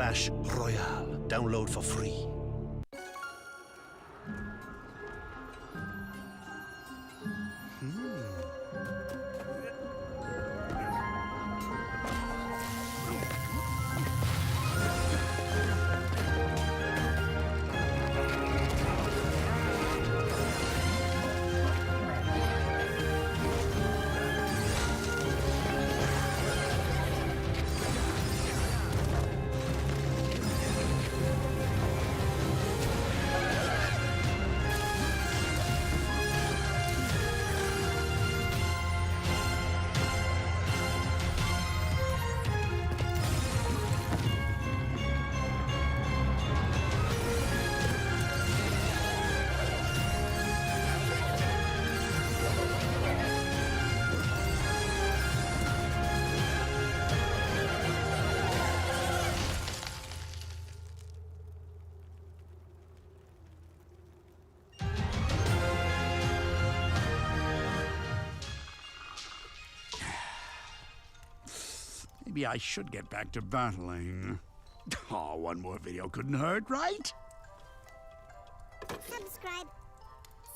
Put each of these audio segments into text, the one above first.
Clash Royale. Download for free. Maybe I should get back to battling. Oh, one more video couldn't hurt, right? Subscribe.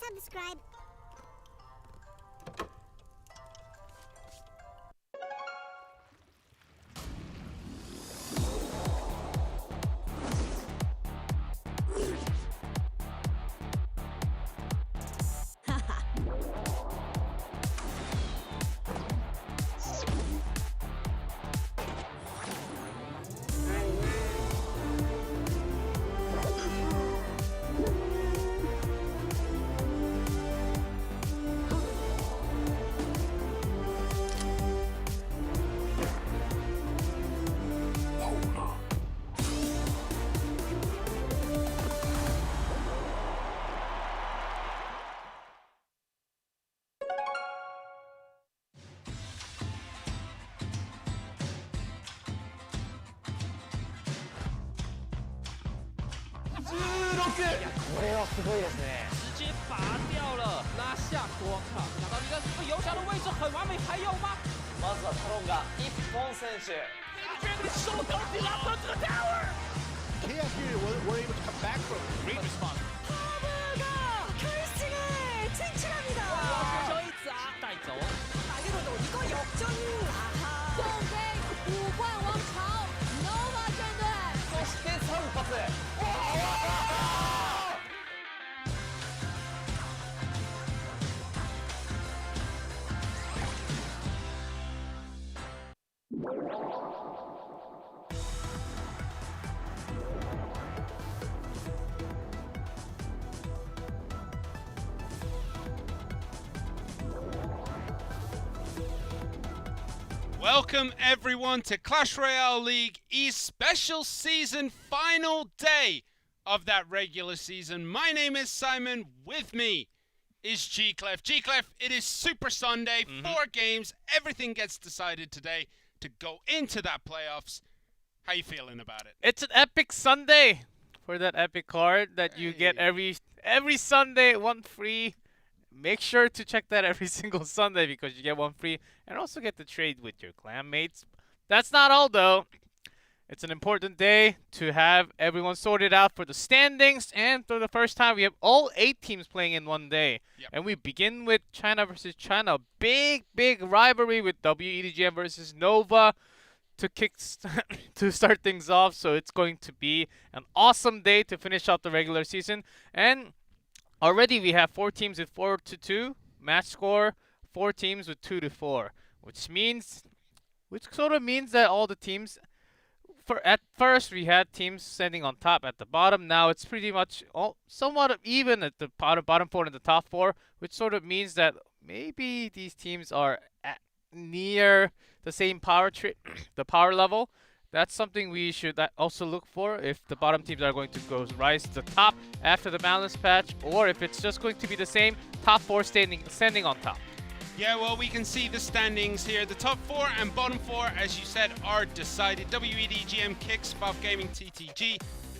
Subscribe.直接拔掉了，拉下光卡，拿到一个游侠的位置很完美，还有吗？まずはタロンが一本選手。收到迪拉特这个 tower。KFU were able to come back from great response. 커브가 결승을 진출합니다. 手一砸带走。 마그로도 이거 역전. 아하. 东北五冠王朝 NOVA 战队。そして3発。 Welcome everyone to Clash Royale League East special season final day of that regular season. My name is Simon. With me is G-Clef. G-Clef, it is Super Sunday. 4 games. Everything gets decided today to go into that playoffs. How you feeling about it? It's an epic Sunday for that epic card that you get every Sunday, one free. Make sure to check that every single Sunday because you get one free and also get to trade with your clan mates. That's not all though. It's an important day to have everyone sorted out for the standings, and for the first time we have all 8 teams playing in one day. Yep. And we begin with China versus China. Big rivalry with WEDGM versus Nova to start things off. So it's going to be an awesome day to finish out the regular season. And already we have 4 teams with 4-2 match score, 4 teams with 2-4, which sort of means that all the teams, at first we had teams standing on top at the bottom. Now it's pretty much somewhat even at the bottom 4 and the top 4, which sort of means that maybe these teams are near the same power level. That's something we should also look for if the bottom teams are going to rise to the top after the balance patch, or if it's just going to be the same top 4 standing on top. Yeah, well, we can see the standings here. The top 4 and bottom 4, as you said, are decided. WEDGM, Kicks, Bob Gaming, TTG.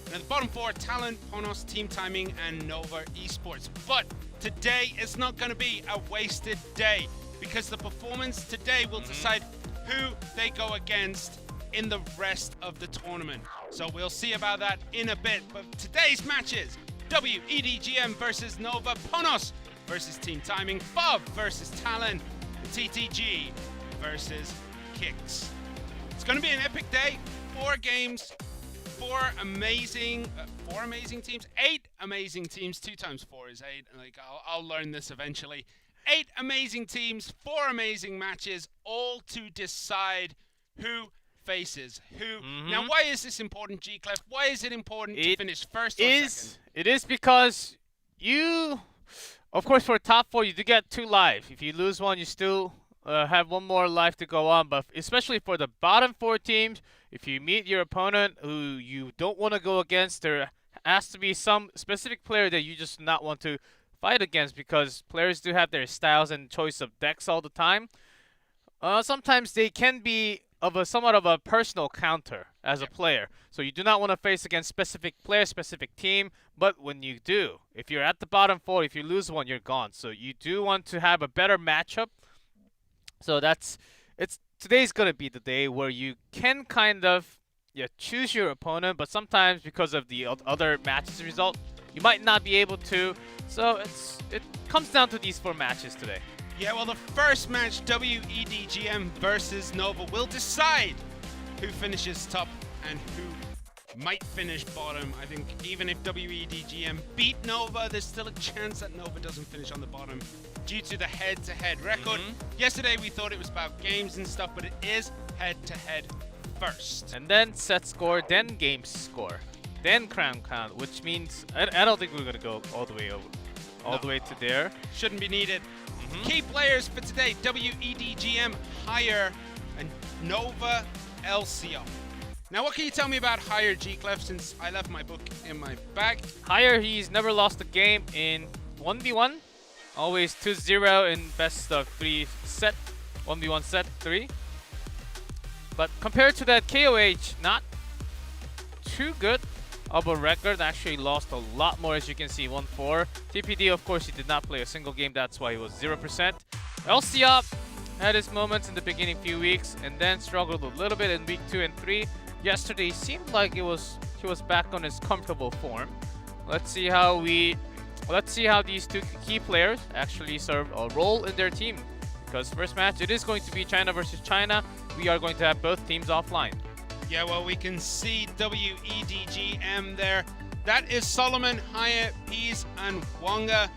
And at the bottom 4, Talent, Ponos, Team Timing, and Nova Esports. But today is not going to be a wasted day, because the performance today will decide who they go against in the rest of the tournament. So we'll see about that in a bit. But today's matches: WEDGM versus Nova, Ponos versus Team Timing, Bob versus Talon, TTG versus Kicks. It's going to be an epic day. 4 games, 4 amazing teams, 8 amazing teams. 2 times 4 is 8. Like I'll learn this eventually. 8 amazing teams, 4 amazing matches, all to decide who faces who. Now, why is this important, G-Clef? Why is it important to finish first or second? It is because you, of course, for top 4, you do get 2 life. If you lose one, you still have 1 more life to go on. But especially for the bottom 4 teams, if you meet your opponent who you don't want to go against, there has to be some specific player that you just not want to fight against, because players do have their styles and choice of decks all the time. Sometimes they can be of a somewhat of a personal counter as a player. So you do not want to face against specific player, specific team. But when you do, if you're at the bottom 4, if you lose one, you're gone. So you do want to have a better matchup. So today's gonna be the day where you can kind of choose your opponent, but sometimes because of the other matches result, you might not be able to. So it comes down to these 4 matches today. Yeah, well, the first match, WEDGM versus Nova, will decide who finishes top and who might finish bottom. I think even if WEDGM beat Nova, there's still a chance that Nova doesn't finish on the bottom due to the head-to-head record. Yesterday we thought it was about games and stuff, but it is head-to-head first. And then set score, then game score, then crown count, which means I don't think we're gonna go all the way over, the way to there. Shouldn't be needed. Key players for today: WEDGM, Higher, and Nova, LCO. Now, what can you tell me about Higher, G-Clef, since I left my book in my bag? Higher, he's never lost a game in 1v1. Always 2-0 in best of 3 set, 1v1 set 3. But compared to that KOH, not too good of a record. Actually lost a lot more, as you can see, 1-4. TPD, of course, he did not play a single game. That's why he was 0%. LCO had his moments in the beginning few weeks and then struggled a little bit in week 2 and 3. Yesterday seemed like he was back on his comfortable form. Let's see how these 2 key players actually serve a role in their team. Because first match, it is going to be China versus China. We are going to have both teams offline. Yeah, well, we can see WEDGM there. That is Solomon, Haya, Peas, and Wonga.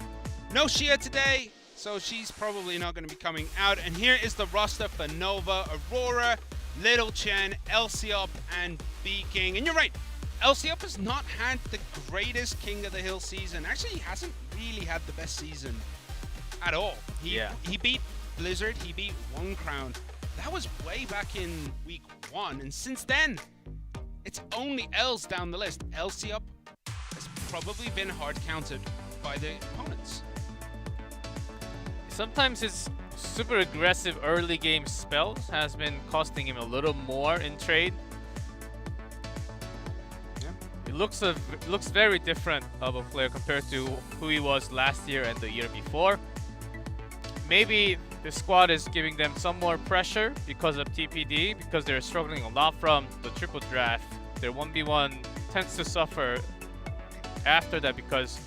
No Shia today, so she's probably not going to be coming out. And here is the roster for Nova: Aurora, Little Chen, Elsiop, and B-King. And you're right, Elsiop has not had the greatest King of the Hill season. Actually, he hasn't really had the best season at all. He beat Blizzard, he beat One Crown. That was way back in week 1, and since then, it's only L's down the list. Elsiop has probably been hard countered by the opponents. Sometimes his super aggressive early game spells has been costing him a little more in trade. Yeah. It looks very different of a player compared to who he was last year and the year before. Maybe the squad is giving them some more pressure because of TPD, because they're struggling a lot from the triple draft. Their 1v1 tends to suffer after that because,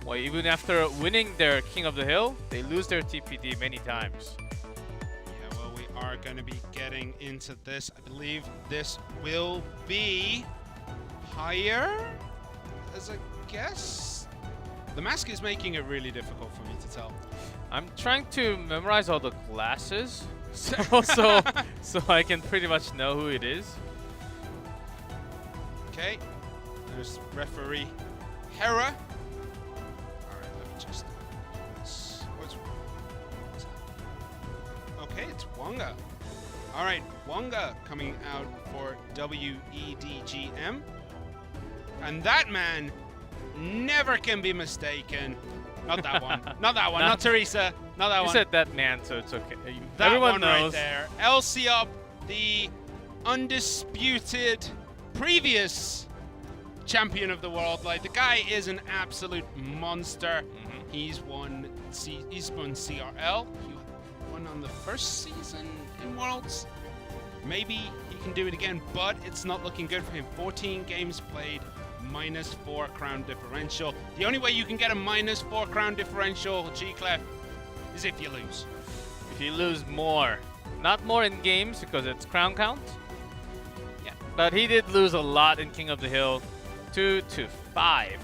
well, even after winning their King of the Hill, they lose their TPD many times. Yeah, well, we are going to be getting into this. I believe this will be Higher as a guess. The mask is making it really difficult for me to tell. I'm trying to memorize all the glasses so I can pretty much know who it is. Okay, there's referee Hera. All right, let me just. Okay, it's Wonga. All right, Wonga coming out for WEDGM, and that man never can be mistaken. Not that one. Not that one. Not Teresa. Not that one. You said that man, so it's okay. That Everyone one knows. right there. Elsiop, the undisputed previous champion of the world. Like, the guy is an absolute monster. He's won CRL. He won on the first season in Worlds. Maybe he can do it again, but it's not looking good for him. 14 games played, -4 crown differential. The only way you can get a -4 crown differential, G-Clef, is if you lose. If you lose more. Not more in games because it's crown count. Yeah. But he did lose a lot in King of the Hill. 2-5.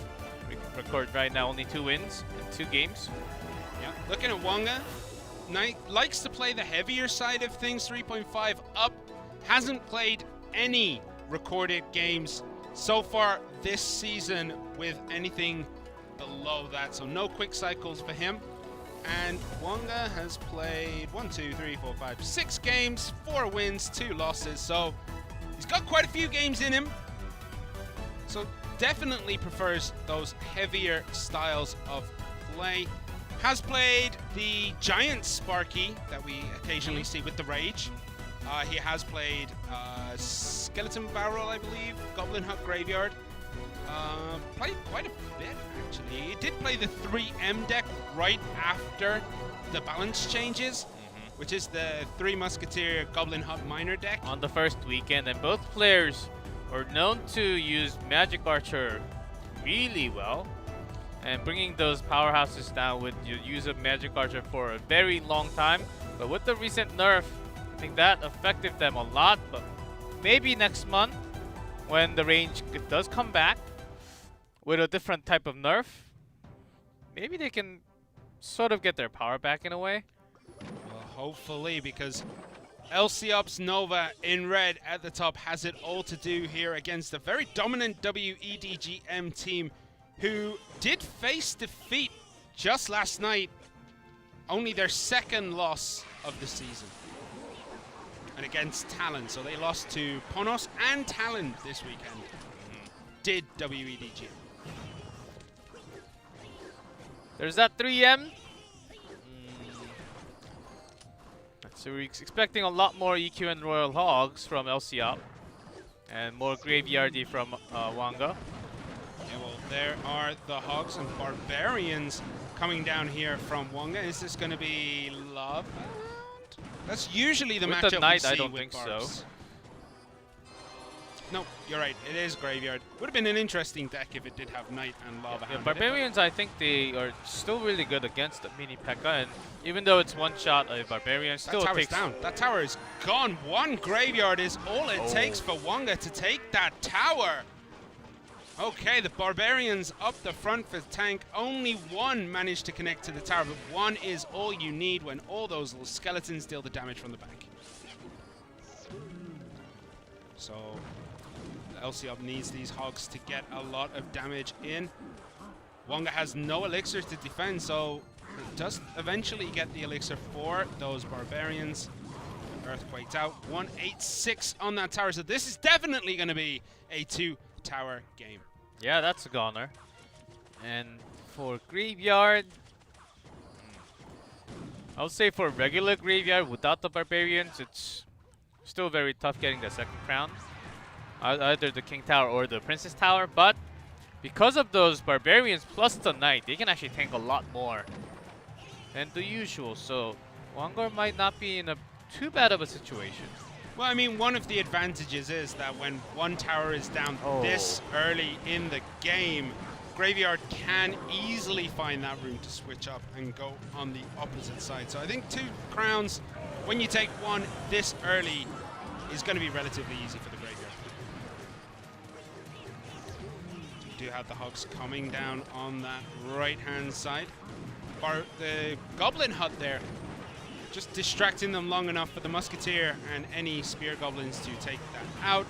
We record right now only 2 wins in 2 games. Yeah. Looking at Wonga, likes to play the heavier side of things, 3.5 up. Hasn't played any recorded games so far this season with anything below that. So no quick cycles for him. And Wonga has played 6 games, 4 wins, 2 losses. So he's got quite a few games in him. So definitely prefers those heavier styles of play. Has played the giant Sparky that we occasionally see with the Rage. He has played Skeleton Barrel, I believe, Goblin Hut Graveyard. Played quite a bit, actually. He did play the 3M deck right after the balance changes, which is the 3 Musketeer Goblin Hut Miner deck. On the first weekend, and both players are known to use Magic Archer really well. And bringing those powerhouses down with your use of Magic Archer for a very long time. But with the recent nerf, I think that affected them a lot. But maybe next month, when the range does come back with a different type of nerf, maybe they can sort of get their power back in a way. Well, hopefully, because LCOps Nova in red at the top has it all to do here against a very dominant WEDGM team who did face defeat just last night, only their 2nd loss of the season, and against Talon. So they lost to Ponos and Talon this weekend. Did WEDG. There's that 3M. So we're expecting a lot more EQ and Royal Hogs from LCOP, and more Graveyardy from Wanga. Yeah, well, there are the Hogs and Barbarians coming down here from Wonga. Is this going to be Love? That's usually the With matchup the Knight, we see I don't with think Barbs. so. No, you're right. It is Graveyard. Would have been an interesting deck if it did have Knight and Lava. Yeah, Hand with it, Barbarians, I think they are still really good against the mini P.E.K.K.A. And even though it's one shot, a Barbarian that still tower's takes down. That tower is gone. 1 Graveyard is all it takes for Wonga to take that tower. Okay, the Barbarians up the front for the tank. Only 1 managed to connect to the tower, but 1 is all you need when all those little skeletons deal the damage from the back. So LCOP needs these Hogs to get a lot of damage in. Wonga has no elixir to defend, so it does eventually get the elixir for those Barbarians. Earthquaked out. 186 on that tower, so this is definitely going to be a 2-tower game. Yeah, that's a goner. And for Graveyard, I would say for regular Graveyard without the Barbarians, it's still very tough getting the 2nd crown. Either the King Tower or the Princess Tower, but because of those Barbarians plus the Knight, they can actually tank a lot more than the usual. So Wonga might not be in a too bad of a situation. Well, I mean, one of the advantages is that when 1 tower is down this early in the game, Graveyard can easily find that room to switch up and go on the opposite side. So I think 2 crowns, when you take 1 this early, is going to be relatively easy for the Graveyard. We do have the Hogs coming down on that right-hand side. The Goblin Hut there, just distracting them long enough for the Musketeer and any Spear Goblins to take that out.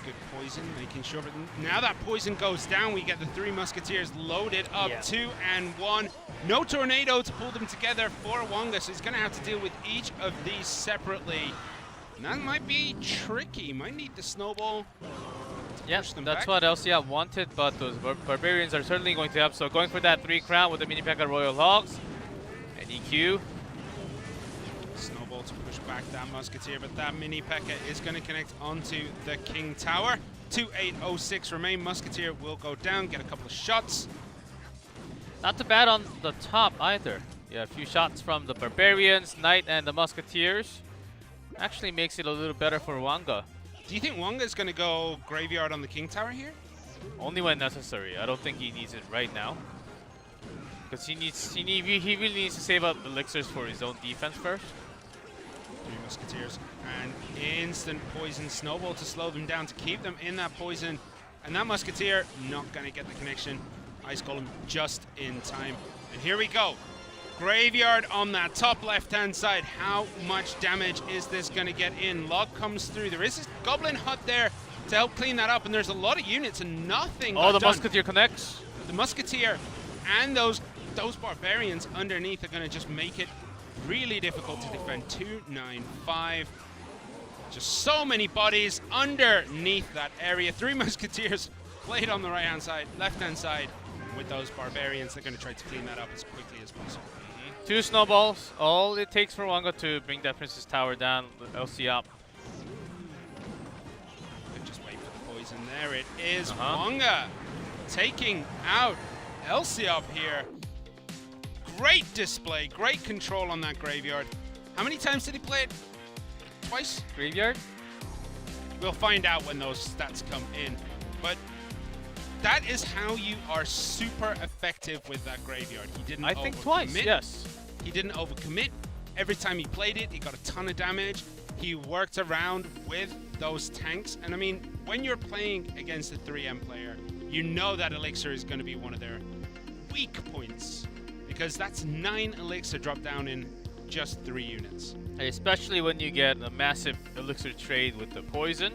Good poison, making sure. But now that poison goes down, we get the 3 Musketeers loaded up, 2 and 1. No Tornado to pull them together for Wonga, so he's going to have to deal with each of these separately. And that might be tricky. Might need the Snowball. Yep, Push them that's back. what LCOP wanted, but those Barbarians are certainly going to help. So going for that 3 crown with the mini P.E.K.K.A. Royal Hogs and EQ. Snowball to push back that Musketeer, but that mini P.E.K.K.A. is going to connect onto the King Tower. 2806 remain. Musketeer will go down, get a couple of shots. Not too bad on the top either. Yeah, a few shots from the Barbarians, Knight, and the Musketeers. actually makes it a little better for Wanga. Do you think Wanga's going to go Graveyard on the King Tower here? Only when necessary. I don't think he needs it right now. Because he really needs to save up elixirs for his own defense first. 3 Musketeers. And instant poison snowball to slow them down, to keep them in that poison. And that Musketeer not going to get the connection. Ice Golem just in time. And here we go. Graveyard on that top left-hand side. How much damage is this going to get in? Log comes through. There is a Goblin Hut there to help clean that up. And there's a lot of units and nothing Oh, the done. Musketeer connects. The Musketeer and those Barbarians underneath are going to just make it really difficult to defend. 295. Just so many bodies underneath that area. 3 Musketeers played on the right-hand side, left-hand side with those Barbarians. They're going to try to clean that up as quickly as possible. 2 snowballs. All it takes for Wanga to bring that Princess Tower down. LC up. Just wait for the poison. There it is. Wanga taking out Elsiop here. Great display, great control on that Graveyard. How many times did he play it? Twice? Graveyard? We'll find out when those stats come in. But that is how you are super effective with that Graveyard. He didn't I think twice, yes. He didn't overcommit. Every time he played it, he got a ton of damage. He worked around with those tanks. And I mean, when you're playing against a 3M player, you know that Elixir is going to be one of their weak points. Because that's 9 Elixir drop down in just 3 units. Especially when you get a massive Elixir trade with the poison.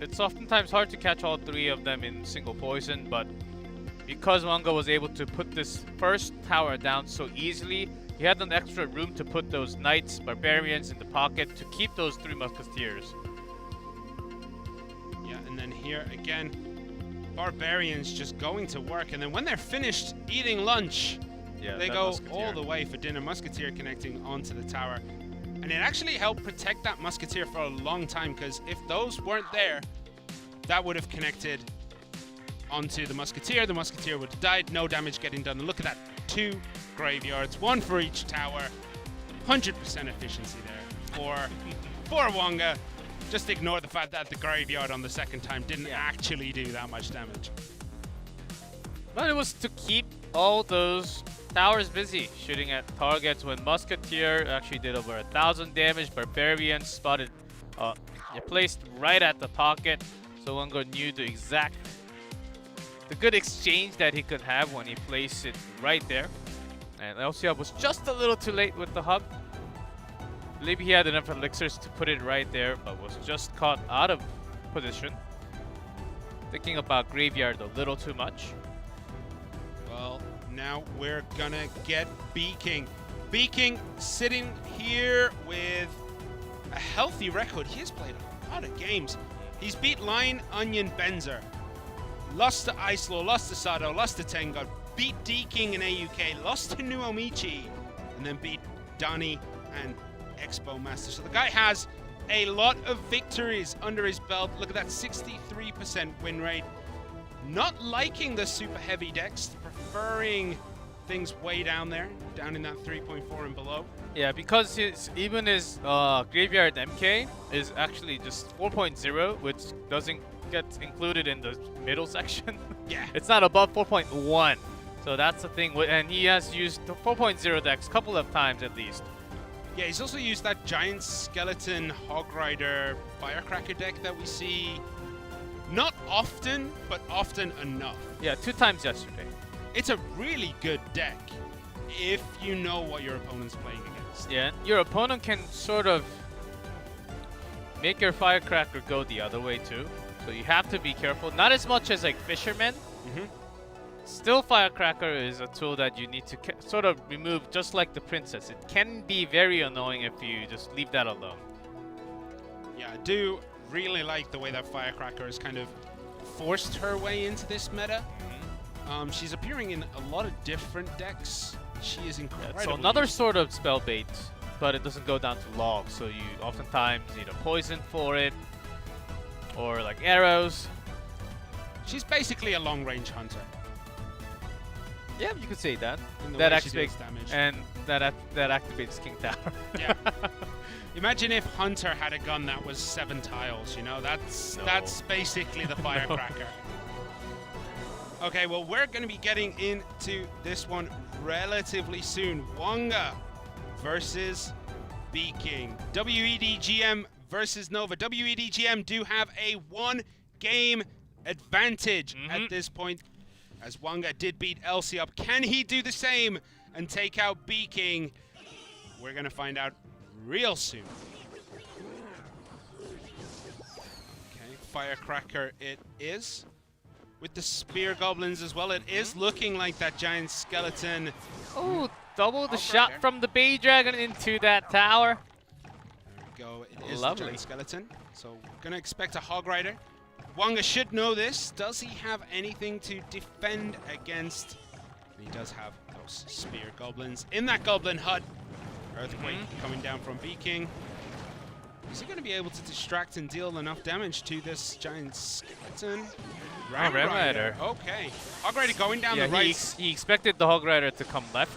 It's oftentimes hard to catch all 3 of them in single poison, but because Wanga was able to put this first tower down so easily, he had an extra room to put those Knights, Barbarians in the pocket to keep those 3 Musketeers. Yeah, and then here again, Barbarians just going to work, and then when they're finished eating lunch, they go all the way for dinner. Musketeer connecting onto the tower. And it actually helped protect that Musketeer for a long time, because if those weren't there, that would have connected onto the Musketeer. The Musketeer would have died, no damage getting done. And look at that, 2 Graveyards, 1 for each tower. 100% efficiency there for Wanga. Just ignore the fact that the Graveyard on the second time didn't actually do that much damage. But it was to keep all those towers busy, shooting at targets. When Musketeer actually did over 1,000 damage, Barbarian spotted, placed right at the pocket. So Wanga knew the good exchange that he could have when he placed it right there. And Elsiop was just a little too late with the hug. I believe he had enough elixirs to put it right there, but was just caught out of position. Thinking about Graveyard a little too much. Well, now we're gonna get Beaking. Beaking sitting here with a healthy record. He has played a lot of games. He's beat Line, Onion, Benzer. Lost to Icelor, lost to Sado, lost to Tengod. Beat D-King in AUK, lost to Nuomichi. And then beat Donnie and Expo Master. So the guy has a lot of victories under his belt. Look at that 63% win rate. Not liking the super heavy decks, preferring things way down there, down in that 3.4 and below. Yeah, because even his Graveyard MK is actually just 4.0, which doesn't get included in the middle section. Yeah. It's not above 4.1. So that's the thing. And he has used the 4.0 decks a couple of times at least. Yeah, he's also used that Giant Skeleton Hog Rider Firecracker deck that we see not often, but often enough. Yeah, 2 times yesterday. It's a really good deck if you know what your opponent's playing against. Yeah, your opponent can sort of make your Firecracker go the other way too. So you have to be careful. Not as much as like Fisherman. Still, Firecracker is a tool that you need to sort of remove, just like the Princess. It can be very annoying if you just leave that alone. Yeah, I do really like the way that Firecracker has kind of forced her way into this meta. She's appearing in a lot of different decks. She is incredible. So another sort of spell bait, but it doesn't go down to log. So you oftentimes need a poison for it, or like arrows. She's basically a long-range hunter. Yeah, you could say that. In the That way she activates deals damage. and that activates King Tower. Yeah. Imagine if Hunter had a gun that was 7 tiles, you know? That's basically the firecracker. Okay, well, we're going to be getting into this one relatively soon. Wonga versus Beking. WEDGM versus Nova. WEDGM do have a 1-game advantage at this point, as Wonga did beat Elsie up. Can he do the same and take out Beking? We're going to find out real soon. Okay, firecracker it is. With the spear goblins as well, it is looking like that giant skeleton. Oh, double the shot from the Baby Dragon into that tower. There we go. It is Lovely. the giant skeleton. So we're going to expect a Hog Rider. Wonga should know this. Does he have anything to defend against? And he does have those spear goblins in that goblin hut. Earthquake coming down from Beking. Is he going to be able to distract and deal enough damage to this giant skeleton? Ram Rider. Okay. Hog Rider going down the right. He expected the Hog Rider to come left.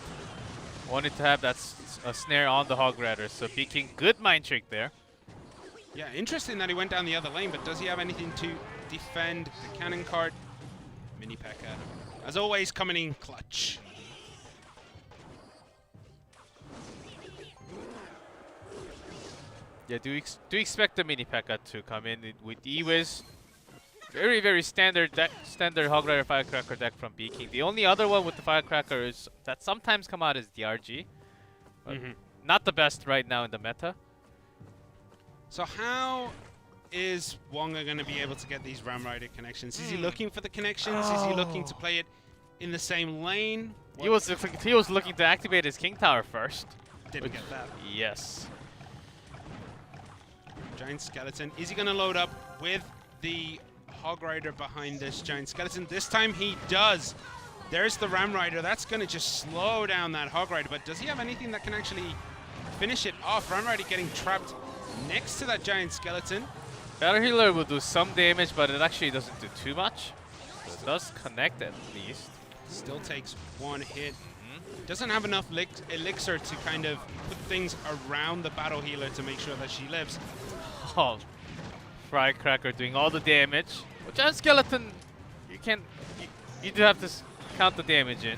Wanted to have that a snare on the Hog Rider. So Beking, good mind trick there. Yeah, interesting that he went down the other lane, but does he have anything to defend the cannon cart? Mini P.E.K.K.A. As always, coming in clutch. Yeah, do expect the Mini P.E.K.K.A. to come in with Ewiz. Very, very standard deck, standard Hog Rider Firecracker deck from Beking. The only other one with the Firecracker is that sometimes come out is DRG. But not the best right now in the meta. So how is Wonga going to be able to get these Ram Rider connections? Is he looking for the connections? Is he looking to play it in the same lane? He was looking to activate his King Tower first. Didn't get that. Yes. Giant skeleton. Is he going to load up with the Hog Rider behind this giant skeleton? This time he does. There's the Ram Rider. That's going to just slow down that Hog Rider. But does he have anything that can actually finish it off? Ram Rider getting trapped next to that giant skeleton. Battle Healer will do some damage, but it actually doesn't do too much. So it does connect at least. Still takes 1 hit. Doesn't have enough elixir to kind of put things around the Battle Healer to make sure that she lives. Oh, Firecracker doing all the damage. But giant skeleton, you do have to count the damage in.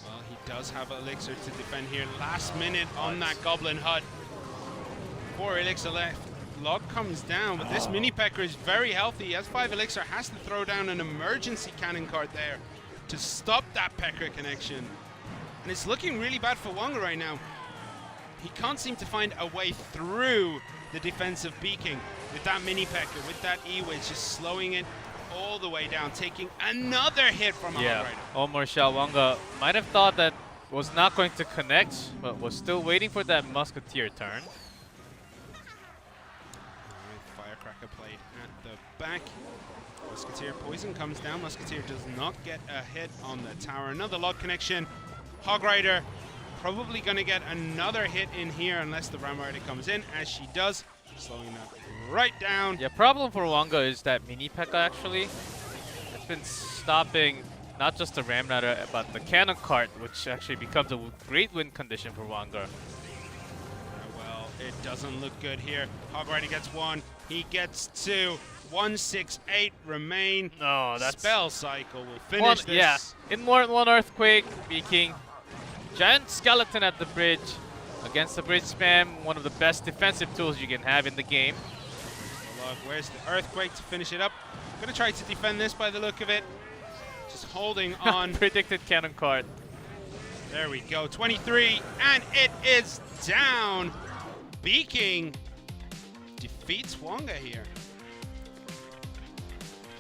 Well, he does have elixir to defend here. Last minute on that Goblin Hut. 4 elixir left. Log comes down, but this Mini P.E.K.K.A. is very healthy. He has 5 elixir, has to throw down an emergency cannon cart there to stop that P.E.K.K.A. connection. And it's looking really bad for Wonga right now. He can't seem to find a way through the defense of Beking with that Mini P.E.K.K.A., with that E-Wedge, just slowing it all the way down, taking another hit from a Hog Rider. Almost Wonga might have thought that was not going to connect, but was still waiting for that Musketeer turn. Firecracker played at the back. Musketeer poison comes down. Musketeer does not get a hit on the tower. Another log connection. Hog Rider probably going to get another hit in here unless the Ram Rider comes in, as she does, slowing that right down. Yeah, problem for Wonga is that Mini P.E.K.K.A. actually. It's been stopping not just the Ram Rider, but the cannon cart, which actually becomes a great win condition for Wonga. Well, it doesn't look good here. Hog Rider gets 1. He gets 2. 168 remain. No, that's Spell Cycle will finish this. Yeah, in more than 1 Earthquake, Beking. Giant skeleton at the bridge against the bridge spam, one of the best defensive tools you can have in the game. Where's the Earthquake to finish it up? Gonna try to defend this by the look of it. Just holding on. Predicted cannon card. There we go, 23, and it is down. Beking defeats Wonga here.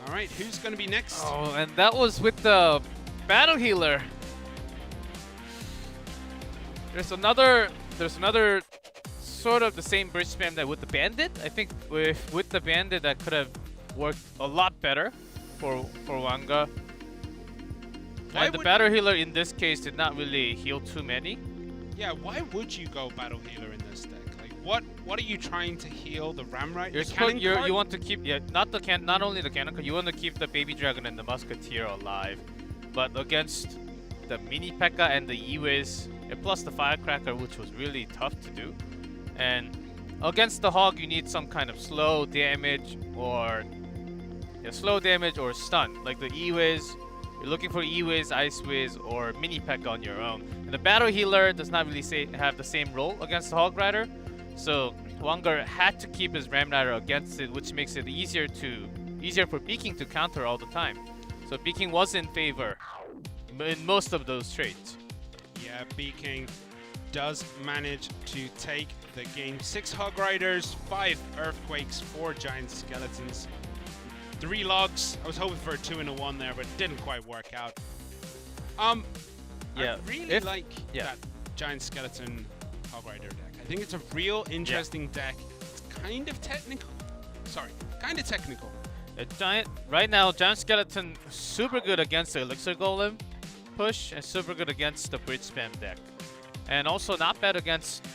All right, who's gonna be next? Oh, and that was with the Battle Healer. There's another sort of the same bridge spam that with the Bandit. I think with the Bandit that could have worked a lot better for Wonga. And the Battle Healer in this case did not really heal too many. Yeah, why would you go Battle Healer in this deck? Like, what are you trying to heal? The Ram Rider? You want to keep not only the cannon card, you want to keep the Baby Dragon and the Musketeer alive, but against the Mini P.E.K.K.A. and the E-Wiz, and plus the Firecracker, which was really tough to do. And against the Hog, you need some kind of slow damage or stun, like the E-Wiz. You're looking for E-Wiz, Ice Wiz, or Mini P.E.K.K.A on your own. And the Battle Healer does not really have the same role against the Hog Rider, so Wanger had to keep his Ram Rider against it, which makes it easier for Beaking to counter all the time. So Beaking was in favor in most of those trades. Yeah, Beaking does manage to take the game. 6 Hog Riders, 5 Earthquakes, 4 Giant Skeletons, 3 Logs. I was hoping for a 2 and a 1 there, but it didn't quite work out. Yeah, I really like that Giant Skeleton Hog Rider deck. I think it's a real interesting deck. It's kind of technical. Right now, Giant Skeleton super good against the Elixir Golem push and super good against the Bridge Spam deck. And also not bad against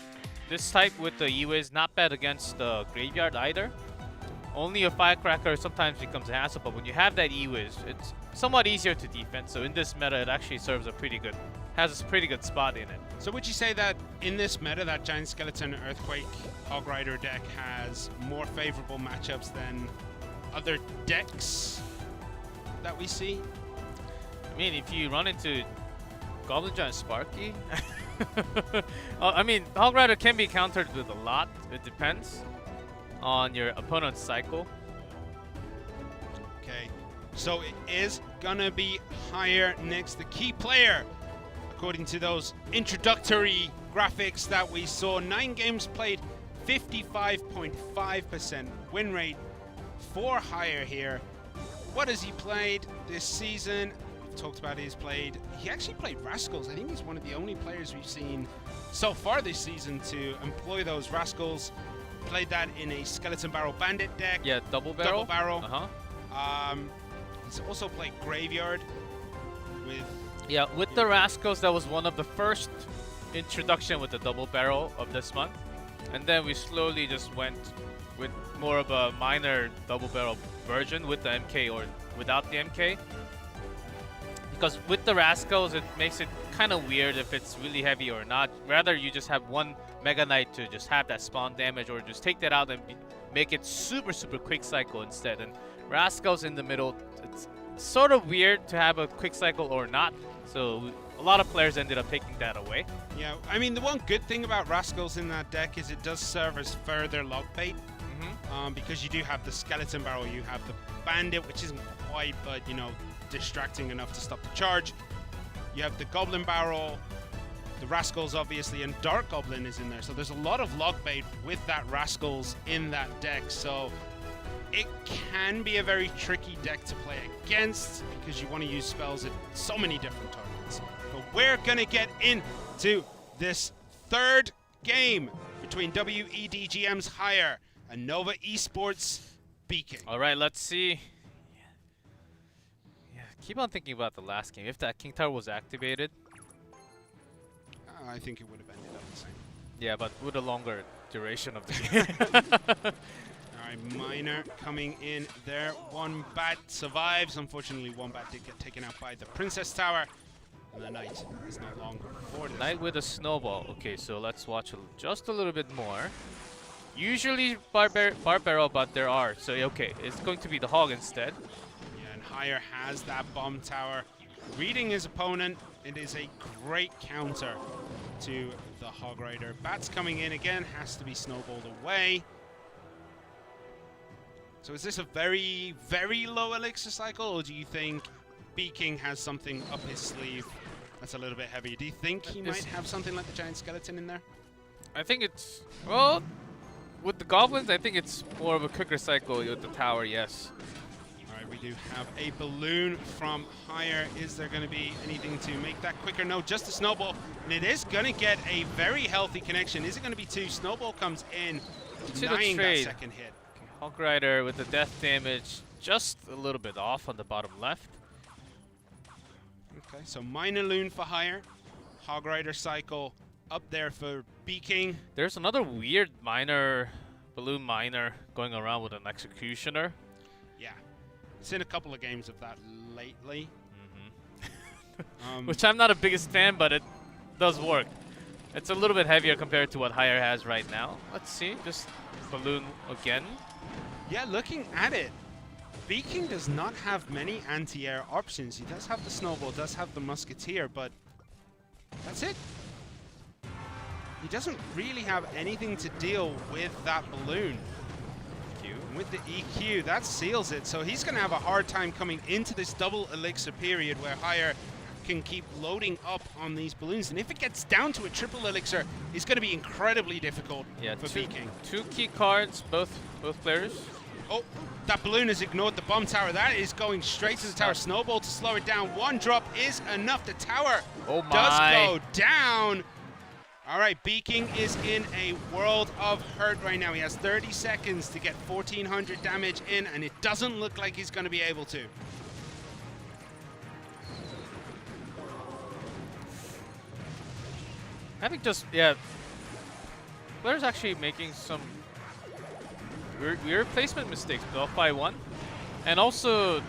this type with the E-Wiz, not bad against the Graveyard either. Only a Firecracker sometimes becomes a hassle, but when you have that E-Wiz, it's somewhat easier to defend. So in this meta, it actually serves has a pretty good spot in it. So would you say that in this meta, that Giant Skeleton Earthquake Hog Rider deck has more favorable matchups than other decks that we see? I mean, if you run into Goblin Giant Sparky, I mean, Hog Rider can be countered with a lot. It depends on your opponent's cycle. Okay, so it is gonna be higher next. The key player, according to those introductory graphics that we saw, 9 games played, 55.5% win rate for higher here. What has he played this season? We've talked about he actually played Rascals. I think he's one of the only players we've seen so far this season to employ those Rascals. Played that in a Skeleton Barrel Bandit deck. Yeah, double barrel. He's also played Graveyard with... Yeah, with the Rascals, that was one of the first introduction with the double barrel of this month. And then we slowly just went with more of a minor double barrel version with the MK or without the MK. Because with the Rascals, it makes it kind of weird if it's really heavy or not. Rather, you just have one Mega Knight to just have that spawn damage, or just take that out and make it super quick cycle instead. And Rascals in the middle, it's sort of weird to have a quick cycle or not. So a lot of players ended up taking that away. Yeah, I mean, the one good thing about Rascals in that deck is it does serve as further log bait. Because you do have the Skeleton Barrel, you have the Bandit, which isn't quite, but, you know, distracting enough to stop the charge. You have the Goblin Barrel, the Rascals, obviously, and Dark Goblin is in there. So there's a lot of log bait with that Rascals in that deck. So it can be a very tricky deck to play against because you want to use spells at so many different targets. But we're going to get into this third game between WEDGM's Higher and Nova Esports Beaking. All right, let's see. Yeah, keep on thinking about the last game. If that King Tower was activated, I think it would have ended up the same. Yeah, but with a longer duration of the game. Alright, Miner coming in there. One bat survives. Unfortunately, one bat did get taken out by the Princess Tower. And the Knight is no longer for this. Knight with a snowball. Okay, so let's watch just a little bit more. Usually bar barrel, but there are. So, okay, it's going to be the Hog instead. Yeah, and Higher has that bomb tower. Reading his opponent, it is a great counter to the Hog Rider. Bats coming in again, has to be snowballed away. So is this a very, very low elixir cycle, or do you think Beaking has something up his sleeve that's a little bit heavier? Do you think he might have something like the Giant Skeleton in there? I think it's, well, with the Goblins, I think it's more of a quicker cycle with the tower, yes. Alright, we do have a balloon from Higher. Is there going to be anything to make that quicker? No, just a snowball. And it is going to get a very healthy connection. Is it going to be 2? Snowball comes in, denying that second hit. Okay, Hog Rider with the death damage just a little bit off on the bottom left. Okay, so Minor Loon for Higher. Hog Rider cycle up there for Beaking. There's another weird balloon miner going around with an Executioner. Yeah, it's in a couple of games of that lately. Which I'm not a biggest fan, but it does work. It's a little bit heavier compared to what Higher has right now. Let's see, just balloon again. Yeah, looking at it, Viking does not have many anti-air options. He does have the snowball, does have the musketeer, but that's it. He doesn't really have anything to deal with that balloon. And with the EQ, that seals it. So he's going to have a hard time coming into this double elixir period where Higher can keep loading up on these balloons. And if it gets down to a triple elixir, it's going to be incredibly difficult for Viking. Two key cards, both players. Oh, that balloon has ignored the bomb tower. That is going straight to the tower. Snowball to slow it down. One drop is enough. The tower does go down. All right, Viking is in a world of hurt right now. He has 30 seconds to get 1,400 damage in, and it doesn't look like he's going to be able to. I think just, yeah, players actually making some weird placement mistakes, off by 1. And also,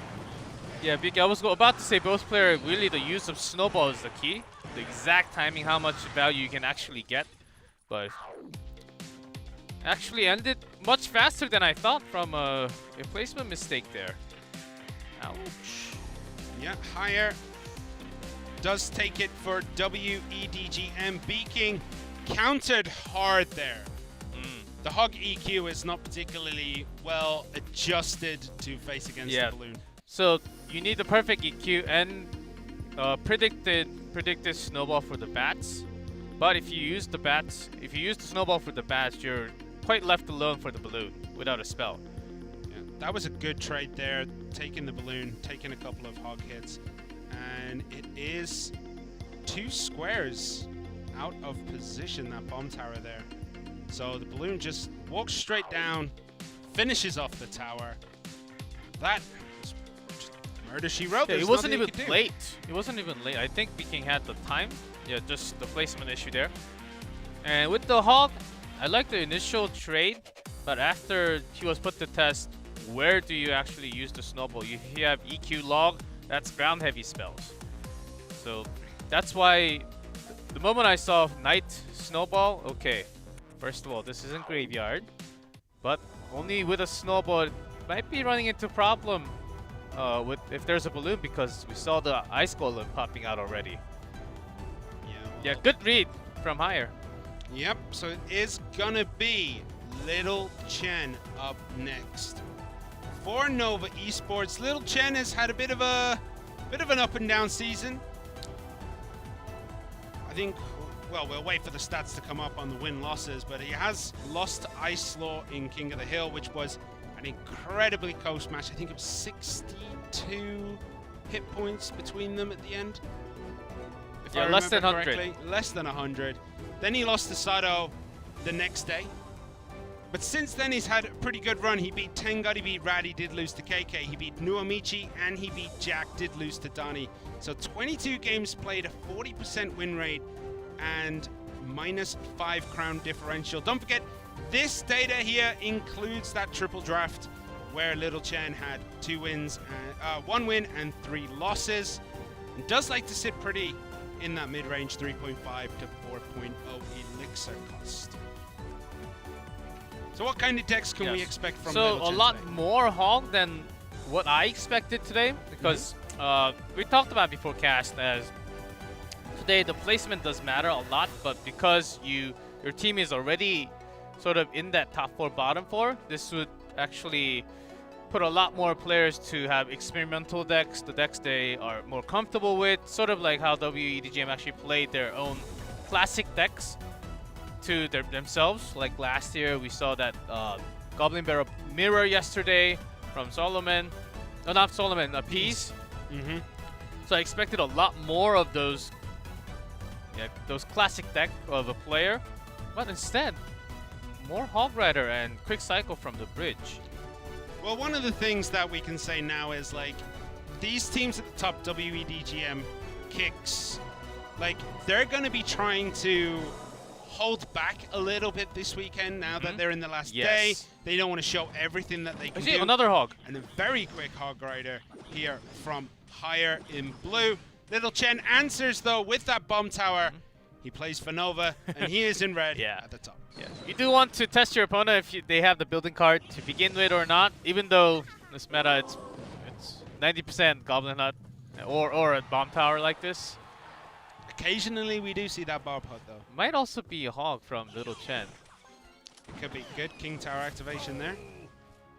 yeah, I was about to say both players, really the use of snowball is the key. The exact timing, how much value you can actually get. But actually ended much faster than I thought from a placement mistake there. Ouch. Yeah, Higher does take it for WEDGM. Viking countered hard there. The Hog EQ is not particularly well adjusted to face against the balloon. So you need the perfect EQ and predicted snowball for the bats. But if you use the snowball for the bats, you're quite left alone for the balloon without a spell. Yeah, that was a good trade there, taking the balloon, taking a couple of hog hits. And it is 2 squares out of position, that bomb tower there. So the balloon just walks straight down, finishes off the tower. That is just murder she wrote. Yeah, it wasn't even late. It wasn't even late. I think Viking had the time. Yeah, just the placement issue there. And with the Hog, I like the initial trade, but after he was put to test, where do you actually use the snowball? You have EQ log, that's ground heavy spells. So that's why the moment I saw Knight snowball, okay. First of all, this isn't graveyard, but only with a snowball, it might be running into problem with if there's a balloon, because we saw the ice golem popping out already. Yeah, good read from Higher. Yep, so it is gonna be Little Chen up next. For Nova Esports, Little Chen has had a bit of an up and down season. I think, well, we'll wait for the stats to come up on the win-losses, but he has lost to Ice Law in King of the Hill, which was an incredibly close match. I think it was 62 hit points between them at the end. If I less than remember 100. correctly. Less than 100. Then he lost to Sato the next day. But since then, he's had a pretty good run. He beat Tengar, he beat Rad, he did lose to KK, he beat Nuamichi, and he beat Jack, did lose to Donnie. So 22 games played, a 40% win rate, and -5 crown differential. Don't forget, this data here includes that triple draft where Little Chen had 2 wins, 1 win and 3 losses. And does like to sit pretty in that mid-range 3.5 to 4.0 elixir cost. So what kind of decks can we expect from Little Chen So a lot today? more Hog than what I expected today, because we talked about before cast as today the placement does matter a lot, but because your team is already sort of in that top 4, bottom 4, this would actually put a lot more players to have experimental decks, the decks they are more comfortable with, sort of like how WEDGM actually played their own classic decks to themselves. Like last year, we saw that Goblin Barrel Mirror yesterday from Solomon. No, not Solomon, Peace. So I expected a lot more of those classic deck of a player. But instead, more Hog Rider and Quick Cycle from the bridge. Well, one of the things that we can say now is, like, these teams at the top, WEDGM, Kicks, like, they're going to be trying to hold back a little bit this weekend now that they're in the last day. They don't want to show everything that they can do. Another Hog. And a very quick Hog Rider here from Higher in blue. Little Chen answers, though, with that bomb tower. He plays for Nova, and he is in red Yeah. at the top. Yeah. You do want to test your opponent if they have the building card to begin with or not. Even though this meta, it's 90% Goblin Hut or a bomb tower like this. Occasionally, we do see that Barb Hut, though. Might also be a hog from Little Chen. Could be good King Tower activation there.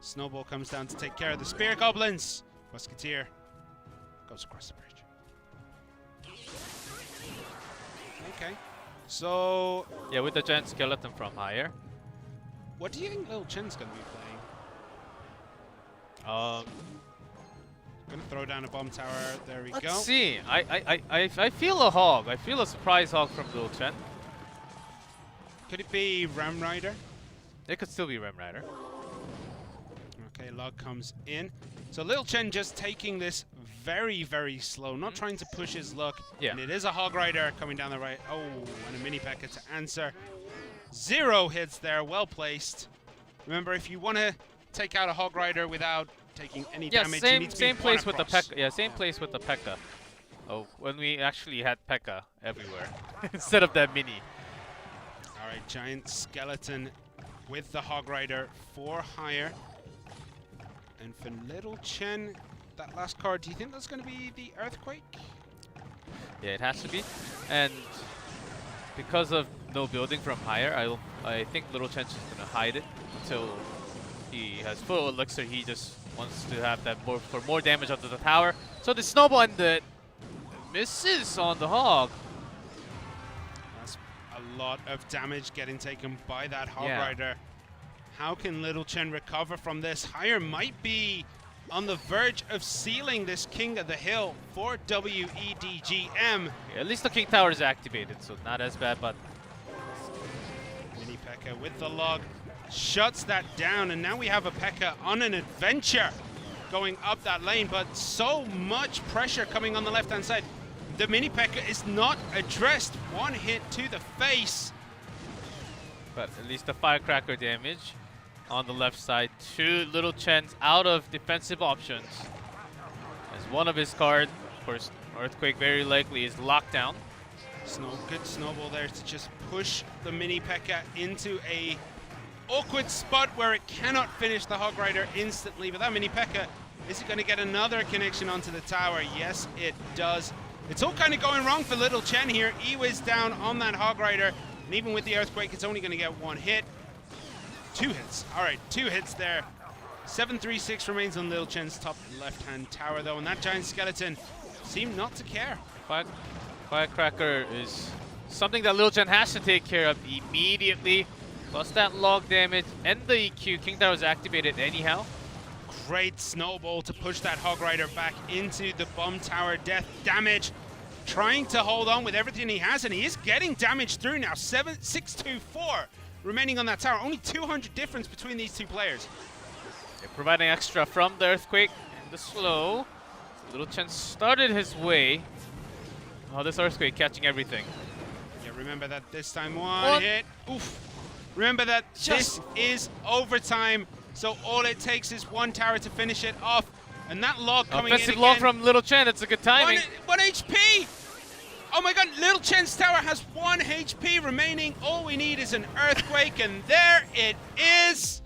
Snowball comes down to take care of the Spear Goblins. Musketeer goes across the bridge. Okay. So, Yeah, with the giant skeleton from higher. what do you think Little Chen's going to be playing? Going to throw down a bomb tower. There we go. Let's see. I feel a hog. I feel a surprise hog from Little Chen. Could it be Ram Rider? It could still be Ram Rider. Okay, log comes in. So Little Chen just taking this very, very slow, not trying to push his luck. Yeah. And it is a Hog Rider coming down the right. Oh, and a mini P.E.K.K.A to answer. 0 hits there, well placed. Remember, if you want to take out a Hog Rider without taking any damage, you need to same be place one with the across. P.E.K.K.A. Yeah, same place with the P.E.K.K.A. Oh, when we actually had P.E.K.K.A. everywhere instead of that mini. All right, giant skeleton with the Hog Rider for higher. And for Little Chen, that last card, do you think that's going to be the Earthquake? Yeah, it has to be. And because of no building from higher, I think Little Chen's just gonna hide it until he has full elixir. He just wants to have that for more damage onto the tower. So the snowball and the misses on the hog. That's a lot of damage getting taken by that Hog Yeah. Rider. How can Little Chen recover from this? Higher might be on the verge of sealing this King of the Hill for WEDGM. Yeah, at least the King Tower is activated, so not as bad, but Mini P.E.K.K.A with the log shuts that down, and now we have a P.E.K.K.A on an adventure going up that lane, but so much pressure coming on the left-hand side. The Mini P.E.K.K.A is not addressed. One hit to the face. but at least the firecracker damage on the left side. Two Little Chen's out of defensive options. As one of his cards, of course, Earthquake very likely is locked down. Good snowball there to just push the Mini P.E.K.K.A into a awkward spot where it cannot finish the Hog Rider instantly. But that Mini P.E.K.K.A, is it going to get another connection onto the tower? Yes, it does. It's all kind of going wrong for Little Chen here. Ewa's down on that Hog Rider, and even with the Earthquake, it's only going to get one hit. 2 hits. All right, 2 hits there. 736 remains on Little Chen's top left-hand tower, though, and that giant skeleton seemed not to care. Firecracker is something that Little Chen has to take care of immediately. Plus that log damage and the EQ. King Tower is activated anyhow. Great snowball to push that Hog Rider back into the bomb tower. Death damage, trying to hold on with everything he has, and he is getting damage through now. 624 remaining on that tower. Only 200 difference between these two players. They're providing extra from the Earthquake and the slow. Little Chen started his way. Oh, this Earthquake catching everything. Yeah, remember that this time one hit. Oof. Remember that this is overtime, so all it takes is one tower to finish it off. And that log coming in Offensive again. log from Little Chen. It's a good timing. One HP! Oh my god, Little Chen's tower has 1 HP remaining. All we need is an Earthquake, and there it is.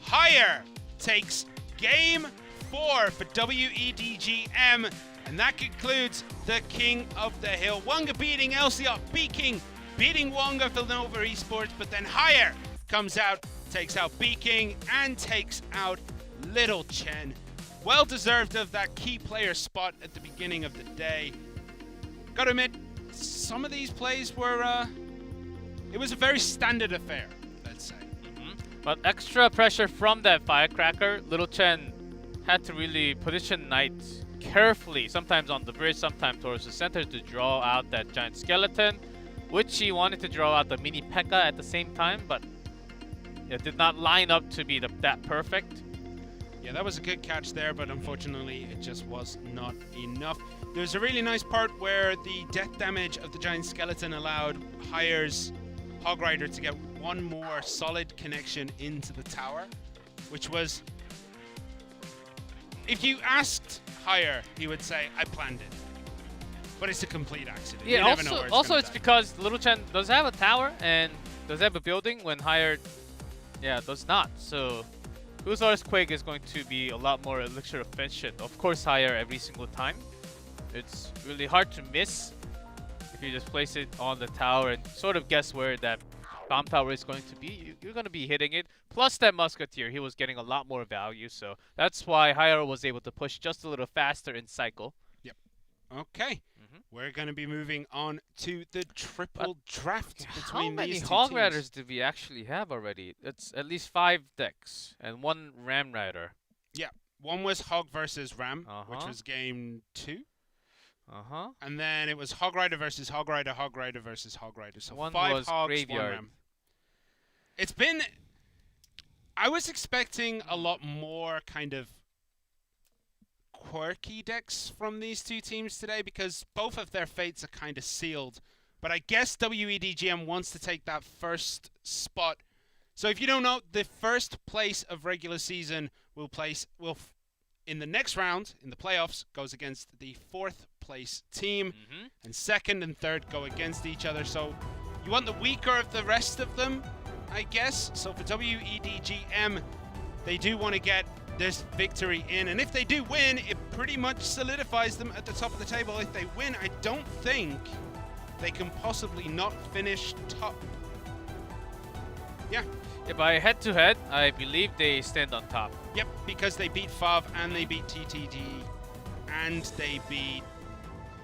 Higher takes game 4 for WEDGM, and that concludes the King of the Hill. Wonga beating Elsiot, B-King beating Wonga for Nova Esports, but then Higher comes out, takes out B-King, and takes out Little Chen. Well deserved of that key player spot at the beginning of the day. Gotta admit, some of these plays were, it was a very standard affair, let's say. But extra pressure from that Firecracker. Little Chen had to really position Knight carefully, sometimes on the bridge, sometimes towards the center to draw out that giant skeleton, which he wanted to draw out the Mini P.E.K.K.A at the same time, but it did not line up to be that perfect. Yeah, that was a good catch there, but unfortunately it just was not enough. There's a really nice part where the death damage of the giant skeleton allowed Higher's Hog Rider to get one more solid connection into the tower, which was, if you asked Higher, he would say, I planned it. But it's a complete accident. You Yeah, never know where also gonna it's die. because Little Chen does have a tower and does have a building when Higher, yeah, does not. So Hussar's Quake is going to be a lot more elixir efficient. Of course, Higher every single time. It's really hard to miss if you just place it on the tower and sort of guess where that bomb tower is going to be. You're going to be hitting it. Plus that Musketeer, he was getting a lot more value. So that's why Higher was able to push just a little faster in cycle. Okay. We're going to be moving on to the triple draft How between many these two Hog teams. Riders did we actually have already? It's at least 5 decks and 1 Ram Rider. One was Hog versus Ram, which Uh-huh. was game 2. Uh-huh. And then it was Hog Rider versus Hog Rider, Hog Rider versus Hog Rider. So One 5 was Hogs, Graveyard. 1 Ram. It's been... I was expecting a lot more kind of quirky decks from these two teams today because both of their fates are kind of sealed. But I guess WEDGM wants to take that first spot. So if you don't know, the first place of regular season will in the next round, in the playoffs, goes against the 4th place team. And 2nd and 3rd go against each other. So you want the weaker of the rest of them, I guess. So for WEDGM, they do want to get this victory in. And if they do win, it pretty much solidifies them at the top of the table. If they win, I don't think they can possibly not finish top. Yeah. Yeah, by head-to-head, I believe they stand on top. Yep, because they beat FAV and they beat TTD and they beat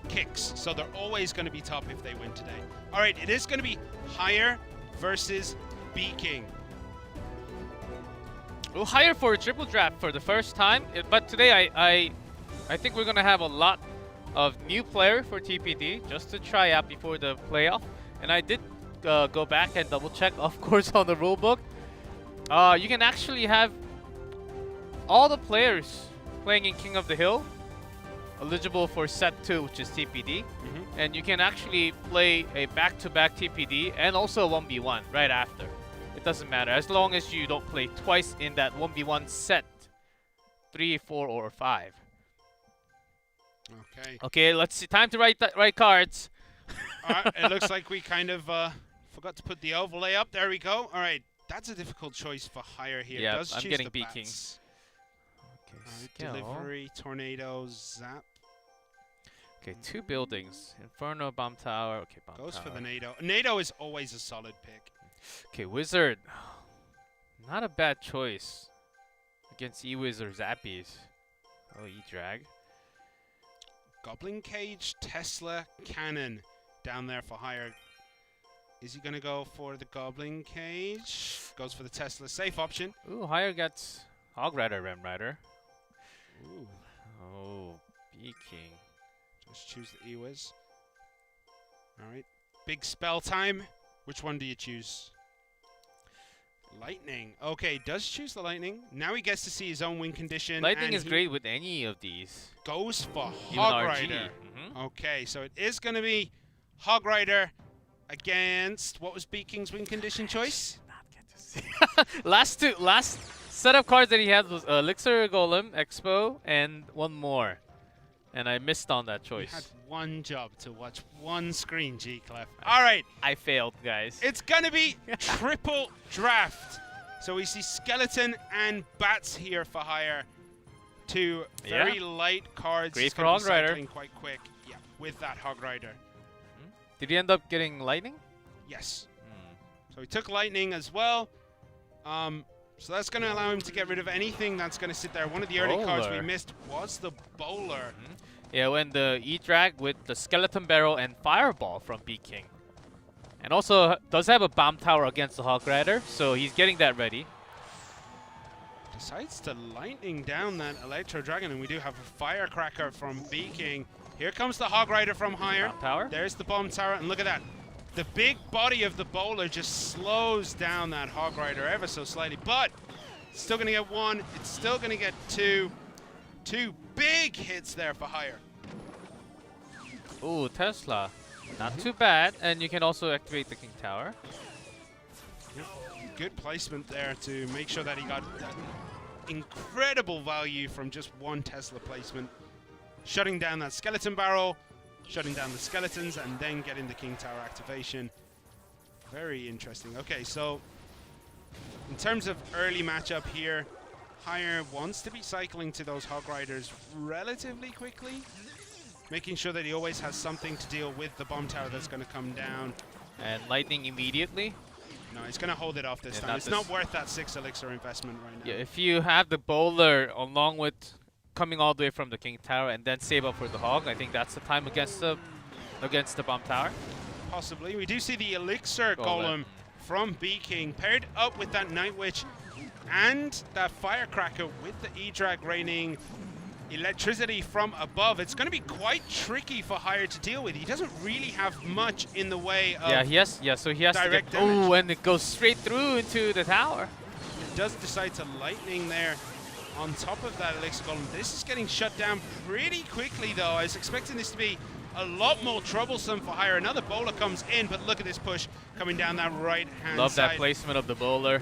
Kicks. So they're always going to be top if they win today. All right, it is going to be Higher versus B-King. We'll hire for a triple draft for the first time, but today I think we're gonna have a lot of new player for TPD just to try out before the playoff. And I did go back and double check, of course, on the rulebook. You can actually have all the players playing in King of the Hill eligible for set 2, which is TPD, and you can actually play a back-to-back TPD and also a 1v1 right after. It doesn't matter as long as you don't play twice in that 1v1 set 3, 4, or 5. Okay. Okay, let's see. Time to write cards. It looks like we kind of forgot to put the overlay up. There we go. All right, that's a difficult choice for Higher here. Yeah, Does I'm choose getting the B-King. bats. Okay, All right, skill. delivery, tornado, zap. Okay, 2 buildings. Inferno, bomb tower. Okay, bomb Goes tower. for the NATO. NATO is always a solid pick. Okay, wizard. Not a bad choice against E-Wizard Zappies. Oh, E-Drag. Goblin Cage, Tesla, Cannon down there for Higher. Is he going to go for the Goblin Cage? Goes for the Tesla. Safe option. Ooh, Higher gets Hog Rider, Ram Rider. Ooh, Oh, B-King. just choose the Ewiz. All right. Big spell time. Which one do you choose? Lightning. Okay, does choose the Lightning. Now he gets to see his own win condition. Lightning and is he great with any of these. Goes for Even Hog RG. Rider. Okay, so it is going to be Hog Rider against, what was B-King's win condition choice? Last set of cards that he had was Elixir Golem, Expo, and one more. And I missed on that You choice. had one job to watch one screen, G-Clef. All right, I failed, guys. it's going to be triple draft. So we see Skeleton and Bats here for Higher. 2 very light cards. Great It's for gonna be Hog Rider. cycling quite quick. Yeah, with that Hog Rider. Did he end up getting Lightning? Yes. So he took Lightning as well. So that's going to allow him to get rid of anything that's going to sit there. One of the early cards we Bowler. missed was the Bowler. Yeah, when the E-Drag with the Skeleton Barrel and Fireball from B-King. And also does have a Bomb Tower against the Hog Rider, so he's getting that ready. Decides to Lightning down that Electro Dragon, and we do have a Firecracker from B-King. Here comes the Hog Rider from Higher. Bomb Tower. There's the Bomb Tower, and look at that. The big body of the Bowler just slows down that Hog Rider ever so slightly, but it's still going to get 1. It's still going to get 2. 2 big hits there for Higher. Ooh, Tesla. Not too bad, and you can also activate the King Tower. Good placement there to make sure that he got that incredible value from just 1 Tesla placement. Shutting down that Skeleton Barrel. shutting down the skeletons and then getting the King Tower activation. Very interesting. Okay, so in terms of early matchup here, Hire wants to be cycling to those Hog Riders relatively quickly, making sure that he always has something to deal with the bomb tower that's going to come down. And lightning immediately. No, he's going to hold it off this time. It's not worth that 6 elixir investment right now. Yeah, if you have the bowler along with coming all the way from the King Tower and then save up for the Hog, I think that's the time against the bomb tower. Possibly. We do see the elixir golem from B-King paired up with that Night Witch and that Firecracker with the E-Drag raining electricity from above. It's going to be quite tricky for Hire to deal with. He doesn't really have much in the way of so he has to direct get, damage. oh, and it goes straight through into the tower. He does decide to lightning there on top of that elixir golem. This is getting shut down pretty quickly though. I was expecting this to be a lot more troublesome for Hire. Another bowler comes in, but look at this push coming down that right hand Love side. that placement of the bowler.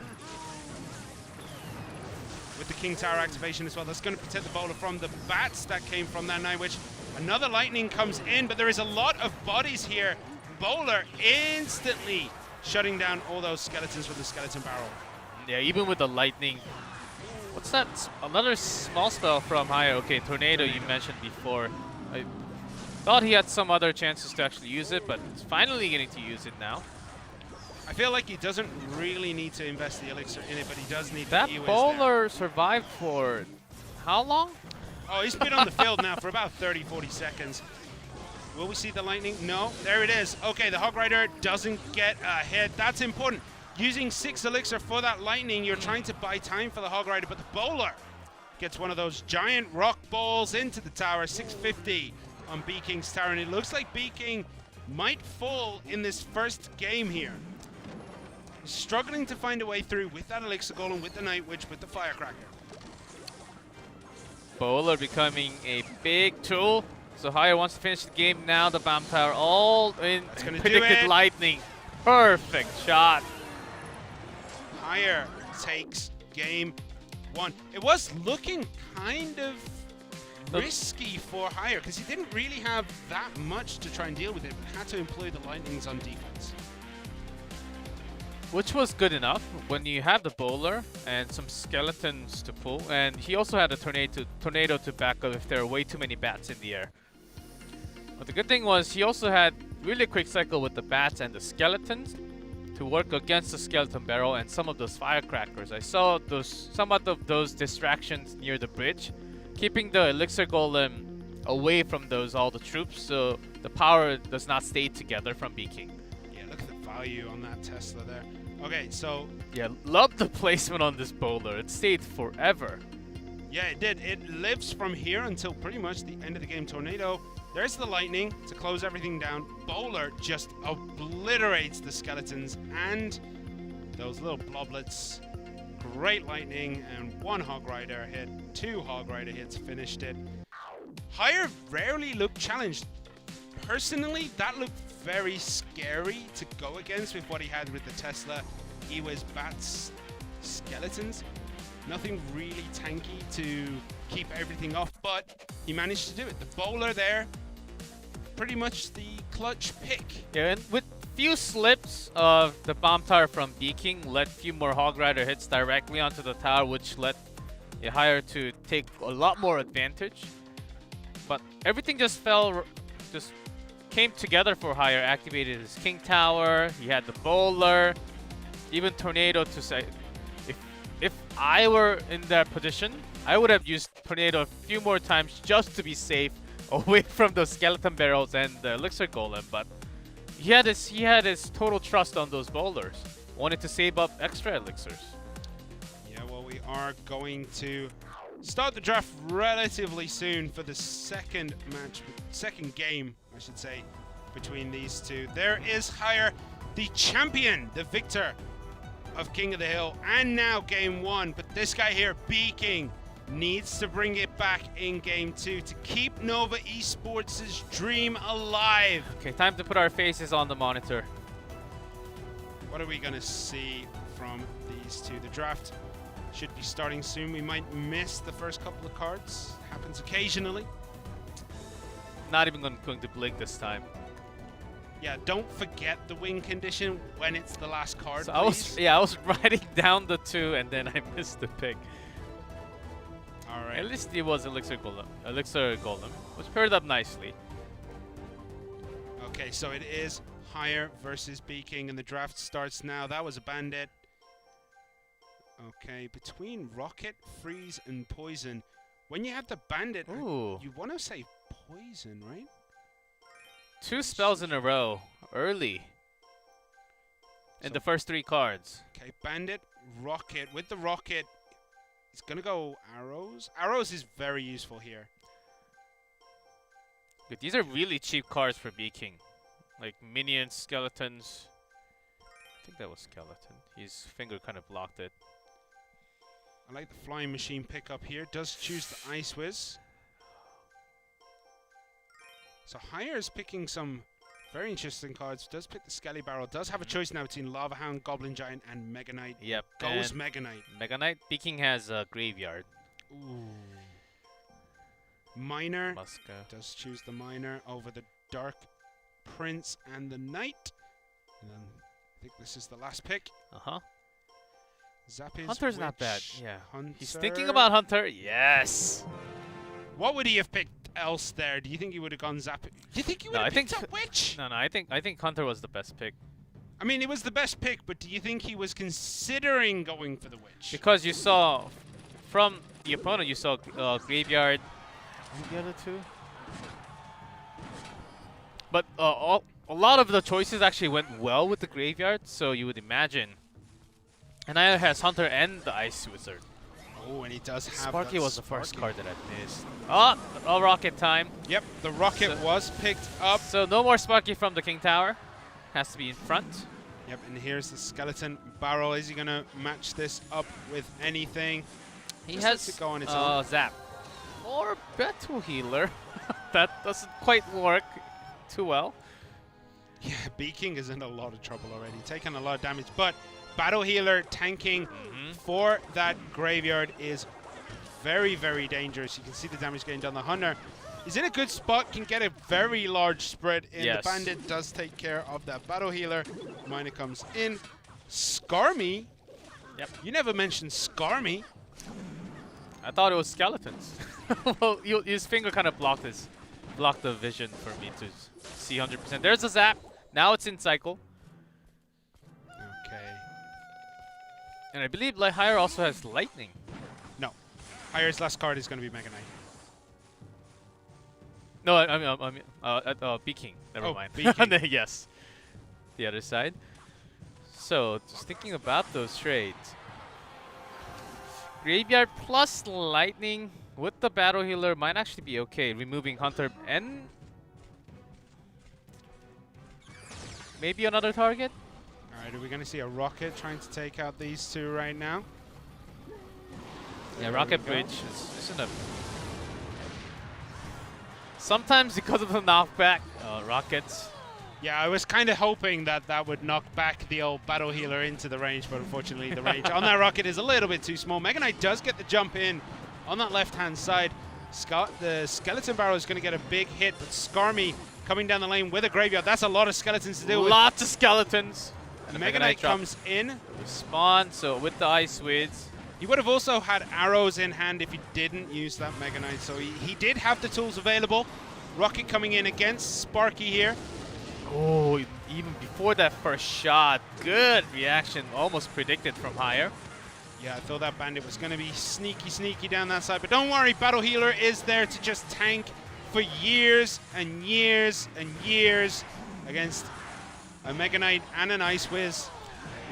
With the King Tower activation as well. That's going to protect the bowler from the bats that came from that Night Witch. Another lightning comes in, but there is a lot of bodies here. Bowler instantly shutting down all those skeletons with the skeleton barrel. Yeah, even with the lightning. What's that? Another small spell from Hire. Okay, Tornado you mentioned before. I thought he had some other chances to actually use it, but he's finally getting to use it now. I feel like he doesn't really need to invest the elixir in it, but he does need That the E-Wiz bowler survived for how long? Oh, he's been on the field now for about 30, 40 seconds. Will we see the lightning? No, there it is. Okay, the Hog Rider doesn't get a hit. That's important. Using 6 elixir for that lightning, you're trying to buy time for the Hog Rider, but the bowler gets one of those giant rock balls into the tower, 650 on B-King's tower, and it looks like B-King might fall in this first game here. He's struggling to find a way through with that elixir golem, with the Night Witch, with the Firecracker. Bowler becoming a big tool. So Hire wants to finish the game now. The bomb tower all in. That's gonna do predicted it. lightning. Perfect shot. Hire takes game 1. It was looking kind of risky for Hire because he didn't really have that much to try and deal with it, but had to employ the lightnings on defense. Which was good enough when you have the bowler and some skeletons to pull, and he also had a tornado to back up if there are way too many bats in the air. But the good thing was he also had really quick cycle with the bats and the skeletons to work against the skeleton barrel and some of those firecrackers. I saw somewhat of those distractions near the bridge, keeping the elixir golem away from all the troops, so the power does not stay together from B-King. Yeah, look at the value on that Tesla there. Okay, so yeah, love the placement on this bowler. It stayed forever. yeah, it did. It lives from here until pretty much the end of the game. Tornado. There's the lightning to close everything down. Bowler just obliterates the skeletons and those little bloblets. Great lightning and 1 Hog Rider hit. 2 Hog Rider hits finished it. Hire rarely looked challenged. Personally, that looked very scary to go against with what he had with the Tesla, E-Wiz, bats, skeletons. Nothing really tanky to keep everything off, but he managed to do it. The bowler there, pretty much the clutch pick. Yeah, and with few slips of the bomb tower from B-King, led few more Hog Rider hits directly onto the tower, which led Hire to take a lot more advantage. But everything just came together for Hire. Activated his King Tower, he had the bowler, even Tornado to say, if I were in that position, I would have used Tornado a few more times just to be safe away from those skeleton barrels and the elixir golem, but he had his total trust on those bowlers. Wanted to save up extra elixirs. Yeah, well, we are going to start the draft relatively soon for the second game, I should say, between these two. There is Hire, the champion, the victor of King of the Hill, and now game 1. But this guy here, B-King, needs to bring it back in game 2 to keep Nova Esports' dream alive. Okay, time to put our faces on the monitor. What are we going to see from these two? The draft should be starting soon. We might miss the first couple of cards. Happens occasionally. not even going to blink this time. Yeah, don't forget the win condition when it's the last card, So please. I was writing down the 2 and then I missed the pick. All right. At least it was Elixir Golem, which paired up nicely. Okay, so it is Higher versus B-King, and the draft starts now. That was a bandit. Okay, between Rocket, Freeze, and Poison. When you have the bandit, Ooh. you want to say Poison, right? 2 spells in a row, early. In So- the first 3 cards. Okay, bandit, Rocket. With the Rocket, it's going to go Arrows. Arrows is very useful here. But these are really cheap cards for B-King. Like minions, skeletons. I think that was skeleton. His finger kind of blocked it. I like the Flying Machine pickup here. Does choose the Ice Whiz. So Higher is picking some very interesting cards. Does pick the Skelly Barrel. Does have a choice now between Lava Hound, Goblin Giant, and Mega Knight. Yep. Goes and Mega Knight. Mega Knight. B-King has a graveyard. Ooh. Miner. Muska. Does choose the Miner over the Dark Prince and the Knight. And then I think this is the last pick. Uh-huh. Zappies. Hunter's not bad. Witch, Yeah. Hunter. He's thinking about Hunter. Yes. What would he have picked else there? Do you think he would have gone Zappy? Do you think he would No, have I think picked up Witch? No, I think Hunter was the best pick. I mean, it was the best pick, but do you think he was considering going for the Witch? Because you saw from the opponent, you saw graveyard. The other 2. But a lot of the choices actually went well with the graveyard, so you would imagine. And either has Hunter and the Ice Wizard. Oh, and he does have Sparky that was the first Sparky. card that I missed. Oh, all Rocket time. Yep, the Rocket So- was picked up. So no more Sparky from the King Tower. Has to be in front. Yep, and here's the Skeleton Barrel. Is he going to match this up with anything? He Just has lets it go on its own. Zap. Or Battle Healer. That doesn't quite work too well. Yeah, B-King is in a lot of trouble already, taking a lot of damage. But Battle Healer tanking for that graveyard is very, very dangerous. You can see the damage getting done. The Hunter is in a good spot, can get a very large spread in. Yes. The Bandit does take care of that Battle Healer. Miner comes in. Skarmy. Yep. You never mentioned Skarmy. I thought it was skeletons. Well, his finger kind of blocked the vision for me to see 100%. There's a Zap. Now it's in cycle. Okay. And I believe Higher also has Lightning. No. Hire's last card is going to be Mega Knight. No, I mean, B-King. Never Oh, mind. B-King. Yes. The other side. So, just thinking about those trades. Graveyard plus Lightning with the Battle Healer might actually be okay. Removing Hunter and maybe another target? All right, are we going to see a Rocket trying to take out these 2 right now? Yeah, There Rocket we go. Bridge isn't a... Sometimes because of the knockback, Rockets. Yeah, I was kind of hoping that that would knock back the old Battle Healer into the range, but unfortunately the range on that Rocket is a little bit too small. Mega Knight does get the jump in on that left-hand side. The Skeleton Barrel is going to get a big hit, but Skarmy coming down the lane with a graveyard. That's a lot of skeletons to deal with. Lots of skeletons. And the Mega Knight drop. comes in. Spawn, so with the Ice Wiz. He would have also had arrows in hand if he didn't use that Mega Knight, so he did have the tools available. Rocket coming in against Sparky here. Oh, even before that first shot, good reaction, almost predicted from Higher. Yeah, I thought that Bandit was going to be sneaky down that side, but don't worry, Battle Healer is there to just tank for years and years and years against a Mega Knight and an Ice Whiz.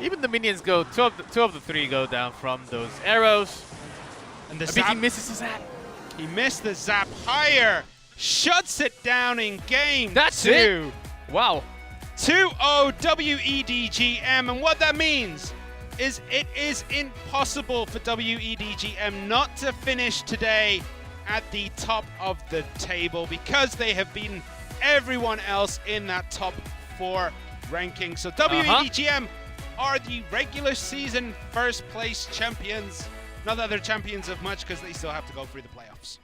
Even the minions go, two of the 3 go down from those arrows. And the He zap, misses the Zap. he missed the Zap. Higher shuts it down in game That's 2. it. Wow. 2-0 WEDGM, and what that means is it is impossible for WEDGM not to finish today at the top of the table because they have beaten everyone else in that top 4 ranking. So WEDGM are the regular season first place champions. Not that they're champions of much because they still have to go through the playoffs.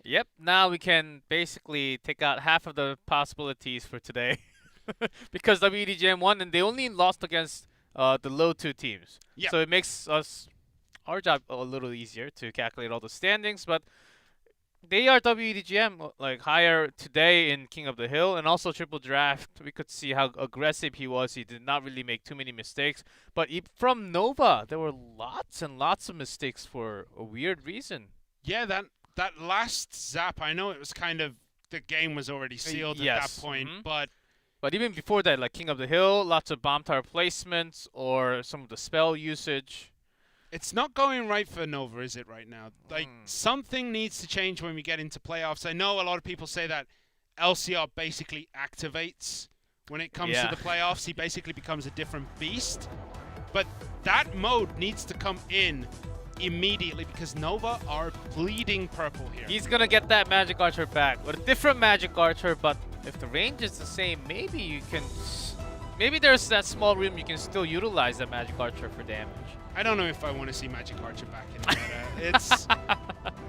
Yep. Now we can basically take out half of the possibilities for today, because WEDGM won and they only lost against the low two teams. Yep. So it makes our job a little easier to calculate all the standings. But they are WEDGM like higher today in King of the Hill, and also Triple Draft. We could see how aggressive he was. He did not really make too many mistakes. But from Nova, there were lots and lots of mistakes for a weird reason. Yeah, that last zap, I know it was kind of, the game was already sealed at yes. that point, Mhm. but Even before that, like King of the Hill, lots of bomb tower placements or some of the spell usage. it's not going right for Nova, is it, right now? Like, something needs to change when we get into playoffs. I know a lot of people say that LCR basically activates when it comes to the playoffs. He basically becomes a different beast. But that mode needs to come in immediately because Nova are bleeding purple here. He's gonna get that Magic Archer back with a different Magic Archer, but if the range is the same, maybe you can... Maybe there's that small room you can still utilize that Magic Archer for damage. I don't know if I want to see Magic Archer back in the meta.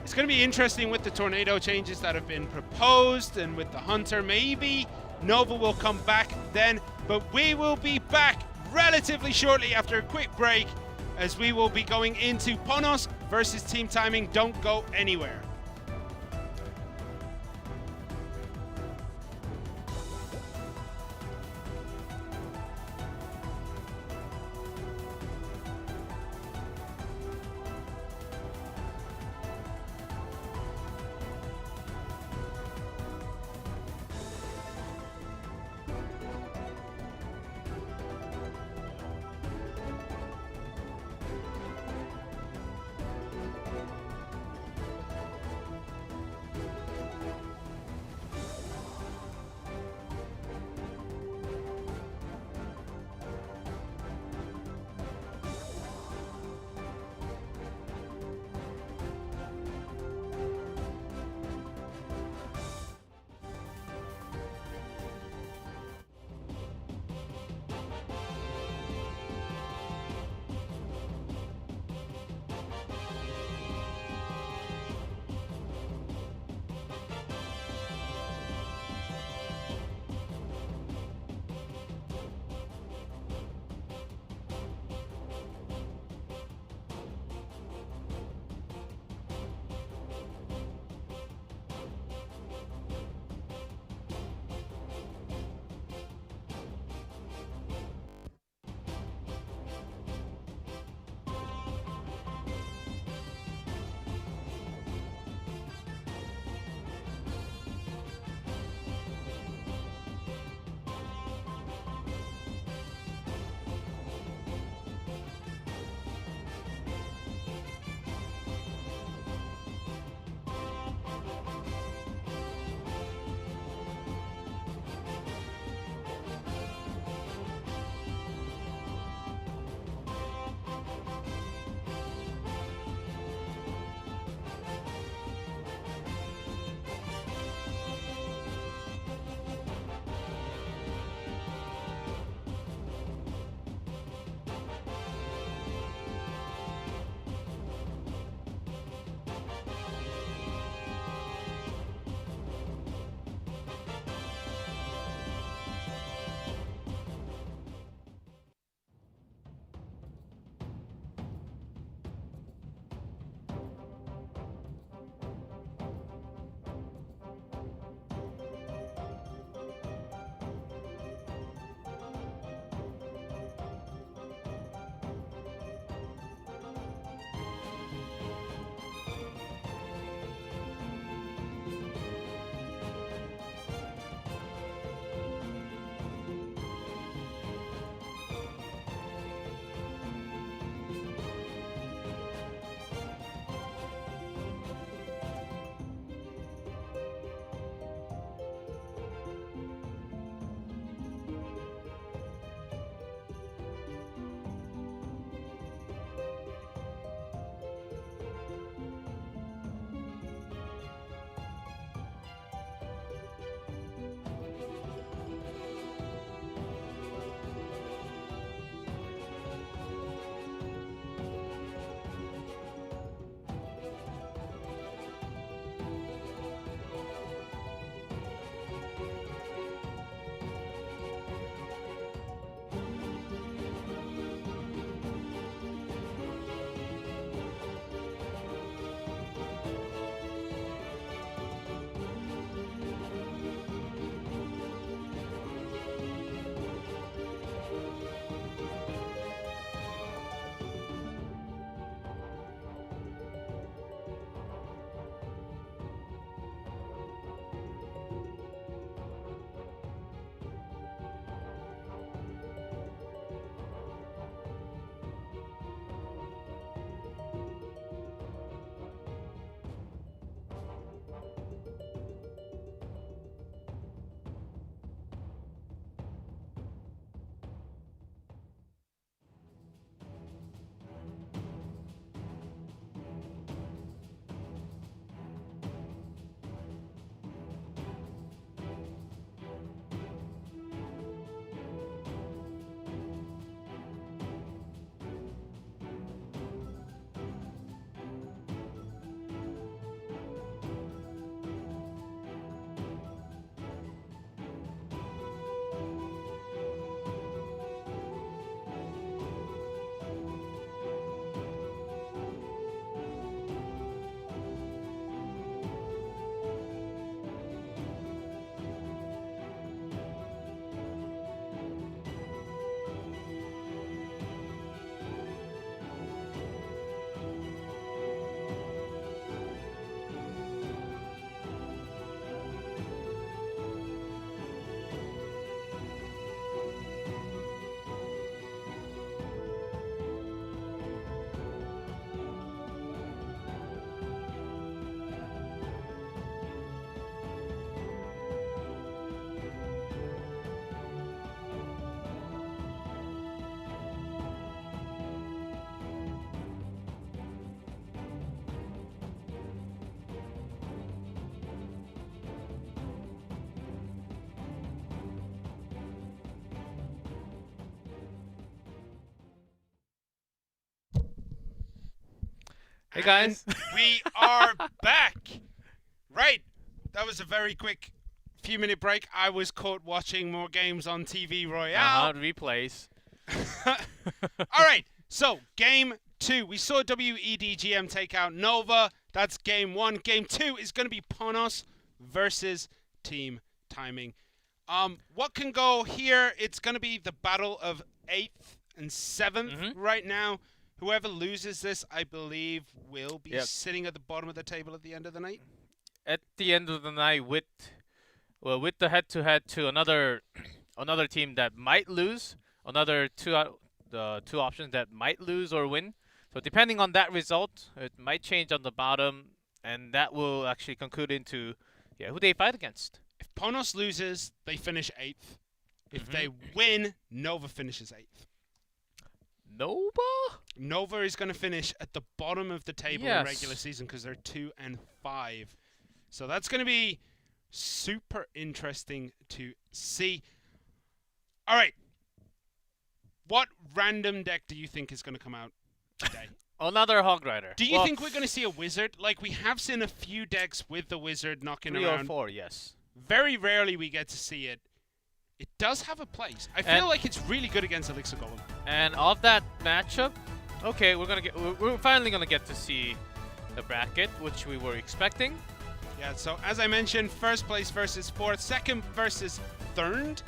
It's going to be interesting with the tornado changes that have been proposed and with the Hunter. Maybe Nova will come back then, but we will be back relatively shortly after a quick break as we will be going into Ponos versus Team Timing. Don't go anywhere. Hey guys. And we are back. Right. That was a very quick few minute break. I was caught watching more games on TV Royale. Replays. All right. So, game 2. We saw WEDGM take out Nova. That's game 1. Game 2 is going to be Ponos versus Team Timing. What can go here? It's going to be the battle of 8th and 7th right now. Whoever loses this, I believe, will be sitting at the bottom of the table at the end of the night. At the end of the night, with the head-to-head to another team that might lose, the two options that might lose or win. So depending on that result, it might change on the bottom, and that will actually conclude into who they fight against. If Ponos loses, they finish 8th. If they win, Nova finishes 8th. Nova is going to finish at the bottom of the table in regular season because they're 2 and 5. So that's going to be super interesting to see. All right. What random deck do you think is going to come out today? Another Hog Rider. Do you think we're going to see a Wizard? Like, we have seen a few decks with the Wizard knocking 3 around. or 4, yes. Very rarely we get to see it. It does have a place. I feel like it's really good against Elixir Golem. And of that matchup, okay, we're finally gonna get to see the bracket, which we were expecting. Yeah, so as I mentioned, first place versus 4th, second versus third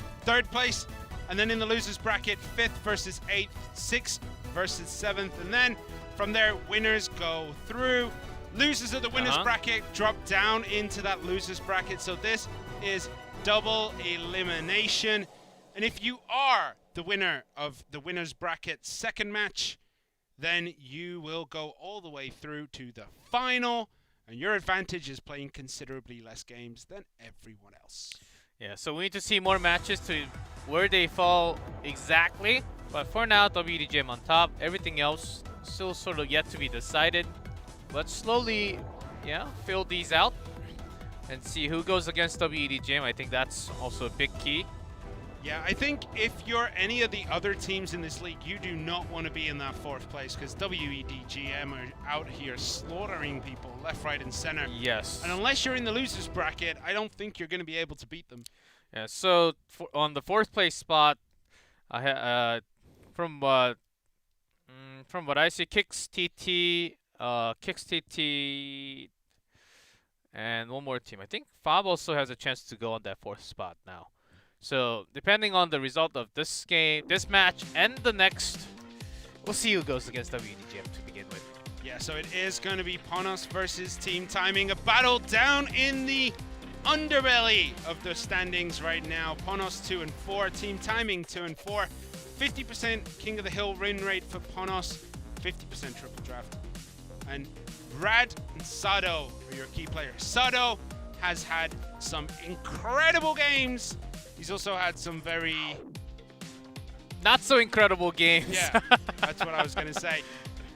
place, and then in the losers bracket, 5th versus 8th, 6th versus 7th, and then from there, winners go through. Losers of the winners bracket drop down into that losers bracket, so this is double elimination. And if you are the winner of the winners bracket second match, then you will go all the way through to the final, and your advantage is playing considerably less games than everyone else. Yeah, so we need to see more matches to where they fall exactly. But for now, WDGM on top. Everything else still sort of yet to be decided. Let's slowly, fill these out and see who goes against WEDGM. I think that's also a big key. Yeah, I think if you're any of the other teams in this league, you do not want to be in that 4th place because WEDGM are out here slaughtering people left, right, and center. Yes. And unless you're in the losers bracket, I don't think you're going to be able to beat them. Yeah. So on the 4th place spot, from what I see, Kix TT, and one more team. I think Fob also has a chance to go on that 4th spot now. So depending on the result of this game, this match, and the next, we'll see who goes against WDGM to begin with. Yeah, so it is going to be Ponos versus Team Timing, a battle down in the underbelly of the standings right now. Ponos 2 and 4, Team Timing 2 and 4. 50% King of the Hill win rate for Ponos, 50% triple draft. And Brad and Sado are your key players. Sado has had some incredible games. He's also had some very... not so incredible games. Yeah, that's what I was going to say.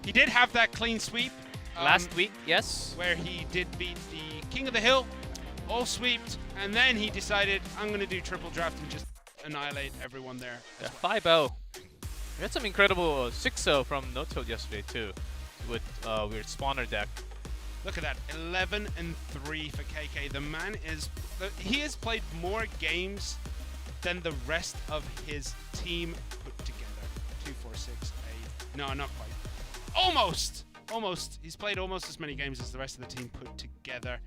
He did have that clean sweep. Last week, yes. Where he did beat the King of the Hill, all sweeped, and then he decided, I'm going to do triple draft and just annihilate everyone there. Yeah, 5-0. We had some incredible 6-0 from No-Tilt yesterday too, with weird spawner deck. Look at that, 11 and 3 for KK. The man he has played more games than the rest of his team put together. 2, 4, 6, 8. No, not quite. Almost. He's played almost as many games as the rest of the team put together.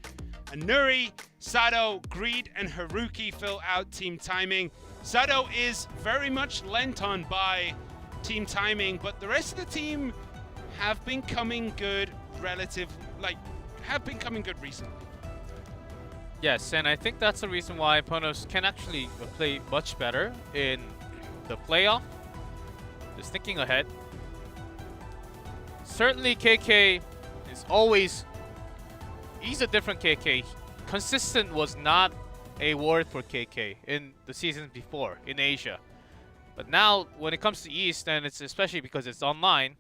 And Nuri, Sado, Greed, and Haruki fill out Team Timing. Sado is very much lent on by Team Timing, but the rest of the team have been coming good recently. Yes, and I think that's the reason why Ponos can actually play much better in the playoff. Just thinking ahead. Certainly KK is always... he's a different KK. Consistent was not a word for KK in the seasons before in Asia. But now, when it comes to East, and it's especially because it's online,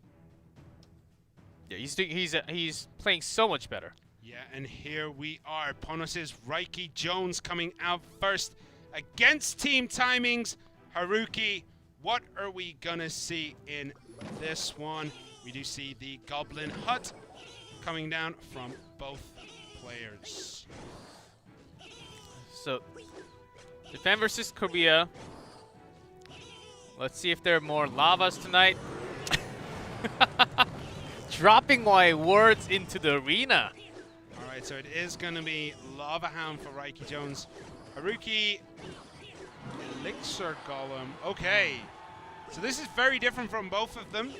yeah, he's playing so much better. Yeah, and here we are. Ponos' Reiki Jones coming out first against Team Timing's Haruki. What are we gonna see in this one? We do see the Goblin Hut. coming down from both players. So, Japan versus Korea. Let's see if there are more lavas tonight. Dropping my words into the arena. Alright, so it is going to be Lava Hound for Raiki Jones. Haruki, Elixir Golem. Okay. So this is very different from both of them.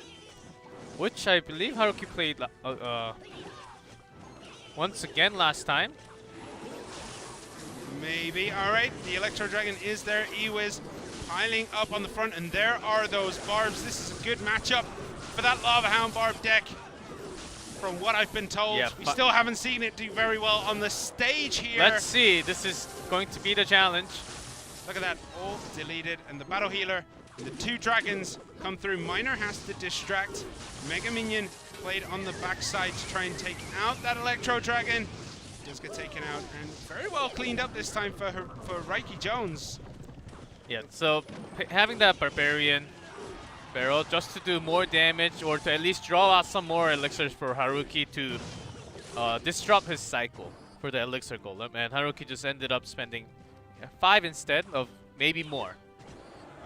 Which I believe Haruki played once again last time. Maybe. Alright, the Electro Dragon is there. Ewiz piling up on the front, and there are those barbs. This is a good matchup for that Lava Hound barb deck. From what I've been told, Yeah, we still haven't seen it do very well on the stage here. Let's see. This is going to be the challenge. Look at that, all deleted, and the battle healer, the two dragons come through. Miner has to distract. Mega Minion played on the backside to try and take out that Electro Dragon. Does get taken out, and very well cleaned up this time for Raiki Jones. Yeah, so having that Barbarian barrel just to do more damage or to at least draw out some more elixirs for Haruki to disrupt his cycle for the Elixir Golem, and Haruki just ended up spending 5 instead of maybe more.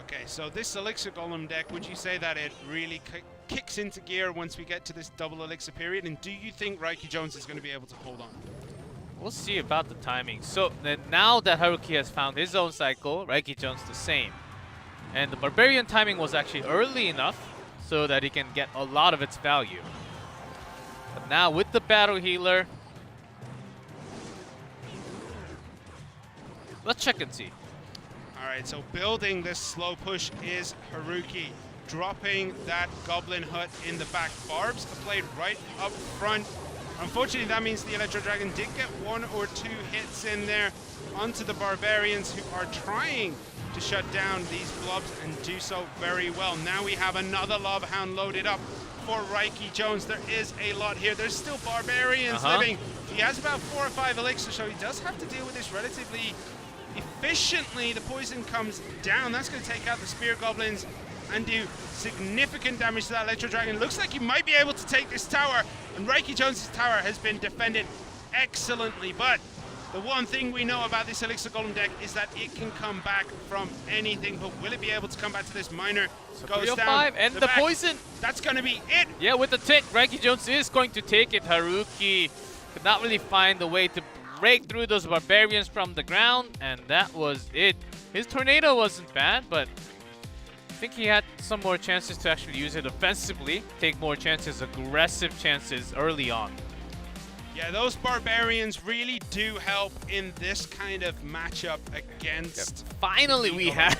Okay, so this Elixir Golem deck, would you say that it really kicks into gear once we get to this double Elixir period, and do you think Raiki Jones is going to be able to hold on? We'll see about the timing. So then now that Haruki has found his own cycle, Raiki Jones the same. And the Barbarian timing was actually early enough so that he can get a lot of its value. But now with the Battle Healer, let's check and see. Alright, so building this slow push is Haruki. Dropping that Goblin Hut in the back. Barbs played right up front. Unfortunately, that means the Electro Dragon did get 1 or 2 hits in there onto the Barbarians, who are trying to shut down these blobs and do so very well. Now we have another Lava Hound loaded up for Raiki Jones. There is a lot here. There's still Barbarians living. He has about 4 or 5 elixirs, so he does have to deal with this relatively efficiently. The poison comes down. That's going to take out the Spear Goblins and do significant damage to that Electro Dragon. Looks like he might be able to take this tower, and Raiki Jones' tower has been defended excellently. But the one thing we know about this Elixir Golem deck is that it can come back from anything. But will it be able to come back to this Miner? So Goes 305 down and the back. poison. That's going to be it. Yeah, with the tick, Raiki Jones is going to take it. Haruki could not really find a way to break through those Barbarians from the ground, and that was it. His Tornado wasn't bad, but I think he had some more chances to actually use it offensively, take more chances, aggressive chances early on. Yeah, those Barbarians really do help in this kind of matchup against... Finally, we have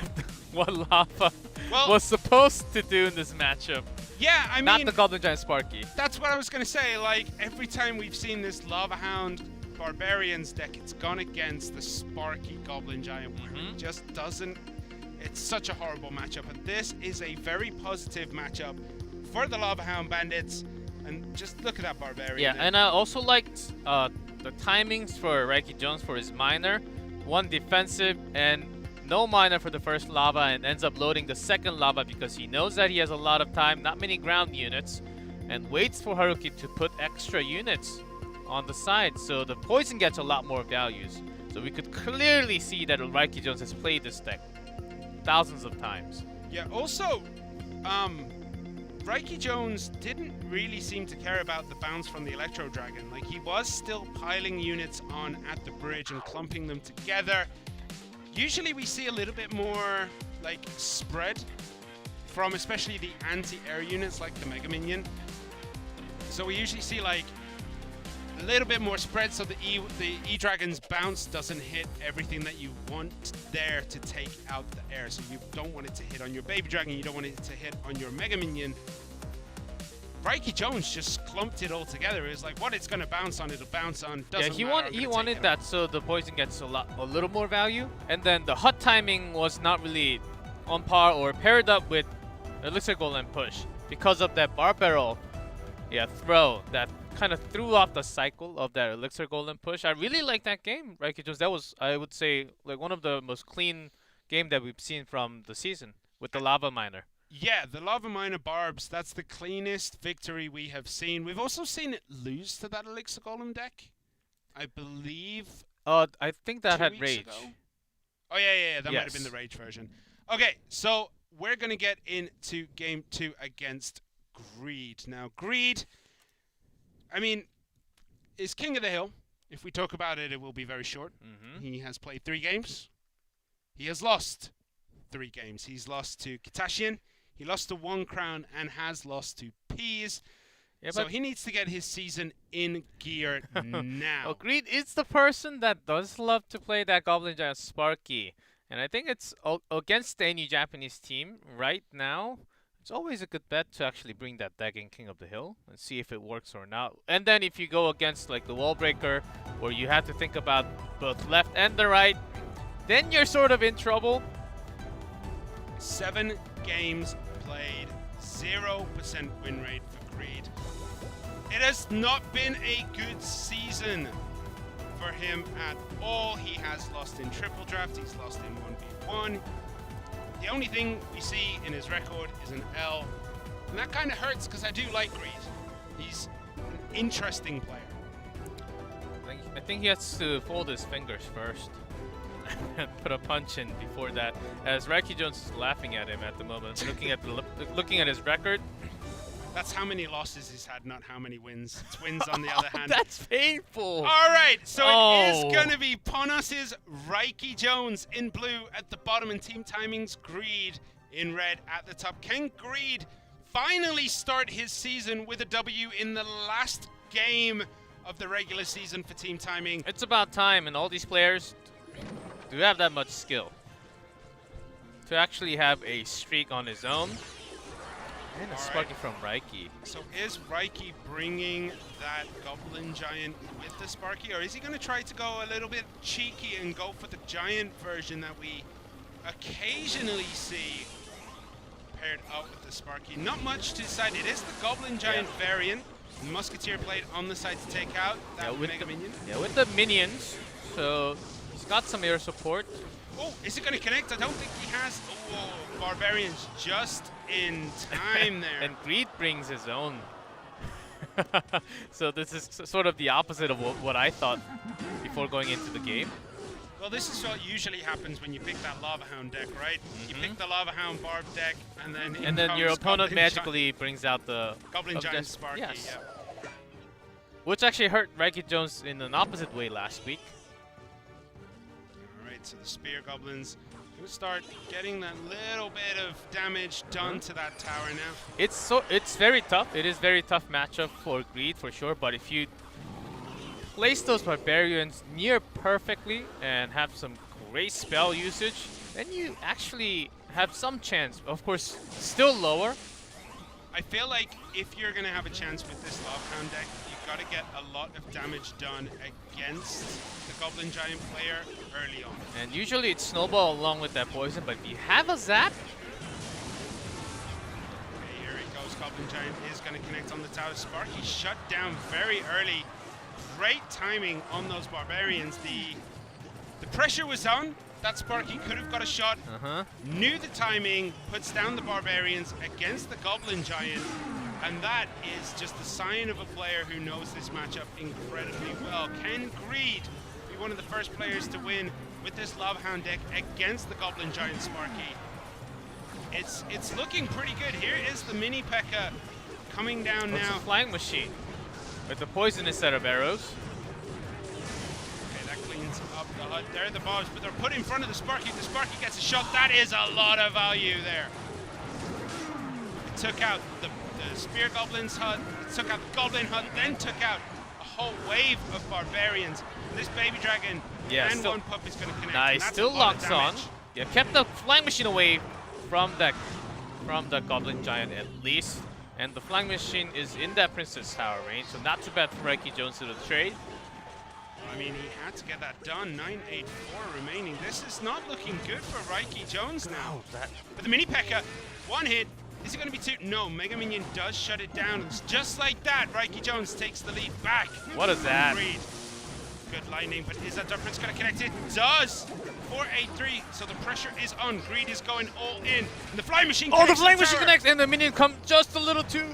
what Lava Well- was supposed to do in this matchup. Yeah, I Not mean, the Goblin Giant Sparky. that's what I was going to say. Like, every time we've seen this Lava Hound Barbarians deck, it's gone against the Sparky Goblin Giant, where it just doesn't... It's such a horrible matchup, but this is a very positive matchup for the Lava Hound Bandits. And just look at that Barbarian. Yeah, there. and I also liked the timings for Raiki Jones for his Miner. One defensive and no Miner for the first Lava, and ends up loading the second Lava because he knows that he has a lot of time, not many ground units, and waits for Haruki to put extra units on the side. So the poison gets a lot more values. So we could clearly see that Raiki Jones has played this deck thousands of times. Yeah, also, Raiki Jones didn't really seem to care about the bounce from the Electro Dragon. Like, he was still piling units on at the bridge and clumping them together. Usually we see a little bit more, like, spread from especially the anti-air units like the Mega Minion. So we usually see, like, a little bit more spread so the E-Dragon's bounce doesn't hit everything that you want there to take out the air. So you don't want it to hit on your Baby Dragon, you don't want it to hit on your Mega Minion. Raiki Jones just clumped it all together. It was like, what it's going to bounce on, it'll bounce on. Doesn't Yeah, matter, I'm he gonna wanted take it that so the poison gets a little more value, and then the hut timing was not really on par or paired up with Elixir Golem push because of that bar barrel throw that kind of threw off the cycle of that Elixir Golem push. I really like that game, Raiki Jones. That was, I would say, like one of the most clean game that we've seen from the season with the Lava Miner. Yeah, the Lava Miner Barbs, that's the cleanest victory we have seen. We've also seen it lose to that Elixir Golem deck, I believe. I think that 2 had weeks Rage. ago. Oh, yeah, that might have been Yes. the Rage version. Okay, so we're going to get into Game 2 against Greed. Now, Greed, I mean, is king of the hill. If we talk about it, it will be very short. He has played 3 games. He has lost 3 games. He's lost to Katashian, he lost to One Crown, and has lost to Peas. Yeah, So but he needs to get his season in gear now. well, Greed is the person that does love to play that Goblin Giant Sparky. And I think it's against any Japanese team right now. It's always a good bet to actually bring that deck in King of the Hill and see if it works or not. And then if you go against like the Wall Breaker, where you have to think about both left and the right, then you're sort of in trouble. 7 games played, 0% win rate for Greed. It has not been a good season for him at all. He has lost in triple draft, he's lost in 1v1. The only thing we see in his record is an L, and that kind of hurts because I do like Greed. He's an interesting player. I think he has to fold his fingers first and put a punch in before that. As Raiki Jones is laughing at him at the moment, looking at his record. That's how many losses he's had, not how many wins. It's wins on the other hand. That's painful. All right, so it is Oh. going to be Ponos's Raiki Jones in blue at the bottom and Team Timing's Greed in red at the top. Can Greed finally start his season with a W in the last game of the regular season for Team Timing? It's about time, and all these players do have that much skill to actually have a streak on his own. And a All Sparky right. from Raiki. So is Raiki bringing that Goblin Giant with the Sparky, or is he going to try to go a little bit cheeky and go for the Giant version that we occasionally see paired up with the Sparky? Not much to decide. It is the Goblin Giant variant. Musketeer blade on the side to take out that Mega Minion. Yeah, with the minions. So he's got some air support. Oh, is it going to connect? I don't think he has. Oh, Barbarians just in time there. And Greed brings his own. So this is sort of the opposite of what I thought before going into the game. Well, this is what usually happens when you pick that Lava Hound deck, right? You pick the Lava Hound Barb deck, and then Your opponent Goblin magically brings out the Goblin Giant just- Sparky. yes. Yeah. which actually hurt Raiki Jones in an opposite way last week. All right, so the Spear Goblins will start getting that little bit of damage done to that tower now. It's very tough. It is very tough matchup for Greed for sure. But if you place those Barbarians near perfectly and have some great spell usage, then you actually have some chance. Of course, still lower. I feel like if you're going to have a chance with this Lava Hound deck, you've got to get a lot of damage done against the Goblin Giant player early on. And usually it's snowball along with that poison. But if you have a zap, Okay, here it goes. Goblin Giant is going to connect on the tower. Sparky shut down very early. Great timing on those Barbarians. The pressure was on. That Sparky could have got a shot. Knew the timing, puts down the Barbarians against the Goblin Giant. And that is just a sign of a player who knows this matchup incredibly well. Can Greed be one of the first players to win with this Lava Hound deck against the Goblin Giant Sparky? It's looking pretty good. Here is the mini P.E.K.K.A. coming down it's now. a flying machine with the poison instead of arrows. Okay, that cleans up the HUD. There are the bobs, but they're put in front of the Sparky. The Sparky gets a shot. That is a lot of value there. It took out the Spear Goblin's HUD, it took out the Goblin HUD, then took out a whole wave of Barbarians. This Baby Dragon and one pup is going to connect. Nice, and that's still a lot of locks on. damage. Yeah, kept the flying machine away from the Goblin Giant at least. And the flying machine is in that Princess Tower range, so not too bad for Raiki Jones to the trade. I mean, he had to get that done. 984 remaining. This is not looking good for Raiki Jones now. But the mini P.E.K.K.A. one hit. Is it going to be two? No, Mega Minion does shut it down. It's just like that. Raiki Jones takes the lead back. What is that? Greed. Good lightning, but is that Prince going to connect? It does! 483, so the pressure is on. Greed is going all in. And the flying machine Oh, the connects flying machine tower. connects, and the minion come just a little too.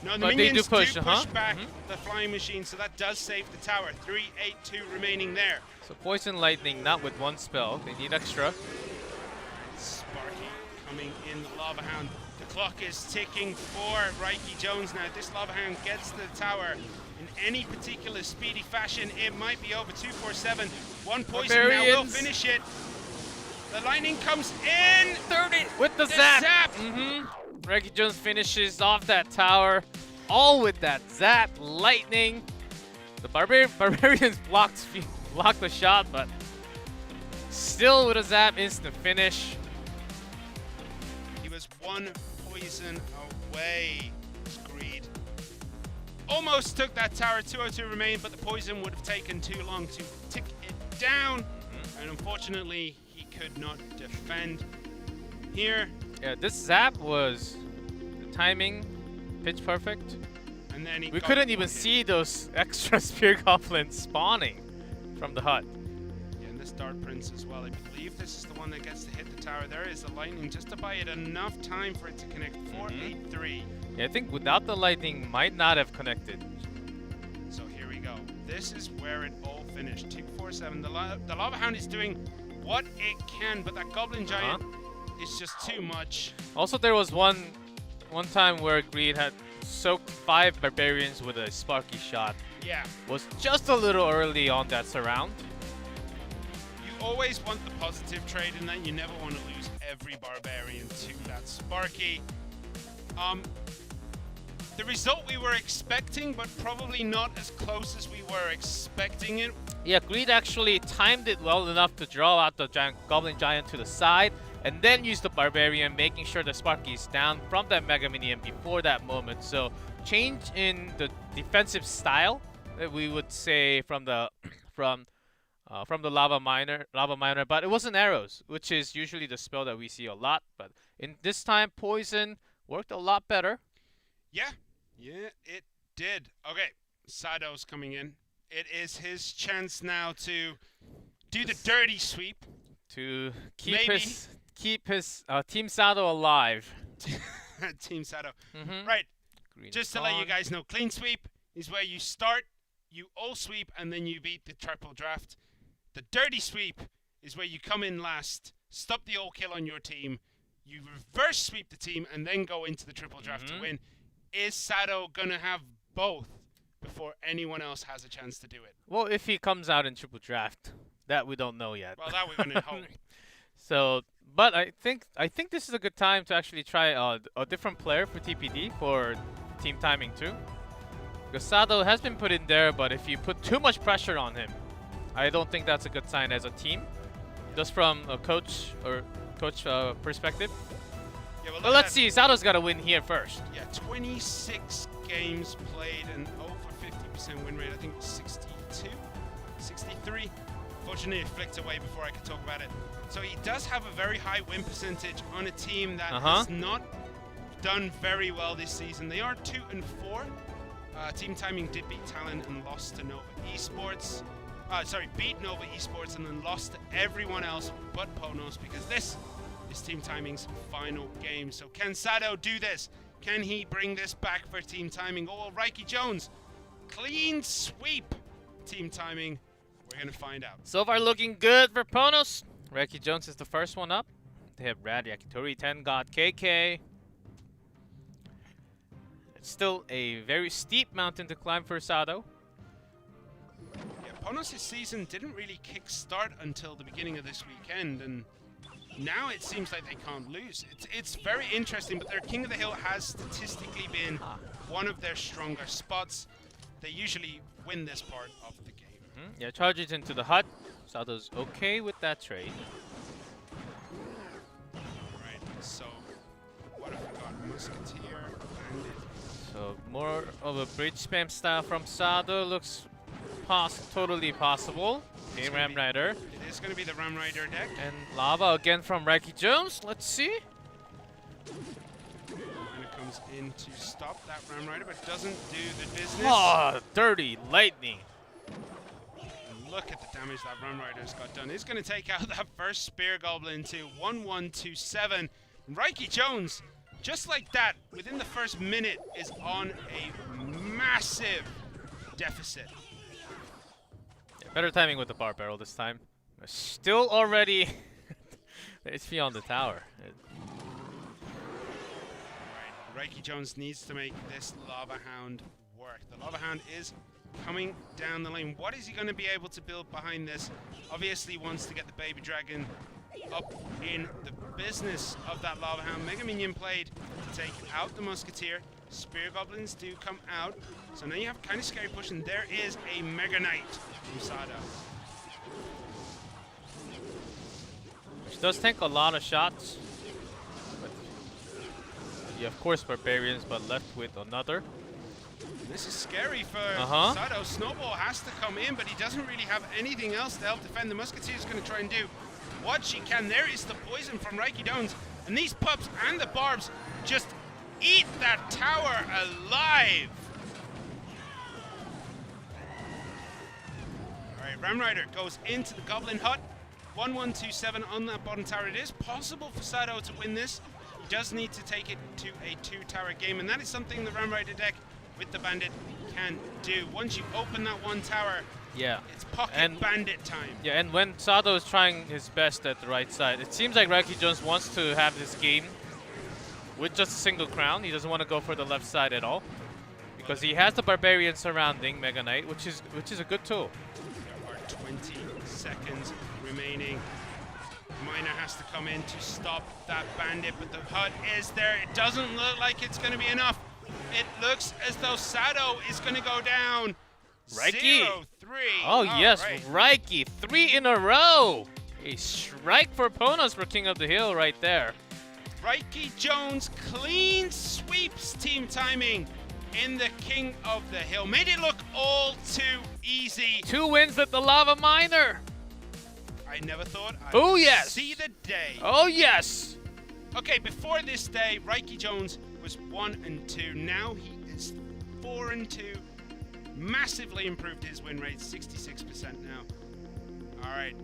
No, the But they minions do push, back the flying machine, so that does save the tower. 382 remaining there. So poison lightning, not with one spell. They need extra. Sparky coming in, the Lava Hound. The clock is ticking for Reiki Jones now. This Lava Hound gets to the tower in any particular speedy fashion. It might be over. 247. One poison now will Barbarians. finish it. The lightning comes in. 30 with the The zap. zap. Reggie Jones finishes off that tower, all with that zap lightning. The Barbarians blocked the shot, but still with a zap instant finish. He was one poison away. Greed almost took that tower. 202 remain, but the poison would have taken too long to tick it down. And unfortunately, he could not defend here. Yeah, this zap was the timing pitch perfect. And then We couldn't even see those extra spear goblins spawning from the hut. Yeah, and this Dart Prince as well. I believe this is the one that gets to hit the tower. There is the lightning just to buy it enough time for it to connect. 483. Yeah, I think without the lightning, might not have connected. So here we go. This is where it all finished. 247. The Lava Hound is doing what it can, but that Goblin Giant is just too much. Also, there was one time where Greed had soaked 5 Barbarians with a Sparky shot. Yeah. Was just a little early on that surround. You always want the positive trade in that. You never want to lose every Barbarian to that Sparky. The result we were expecting, but probably not as close as we were expecting it. Yeah, Greed actually timed it well enough to draw out the Goblin Giant to the side, and then use the Barbarian, making sure the Sparky is down from that Mega Minion before that moment. So, change in the defensive style that we would say from the Lava Miner, but it wasn't arrows, which is usually the spell that we see a lot. But in this time, Poison worked a lot better. Yeah, it did. Okay, Sado's coming in. It is his chance now to do the dirty sweep. To keep his Team Sado alive. Team Sado. Mhm. Right, Green just is to let you on. guys know, clean sweep is where you start, you all sweep, and then you beat the triple draft. The dirty sweep is where you come in last, stop the all kill on your team, you reverse sweep the team, and then go into the triple draft to win. Is Sado gonna have both before anyone else has a chance to do it? Well, if he comes out in triple draft, that we don't know yet. Well, that we're gonna hope. So, but I think this is a good time to actually try a different player for TPD for team timing too. Because Sado has been put in there, but if you put too much pressure on him, I don't think that's a good sign as a team. Just from a coach perspective. Yeah, well, But let's see, Sado's got to win here first. Yeah, 26 games played and over 50% win rate. I think 62, 63. Fortunately, it flicked away before I could talk about it. So he does have a very high win percentage on a team that has not done very well this season. They are 2-4. Team Timing did beat Talon and lost to Nova Esports. Beat Nova Esports and then lost to everyone else but Ponos, because this is Team Timing's final game. So can Sado do this? Can he bring this back for Team Timing? Oh, well, Reiki Jones, clean sweep. Team Timing, we're going to find out. So far looking good for Ponos. Reiki Jones is the first one up. They have Rad, Yakitori, Tengod, KK. It's still a very steep mountain to climb for Sado. Yeah, Ponos' season didn't really kick-start until the beginning of this weekend, and now it seems like they can't lose. It's very interesting, but their King of the Hill has statistically been one of their stronger spots. They usually win this part of the game. Yeah, charges into the hut. Sado's okay with that trade. Right, so what have we got? Musketeer, Bandit. So more of a bridge spam style from Sado looks totally possible. Okay, Ram Rider. It is going to be the Ram Rider deck. And Lava again from Reiki Jones. Let's see. And it comes in to stop that Ram Rider, but doesn't do the business. Oh, dirty lightning. look at the damage that Run Rider's got done. He's going to take out that first Spear Goblin to 1127. Reiki Jones, just like that, within the first minute, is on a massive deficit. Yeah, better timing with the bar barrel this time. Still already HP on the tower. Right, Reiki Jones needs to make this Lava Hound work. The Lava Hound is coming down the lane. What is he going to be able to build behind this? Obviously wants to get the Baby Dragon up in the business of that Lava Hound. Mega Minion played to take out the Musketeer. Spear Goblins do come out. So now you have kind of scary push, and there is a Mega Knight from Sado. Which does tank a lot of shots. But yeah, of course, Barbarians, but left with another. This is scary for Sado. Snowball has to come in, but he doesn't really have anything else to help defend. The Musketeer is going to try and do what she can. There is the poison from Reiki Jones, and these pups and the barbs just eat that tower alive. Alright, Ram Rider goes into the Goblin Hut. 1127 on that bottom tower. It is possible for Sado to win this. He does need to take it to a 2-tower game, and that is something the Ram Rider deck with the Bandit can do. Once you open that one tower, it's pocket Bandit time. Yeah, and when Sado is trying his best at the right side, it seems like Reiki Jones wants to have this game with just a single crown. He doesn't want to go for the left side at all, because he has the Barbarian surrounding Mega Knight, which is a good tool. There are 20 seconds remaining. Miner has to come in to stop that Bandit, but the hut is there. It doesn't look like it's going to be enough. It looks as though Sado is going to go down. Reiki. 0-3. Oh yes, right. Reiki. 3 in a row. A strike for Ponos for King of the Hill right there. Reiki Jones clean sweeps team timing in the King of the Hill. Made it look all too easy. 2 wins with the Lava Miner. I never thought I would see the day. Oh yes. Okay, before this day, Reiki Jones was 1-2. Now he is 4-2. Massively improved his win rate, 66% now. All right.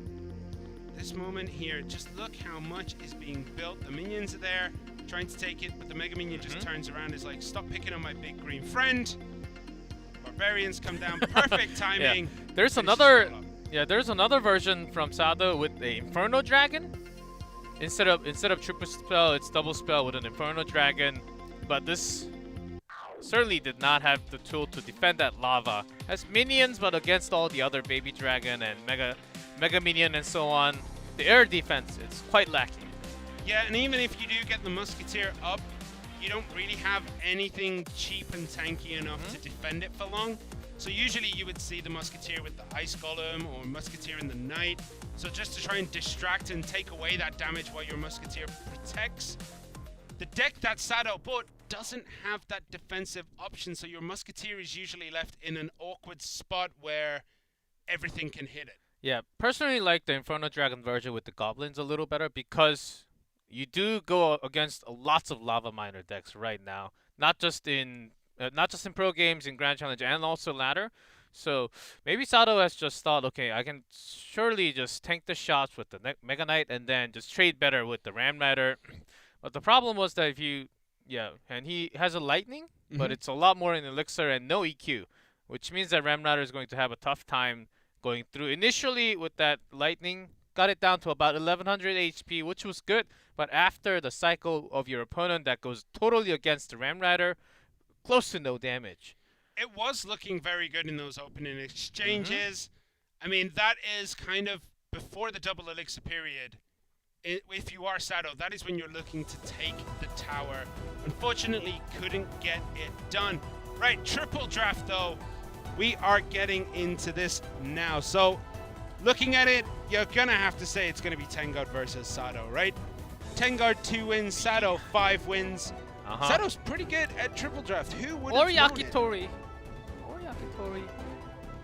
This moment here, just look how much is being built. The minions are there, trying to take it, but the Mega Minion just turns around and is like, stop picking on my big green friend. Barbarians come down, perfect timing. Yeah. There's another version from Sado with the Inferno Dragon. Instead of triple spell, it's double spell with an Inferno Dragon. But this certainly did not have the tool to defend that lava. Has minions, but against all the other Baby Dragon and Mega Minion and so on, the air defense is quite lacking. Yeah, and even if you do get the Musketeer up, you don't really have anything cheap and tanky enough to defend it for long. So usually you would see the Musketeer with the Ice Golem or Musketeer in the Night. So just to try and distract and take away that damage while your Musketeer protects. The deck that Sado bought doesn't have that defensive option, so your Musketeer is usually left in an awkward spot where everything can hit it. Yeah, personally like the Inferno Dragon version with the Goblins a little better, because you do go against lots of Lava Miner decks right now. Not just in pro games, in Grand Challenge, and also ladder. So maybe Sado has just thought, okay, I can surely just tank the shots with the Mega Knight and then just trade better with the Ram Rider. But the problem was that and he has a Lightning, but it's a lot more in Elixir and no EQ, which means that Ram Rider is going to have a tough time going through. Initially with that Lightning, got it down to about 1100 HP, which was good, but after the cycle of your opponent that goes totally against the Ram Rider, close to no damage. It was looking very good in those opening exchanges. I mean, that is kind of before the double elixir period. If you are Sado, that is when you're looking to take the tower. Unfortunately, couldn't get it done. Right, triple draft though. We are getting into this now. So, looking at it, you're gonna have to say it's gonna be Tengard versus Sado, right? Tengard 2 wins, Sado 5 wins. Sado's pretty good at triple draft. Who would have known it? Yakitori.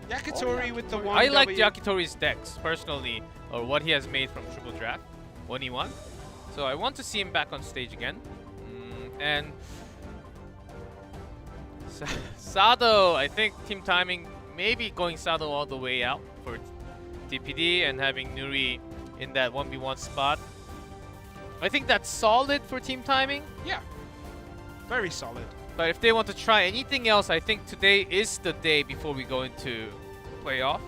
Yakitori with the 1W. I like Yakitori's decks, personally, or what he has made from triple draft when he won. So I want to see him back on stage again. And Sado, I think team timing, maybe going Sado all the way out for DPD and having Nuri in that 1v1 spot. I think that's solid for team timing. Yeah. Very solid. But if they want to try anything else, I think today is the day before we go into playoff.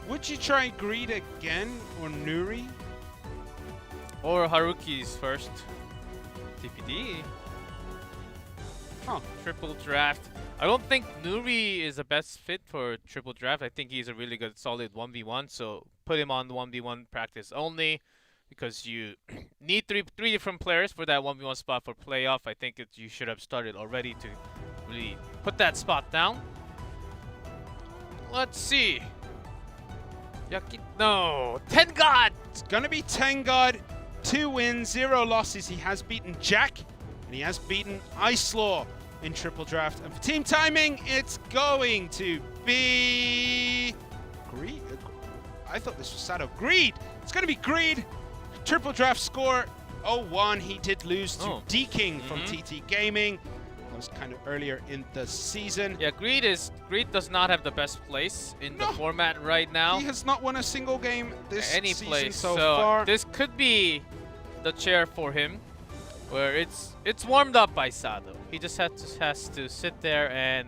Would you try Greed again or Nuri? Or Haruki's first DPD. Huh. Triple draft. I don't think Nuri is the best fit for triple draft. I think he's a really good, solid 1v1. So put him on the 1v1 practice only, because you need three different players for that 1v1 spot for playoff. I think you should have started already to really put that spot down. Let's see. No, Tengad! It's gonna be Tengad. 2 wins, 0 losses. He has beaten Jack and he has beaten Icelaw in triple draft. And for team timing, it's going to be Greed. I thought this was Sato. Greed. It's gonna be Greed. Triple draft score 0-1. He did lose to D-King from TT Gaming. That was kind of earlier in the season. Yeah, Greed does not have the best place in the format right now. He has not won a single game this season so so far. This could be the chair for him, where it's warmed up by Sato. He just has to sit there and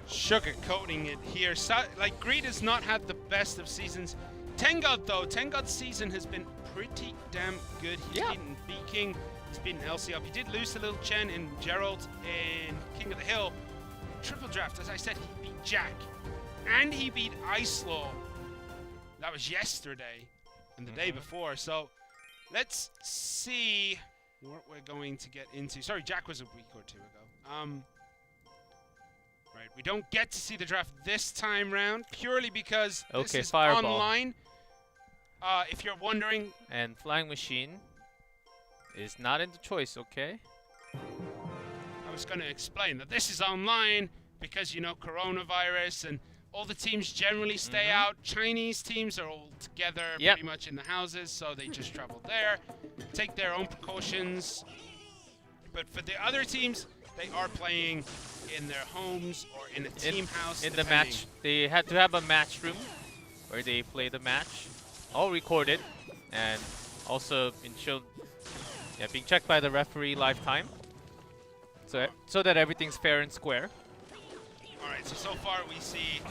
sugarcoating it here. Like, Greed has not had the best of seasons. Tengad though, Tengad's season has been pretty damn good. He's beaten B-King, he's beaten LC up. He did lose to Little Chen in Gerald in King of the Hill. Triple draft, as I said, he beat Jack. And he beat Icelaw. That was yesterday and the day before. So let's see what we're going to get into. Sorry, Jack was a week or two ago. Right, we don't get to see the draft this time round purely because this is Fireball. online. If you're wondering. And Flying Machine is not in the choice, okay? I was going to explain that this is online because, you know, coronavirus and all the teams generally stay out. Chinese teams are all together pretty much in the houses, so they just travel there, take their own precautions. But for the other teams, they are playing in their homes or in a team house. In the match, they had to have a match room where they play the match, all recorded, and also being checked by the referee lifetime, so that everything's fair and square. All right, so far we see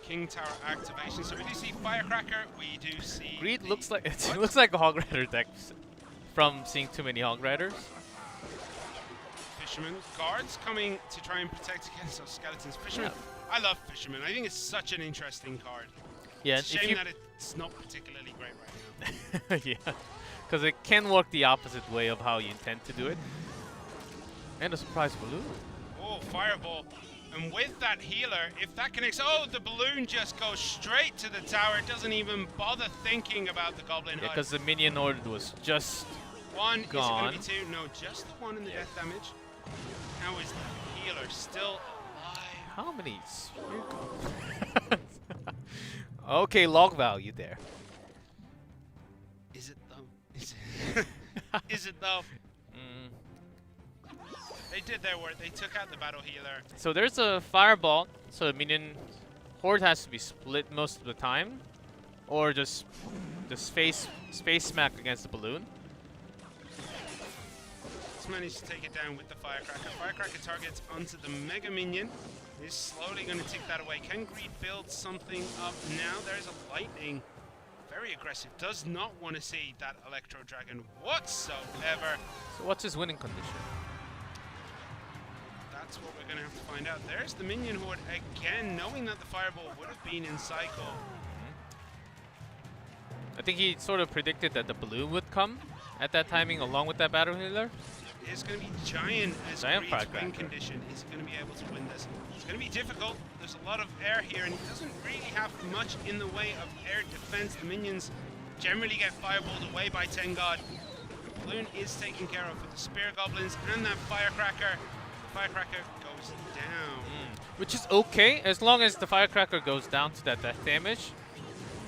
King Tower activation. So we do see Firecracker. We do see Greed looks like it looks like a Hog Rider deck from seeing too many Hog Riders. Fisherman guards coming to try and protect against those skeletons. Fisherman, I love Fisherman. I think it's such an interesting card. Yeah, it's a shame that it's not particularly great right now. Yeah, because it can work the opposite way of how you intend to do it. And a surprise balloon. Oh, fireball. And with that healer, if that connects, the balloon just goes straight to the tower. It doesn't even bother thinking about the Goblin Hut. Because the minion order was just one. gone. Is it going to be 2? No, just 1 in the death damage. How is the healer still alive? How many? Okay, log value there. Is it though? Is it? Is it though? They did their work. They took out the battle healer. So there's a fireball. So the minion horde has to be split most of the time, or just space smack against the balloon. Let's manage to take it down with the Firecracker. Firecracker targets onto the Mega Minion. He's slowly going to take that away. Can Greed build something up now? There's a Lightning. Very aggressive. Does not want to see that Electro Dragon whatsoever. So what's his winning condition? That's what we're going to have to find out. There's the Minion Horde again, knowing that the Fireball would have been in cycle. I think he sort of predicted that the balloon would come at that timing along with that battle healer. It's going to be Giant as Giant Greed's win condition. Is going to be able to win this. It's going to be difficult. There's a lot of air here, and he doesn't really have much in the way of air defense. The minions generally get fireballed away by Tengad. The balloon is taken care of with the Spear Goblins and that Firecracker. Firecracker goes down. Which is okay, as long as the Firecracker goes down to that death damage.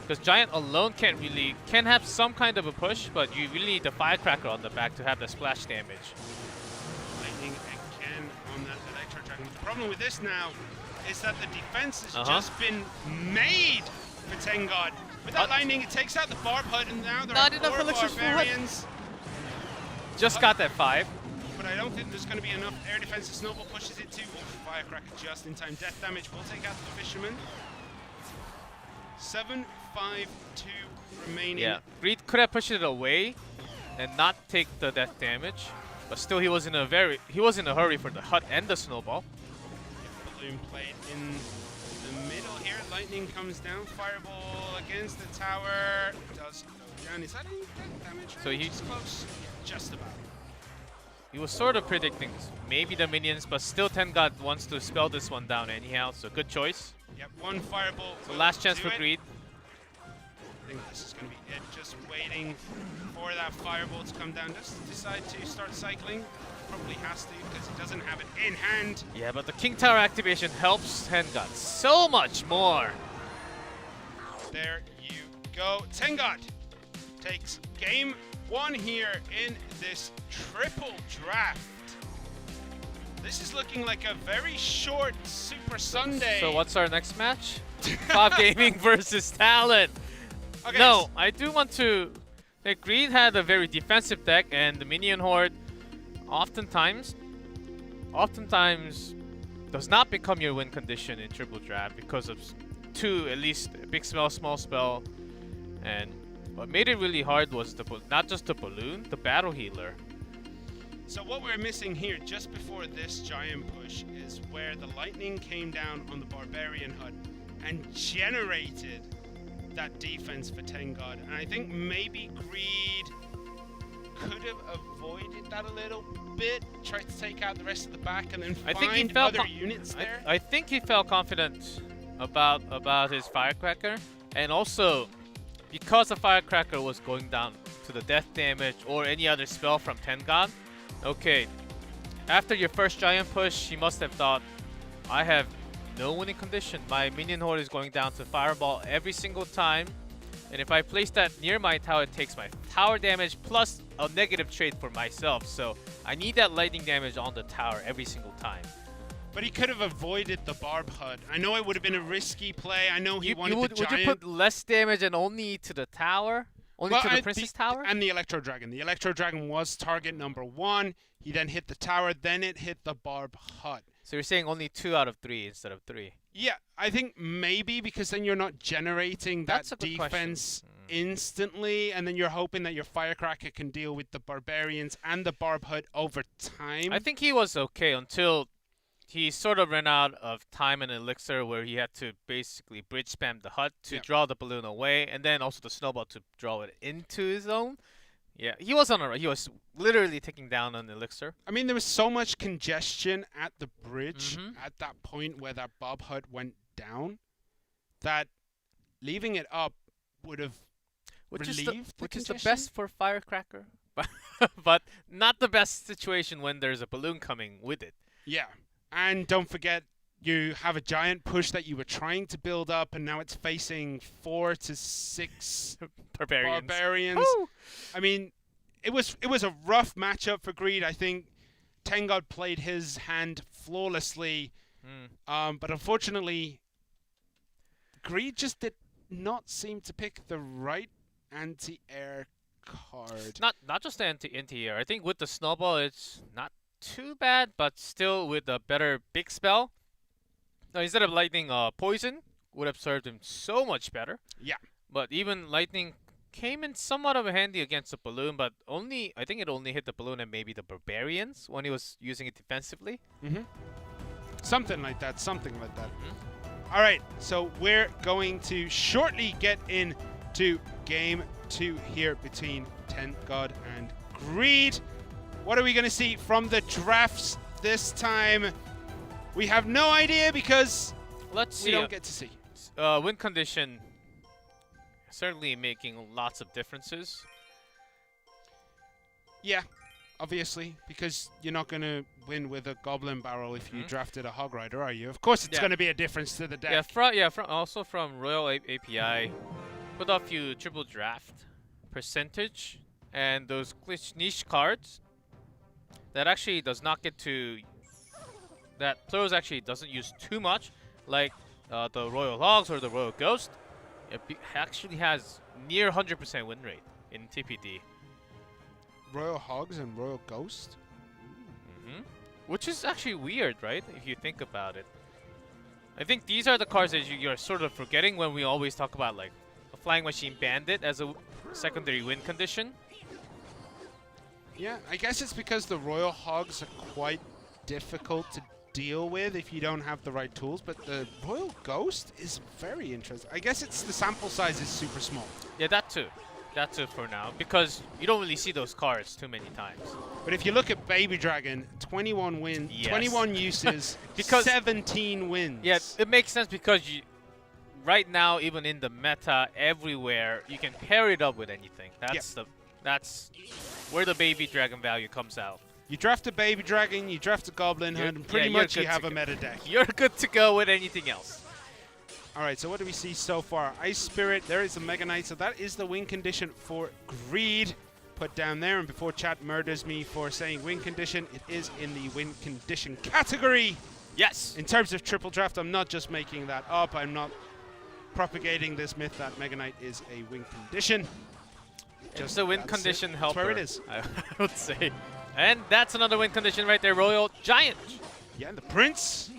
Because Giant alone can have some kind of a push, but you really need the Firecracker on the back to have the splash damage. Lightning again on that Electro Dragon. The problem with this now is that the defense has just been made for Tengod. With that lightning, it takes out the Barb Hut, and now there Not are enough 4 elixirs for what? Barbarians. Just got that 5. But I don't think there's going to be enough air defense. The Snowball pushes it to Firecracker just in time. Death damage will take out the Fisherman. 7-5-2 remaining. Yeah, Greed could have pushed it away and not take the death damage, but still he was in a hurry for the hut and the snowball. Balloon played in the middle here. Lightning comes down. Fireball against the tower. Does go down. Is that any death damage? So he's close. Yeah, just about. He was sort of predicting maybe the minions, but still Tengod wants to spell this one down anyhow, so good choice. Yep, 1 fireball. So last chance do for it. Greed. I think this is going to be it. Just waiting for that fireball to come down. Just decide to start cycling. Probably has to because he doesn't have it in hand. Yeah, but the King Tower activation helps Tengod so much more. There you go. Tengod takes game 1 here in this triple draft. This is looking like a very short Super Sunday. So what's our next match? Bob Gaming versus Talent. Okay, No, I do want to. Like, Greed had a very defensive deck, and the minion horde oftentimes does not become your win condition in triple draft because of 2 at least big spell, small spell, and what made it really hard was not just the balloon, the battle healer. So what we're missing here just before this giant push is where the lightning came down on the Barbarian Hut and generated that defense for Tengod. And I think maybe Greed could have avoided that a little bit, tried to take out the rest of the back and then find other units there. I think he felt confident about his Firecracker, and also because the Firecracker was going down to the death damage or any other spell from Tengod. Okay, after your first giant push, he must have thought, I have no winning condition. My minion horde is going down to Fireball every single time, and if I place that near my tower, it takes my tower damage plus a negative trade for myself. So I need that lightning damage on the tower every single time. But he could have avoided the Barb Hut. I know it would have been a risky play. I know he wanted would the giant. you put less damage and only to the tower? Only to the Princess Tower? And the Electro Dragon. The Electro Dragon was target number 1. He then hit the tower, then it hit the Barb Hut. So you're saying only 2 out of 3 instead of 3? Yeah, I think maybe because then you're not generating that That's a good defense instantly, and then you're hoping that your Firecracker can deal with the Barbarians and the Barb Hut over time. I think he was okay until he sort of ran out of time and elixir where he had to basically bridge spam the hut to draw the balloon away, and then also the snowball to draw it into his own. Yeah, he was on a he was literally taking down an elixir. I mean, there was so much congestion at the bridge at that point where that Bob Hut went down that leaving it up would have relieved which is congestion. the best for Firecracker, but not the best situation when there's a balloon coming with it. Yeah, and don't forget, you have a giant push that you were trying to build up, and now it's facing 4 to 6 barbarians. Woo! I mean, it was a rough matchup for Greed. I think Tengod played his hand flawlessly, but unfortunately, Greed just did not seem to pick the right anti-air card. Not just the anti-air. I think with the snowball, it's not too bad, but still with a better big spell. Now, instead of lightning, poison would have served him so much better. Yeah. But even lightning came in somewhat of a handy against the balloon, but I think it only hit the balloon and maybe the barbarians when he was using it defensively. Something like that. All right, so we're going to shortly get into game 2 here between Tengod and Greed. What are we going to see from the drafts this time? We have no idea because we don't get to see. Win condition certainly making lots of differences. Yeah, obviously, because you're not going to win with a Goblin Barrel if you drafted a Hog Rider, are you? Of course it's going to be a difference to the deck. Also from Royale API, put a few triple draft percentage and those glitch niche cards that actually does not get to... that Plurals actually doesn't use too much like the Royal Hogs or the Royal Ghost, it actually has near 100% win rate in TPD. Royal Hogs and Royal Ghost? Which is actually weird, right? If you think about it. I think these are the cards that you're sort of forgetting when we always talk about like a Flying Machine Bandit as a secondary win condition. Yeah, I guess it's because the Royal Hogs are quite difficult to deal with if you don't have the right tools, but the Royal Ghost is very interesting. I guess it's the sample size is super small. Yeah, that too. That too for now, because you don't really see those cards too many times. But if you look at Baby Dragon, 21 wins, Yes. 21 uses, Because 17 wins. Yeah, it makes sense because right now, even in the meta, everywhere you can pair it up with anything. That's where the Baby Dragon value comes out. You draft a Baby Dragon, you draft a Goblin Hunt, and pretty you're much you good have to a go. meta deck. You're good to go with anything else. All right, so what do we see so far? Ice Spirit, there is a Mega Knight, so that is the win condition for Greed. Put down there, and before chat murders me for saying win condition, it is in the win condition category. Yes. In terms of triple draft, I'm not just making that up. I'm not propagating this myth that Mega Knight is a win condition. Just a win that's condition it. helper. That's where it is. I would say. And that's another win condition right there, Royal Giant. Yeah, and the Prince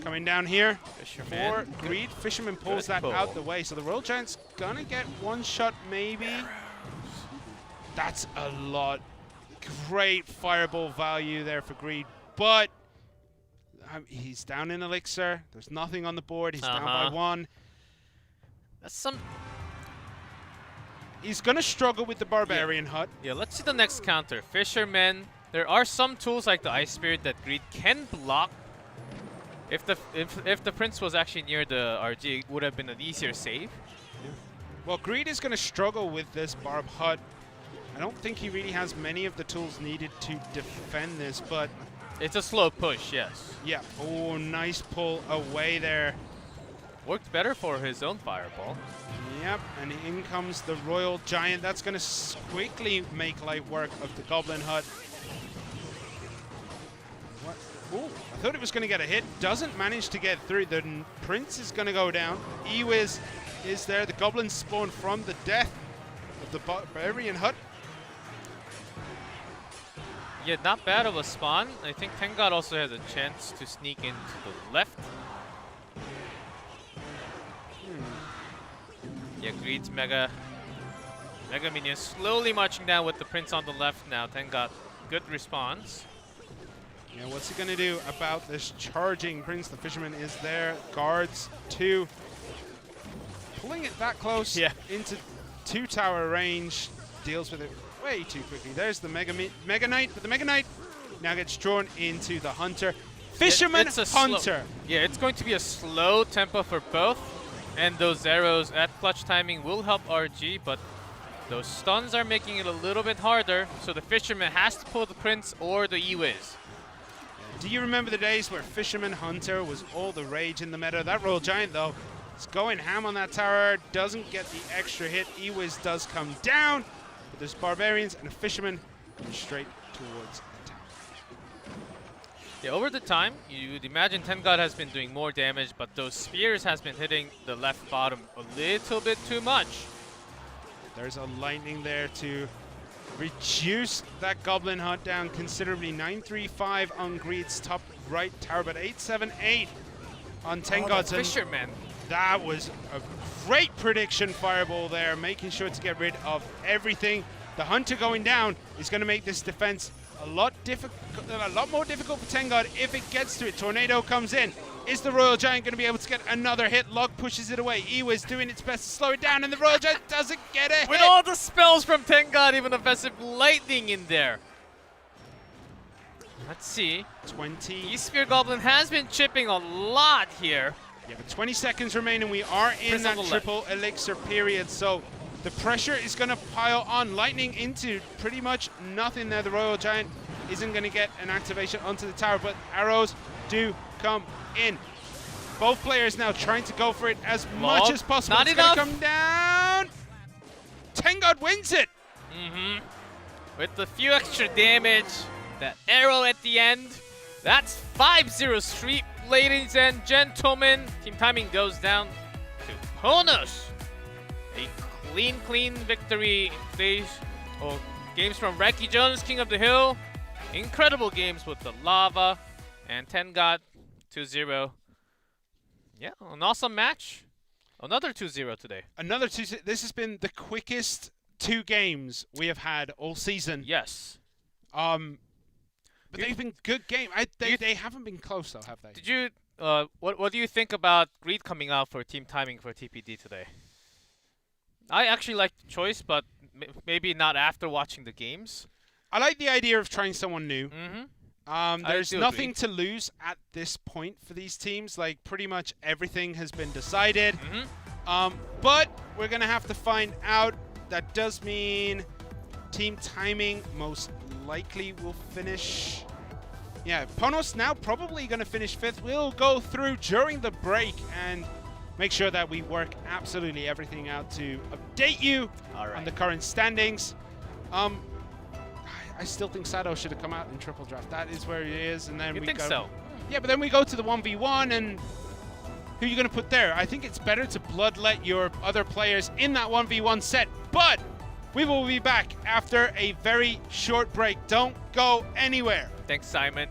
coming down here Fisherman. for Greed. Fisherman pulls Good that pull. out the way, so the Royal Giant's gonna get one shot maybe. That's a lot. Great fireball value there for Greed, but he's down in Elixir. There's nothing on the board. He's down by one. That's some. He's gonna struggle with the Barbarian Hut. Yeah, let's see the next counter. Fisherman. There are some tools like the Ice Spirit that Greed can block. If the Prince was actually near the RG, it would have been an easier save. Well, Greed is gonna struggle with this Barb Hut. I don't think he really has many of the tools needed to defend this, but It's a slow push, yes. yeah. Oh, nice pull away there. Worked better for his own fireball. Yep, and in comes the Royal Giant. That's going to quickly make light work of the Goblin Hut. What? Ooh, I thought it was going to get a hit. Doesn't manage to get through. The Prince is going to go down. Ewiz is there. The Goblins spawn from the death of the Barbarian Hut. Yeah, not bad of a spawn. I think Tengad also has a chance to sneak into the left. Yeah, Greed's Mega Minion slowly marching down with the Prince on the left now. Tengad, good response. Yeah, what's he going to do about this charging Prince? The Fisherman is there. Guards, two. Pulling it that close into two-tower range. Deals with it way too quickly. There's the Mega Knight, but the Mega Knight now gets drawn into the Hunter. Fisherman, It's a Hunter. Yeah, it's going to be a slow tempo for both. And those arrows at clutch timing will help RG, but those stuns are making it a little bit harder. So the Fisherman has to pull the Prince or the Ewiz. Do you remember the days where Fisherman Hunter was all the rage in the meta? That Royal Giant, though, is going ham on that tower. Doesn't get the extra hit. Ewiz does come down. But there's Barbarians and a Fisherman going straight towards the tower. Yeah, over the time, you would imagine Tengad has been doing more damage, but those spears has been hitting the left bottom a little bit too much. There's a lightning there to reduce that Goblin Hunt down considerably. 935 on Greed's top right tower, but 878 on Tengad's. Oh, Fisherman. That was a great prediction fireball there, making sure to get rid of everything. The Hunter going down is going to make this defense a lot more difficult for Tengad if it gets to it. Tornado comes in. Is the Royal Giant going to be able to get another hit? Log pushes it away. Ewiz doing its best to slow it down, and the Royal Giant doesn't get a With hit. all the spells from Tengad, even offensive lightning in there. Let's see. 20. E-Spear Goblin has been chipping a lot here. Yeah, but 20 seconds remaining. We are in Prince on that the triple elixir period, so the pressure is going to pile on. Lightning into pretty much nothing there. The Royal Giant isn't going to get an activation onto the tower, but arrows do come in. Both players now trying to go for it as much as possible. Not it's going to enough. come down. Tengad wins it. With the few extra damage, that arrow at the end, that's 5-0 street ladies and gentlemen. Team Timing goes down to Honus. A clean victory in today's games from Reki Jones, King of the Hill. Incredible games with the Lava. And Tengat 2-0. Yeah, an awesome match. Another 2-0 today. Another 2. This has been the quickest 2 games we have had all season. Yes. But they've been good games. They haven't been close though, have they? Did you? What do you think about Greed coming out for Team Timing for TPD today? I actually like the choice, but maybe not after watching the games. I like the idea of trying someone new. There's do nothing agree. to lose at this point for these teams. Like, pretty much everything has been decided. But we're going to have to find out. That does mean Team Timing most likely will finish. Yeah, Ponos now probably going to finish 5th. We'll go through during the break and make sure that we work absolutely everything out to update you on the current standings. I still think Sato should have come out in triple draft. That is where he is, and then You we think go. so? Yeah, but then we go to the 1v1, and who are you going to put there? I think it's better to bloodlet your other players in that 1v1 set, but we will be back after a very short break. Don't go anywhere. Thanks, Simon.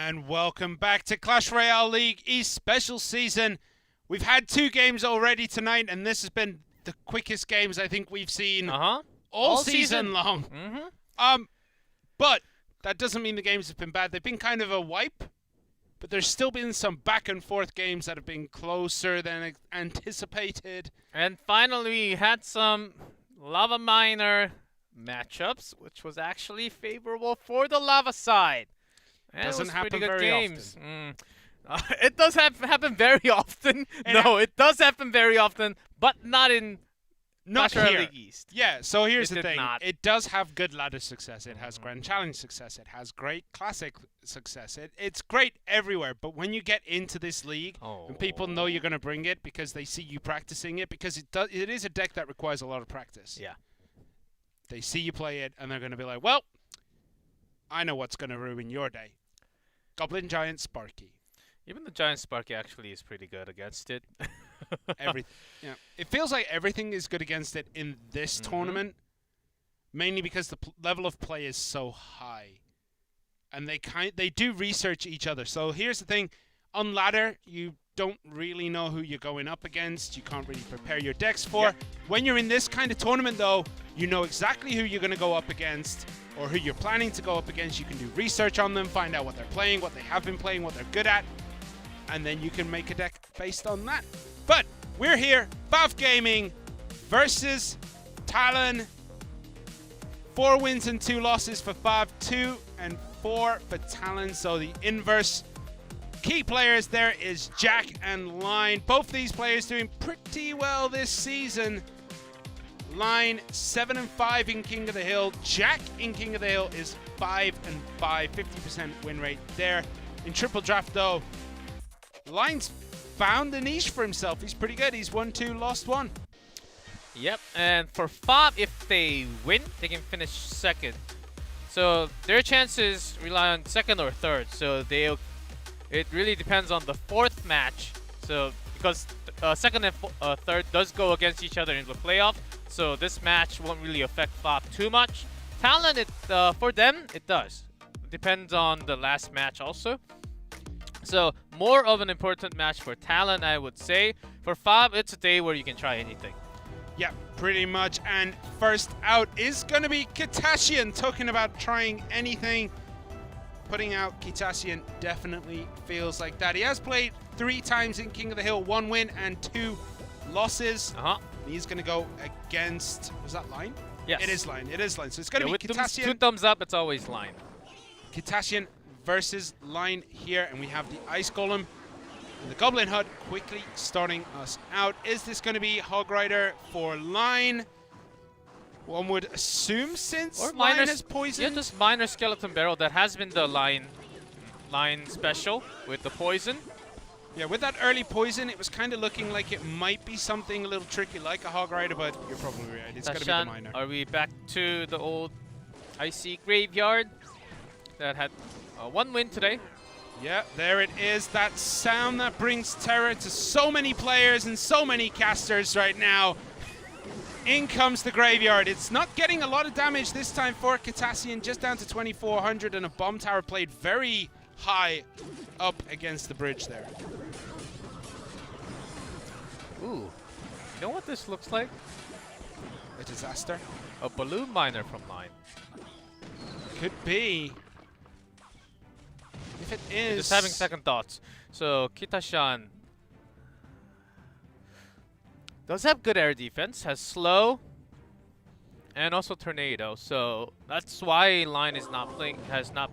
And welcome back to Clash Royale League East Special Season. We've had 2 games already tonight, and this has been the quickest games I think we've seen all season long. But that doesn't mean the games have been bad. They've been kind of a wipe, but there's still been some back and forth games that have been closer than anticipated. And finally, we had some Lava Miner matchups, which was actually favorable for the Lava side. And Doesn't it was happen pretty good very games. It does happen very often. It does happen very often, but not in Not Clash Royale here. League East. Yeah, so here's It the did thing. not. It does have good ladder success. It has Grand Challenge success. It has great Classic success. It's great everywhere. But when you get into this league, and people know you're going to bring it because they see you practicing it, because it is a deck that requires a lot of practice. Yeah. They see you play it, and they're going to be like, well, I know what's going to ruin your day. Goblin Giant Sparky. Even the Giant Sparky actually is pretty good against it. It feels like everything is good against it in this tournament, mainly because the level of play is so high, and they do research each other. So here's the thing: on ladder, you don't really know who you're going up against. You can't really prepare your decks for. When you're in this kind of tournament, though, you know exactly who you're going to go up against, or who you're planning to go up against. You can do research on them, find out what they're playing, what they have been playing, what they're good at, and then you can make a deck based on that. But we're here, Valve Gaming versus Talon. 4 wins and 2 losses for Valve, 2 and 4 for Talon. So the inverse. Key players there is Jack and Line. Both these players doing pretty well this season. Line 7 and 5 in King of the Hill. Jack in King of the Hill is 5 and 5, 50% win rate there. In Triple Draft though, Line's found a niche for himself. He's pretty good. He's won 2, lost 1. Yep, and for FOB, if they win, they can finish second. So their chances rely on second or third. So it really depends on the 4th match. So because second and third does go against each other in the playoff. So this match won't really affect FOB too much. Talon, for them, it does. It depends on the last match also. So more of an important match for Talon, I would say. For FOB, it's a day where you can try anything. Yeah, pretty much. And first out is going to be Kitassian, talking about trying anything. Putting out Kitassian definitely feels like that. He has played 3 times in King of the Hill, 1 win and 2 losses. He's going to go against, was that Line? Yes. It is Line. It is Line. So it's going to be Kitassian. 2 thumbs up, it's always Line. Kitassian versus Line here, and we have the Ice Golem and the Goblin Hut quickly starting us out. Is this going to be Hog Rider for Line? One would assume, since Line has poison. Yeah, just Miner Skeleton Barrel. That has been the line special with the poison. Yeah, with that early poison, it was kind of looking like it might be something a little tricky, like a Hog Rider, but you're probably right. It's going to be the Miner. Are we back to the old Icy Graveyard that had 1 win today? Yeah, there it is. That sound that brings terror to so many players and so many casters right now. In comes the Graveyard. It's not getting a lot of damage this time for Kitassian, just down to 2,400, and a Bomb Tower played very high up against the bridge there. Ooh. You know what this looks like? A disaster. A Balloon Miner from Line. Could be. If it is... Just having second thoughts. So, Kitashan does have good air defense, has slow, and also tornado. So that's why Line has not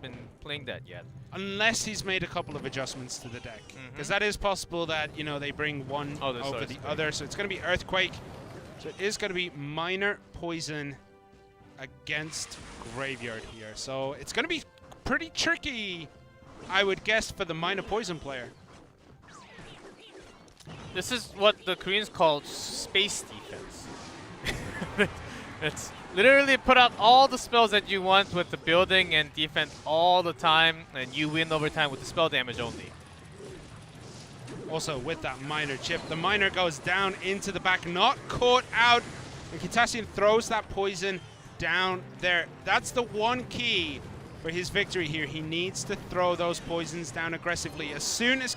been playing that yet. Unless he's made a couple of adjustments to the deck, because that is possible that they bring one over the other. So it's going to be Earthquake. So it is going to be Minor Poison against Graveyard here. So it's going to be pretty tricky, I would guess, for the Minor Poison player. This is what the Koreans call space defense. It's literally put out all the spells that you want with the building and defense all the time, and you win over time with the spell damage only. Also, with that Miner chip, the Miner goes down into the back, not caught out, and Kitassian throws that poison down there. That's the one key for his victory here. He needs to throw those poisons down aggressively. As soon as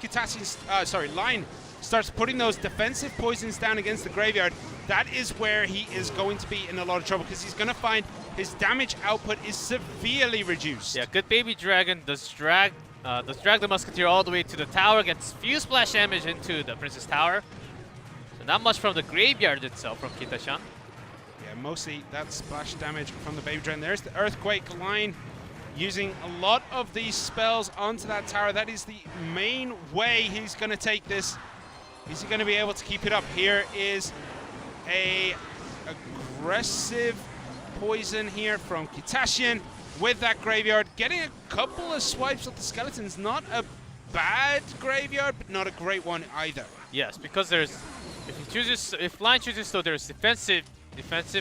Line starts putting those defensive poisons down against the graveyard, that is where he is going to be in a lot of trouble, because he's going to find his damage output is severely reduced. Yeah, good baby dragon does drag the musketeer all the way to the tower, gets few splash damage into the princess tower. So not much from the graveyard itself from Kitashan. Yeah, mostly that splash damage from the baby dragon. There's the earthquake. Line using a lot of these spells onto that tower. That is the main way he's going to take this. Is he going to be able to keep it up? Here is a aggressive poison here from Kitashian with that graveyard. Getting a couple of swipes of the skeletons. Not a bad graveyard, but not a great one either. Yes, because if Line chooses, so there's defensive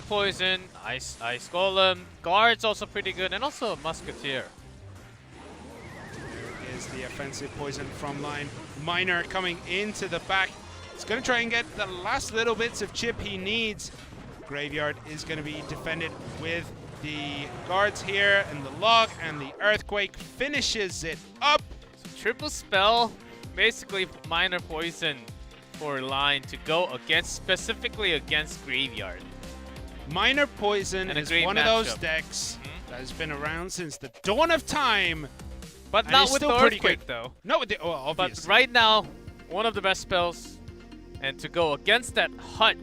poison, ice golem, guards also pretty good, and also a musketeer. There is the offensive poison from Line. Miner coming into the back. He's going to try and get the last little bits of chip he needs. Graveyard is going to be defended with the guards here, and the log and the earthquake finishes it up. So triple spell, basically minor poison for Line to go against, specifically against graveyard. Minor poison And a is great one of those matchup. decks that has been around since the dawn of time. But And not it's with the still pretty earthquake good. though. No, with the But obvious. right now, one of the best spells, and to go against that hut